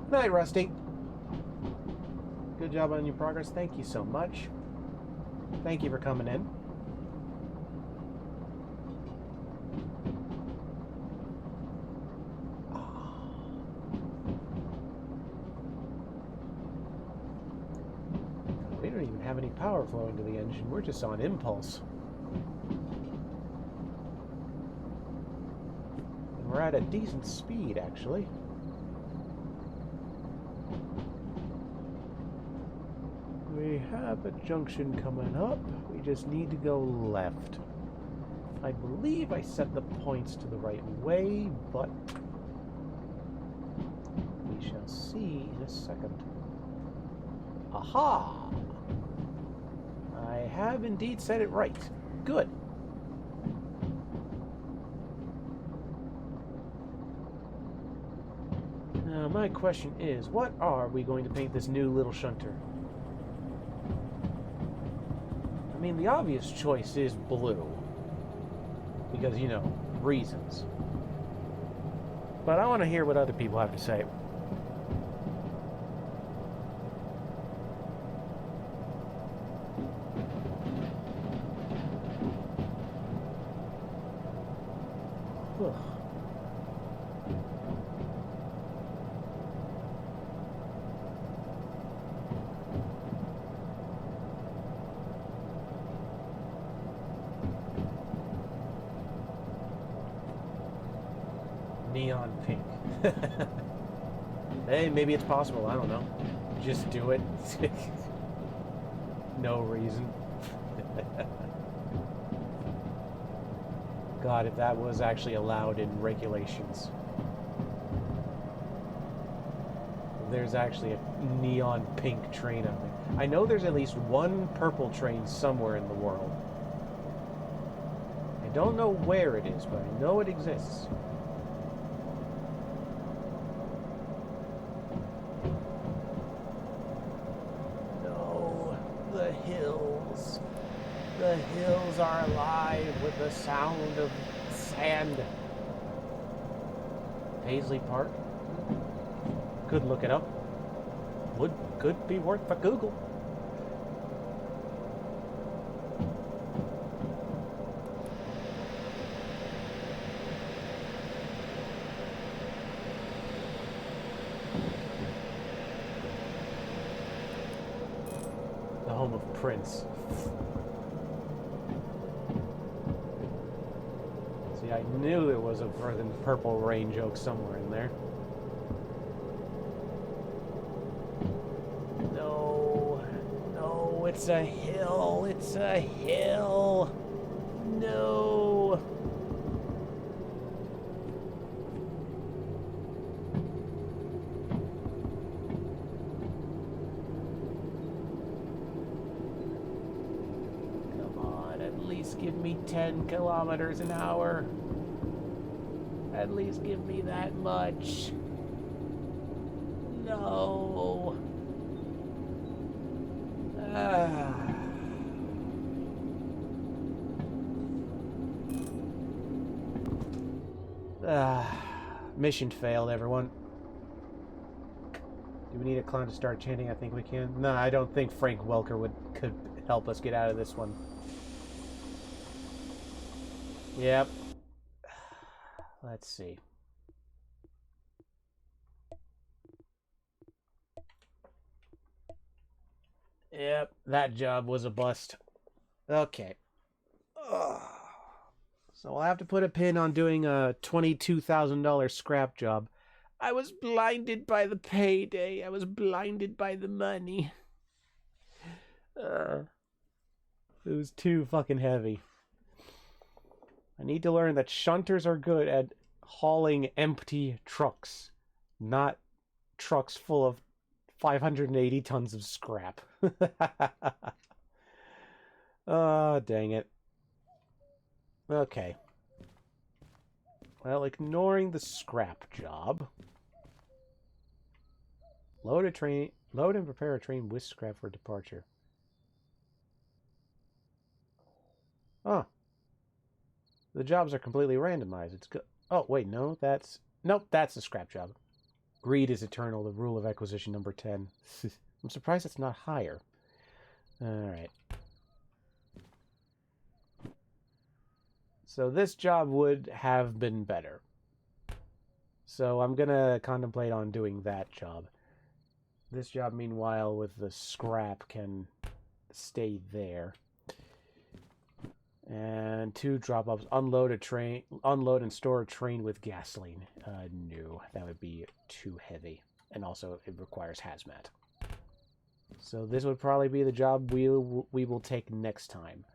Night, Rusty. Good job on your progress. Thank you so much. Thank you for coming in. We don't even have any power flowing to the engine. We're just on impulse. And we're at a decent speed, actually. We have a junction coming up. We just need to go left. I believe I set the points to the right way, but we shall see in a second. Aha! I have indeed said it right. Good. Now, my question is, what are we going to paint this new little shunter? I mean, the obvious choice is blue. Because, you know, reasons. But I want to hear what other people have to say. Ugh. Neon pink. Hey, maybe it's possible. I don't know. Just do it. No reason. God, if that was actually allowed in regulations. There's actually a neon pink train out there. I know there's at least one purple train somewhere in the world. I don't know where it is, but I know it exists. The hills. The hills are alive with the sound of sand. Paisley Park? Could look it up. Could be worth a Google. The home of Prince. See, Yeah, I knew there was a friggin' Purple Rain joke somewhere in there. No. No, it's a hill. It's a hill. No. Come on, at least give me 10 kilometers an hour. At least give me that much. No. Mission failed, everyone. Do we need a clown to start chanting? I think we can. No, I don't think Frank Welker could help us get out of this one. Yep. Let's see. Yep, that job was a bust. Okay. So I'll have to put a pin on doing a $22,000 scrap job. I was blinded by the payday. I was blinded by the money. It was too fucking heavy. I need to learn that shunters are good at hauling empty trucks, not trucks full of 580 tons of scrap. Oh, dang it. Okay. Well, ignoring the scrap job. Load and prepare a train with scrap for departure. Oh. The jobs are completely randomized. It's good. Oh, wait, no, nope, that's the scrap job. Greed is eternal, the rule of acquisition number 10. I'm surprised it's not higher. Alright. So this job would have been better. So I'm gonna contemplate on doing that job. This job, meanwhile, with the scrap can stay there. And 2 drop-offs. Unload and store a train with gasoline. No, that would be too heavy. And also, it requires hazmat. So this would probably be the job we will take next time.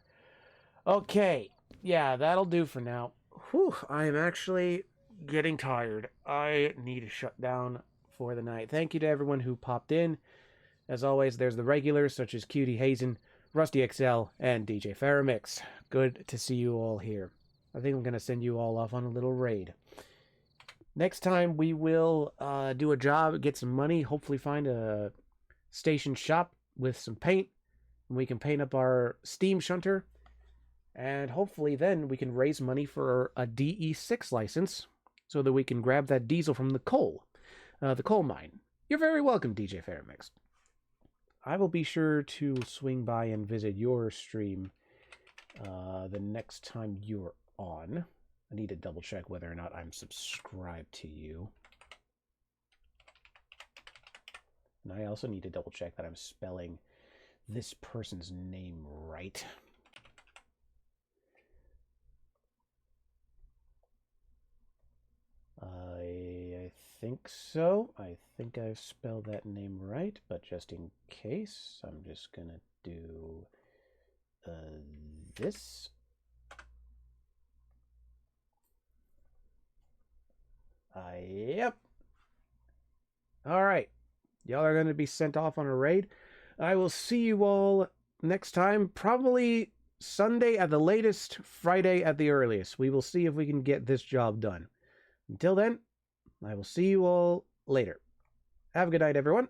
Okay, yeah, that'll do for now. Whew, I am actually getting tired. I need to shut down for the night. Thank you to everyone who popped in. As always, there's the regulars, such as Cutie Hazen, Rusty XL, and DJ Faramix. Good to see you all here. I think I'm going to send you all off on a little raid. Next time, we will do a job, get some money, hopefully find a station shop with some paint, and we can paint up our steam shunter, and hopefully then we can raise money for a DE6 license so that we can grab that diesel from the coal mine. You're very welcome, DJ Faramix. I will be sure to swing by and visit your stream the next time you're on. I need to double check whether or not I'm subscribed to you. And I also need to double check that I'm spelling this person's name right. I think so. I think I've spelled that name right, but just in case, I'm just gonna do this. Yep. Alright. Y'all are gonna be sent off on a raid. I will see you all next time, probably Sunday at the latest, Friday at the earliest. We will see if we can get this job done. Until then, I will see you all later. Have a good night, everyone.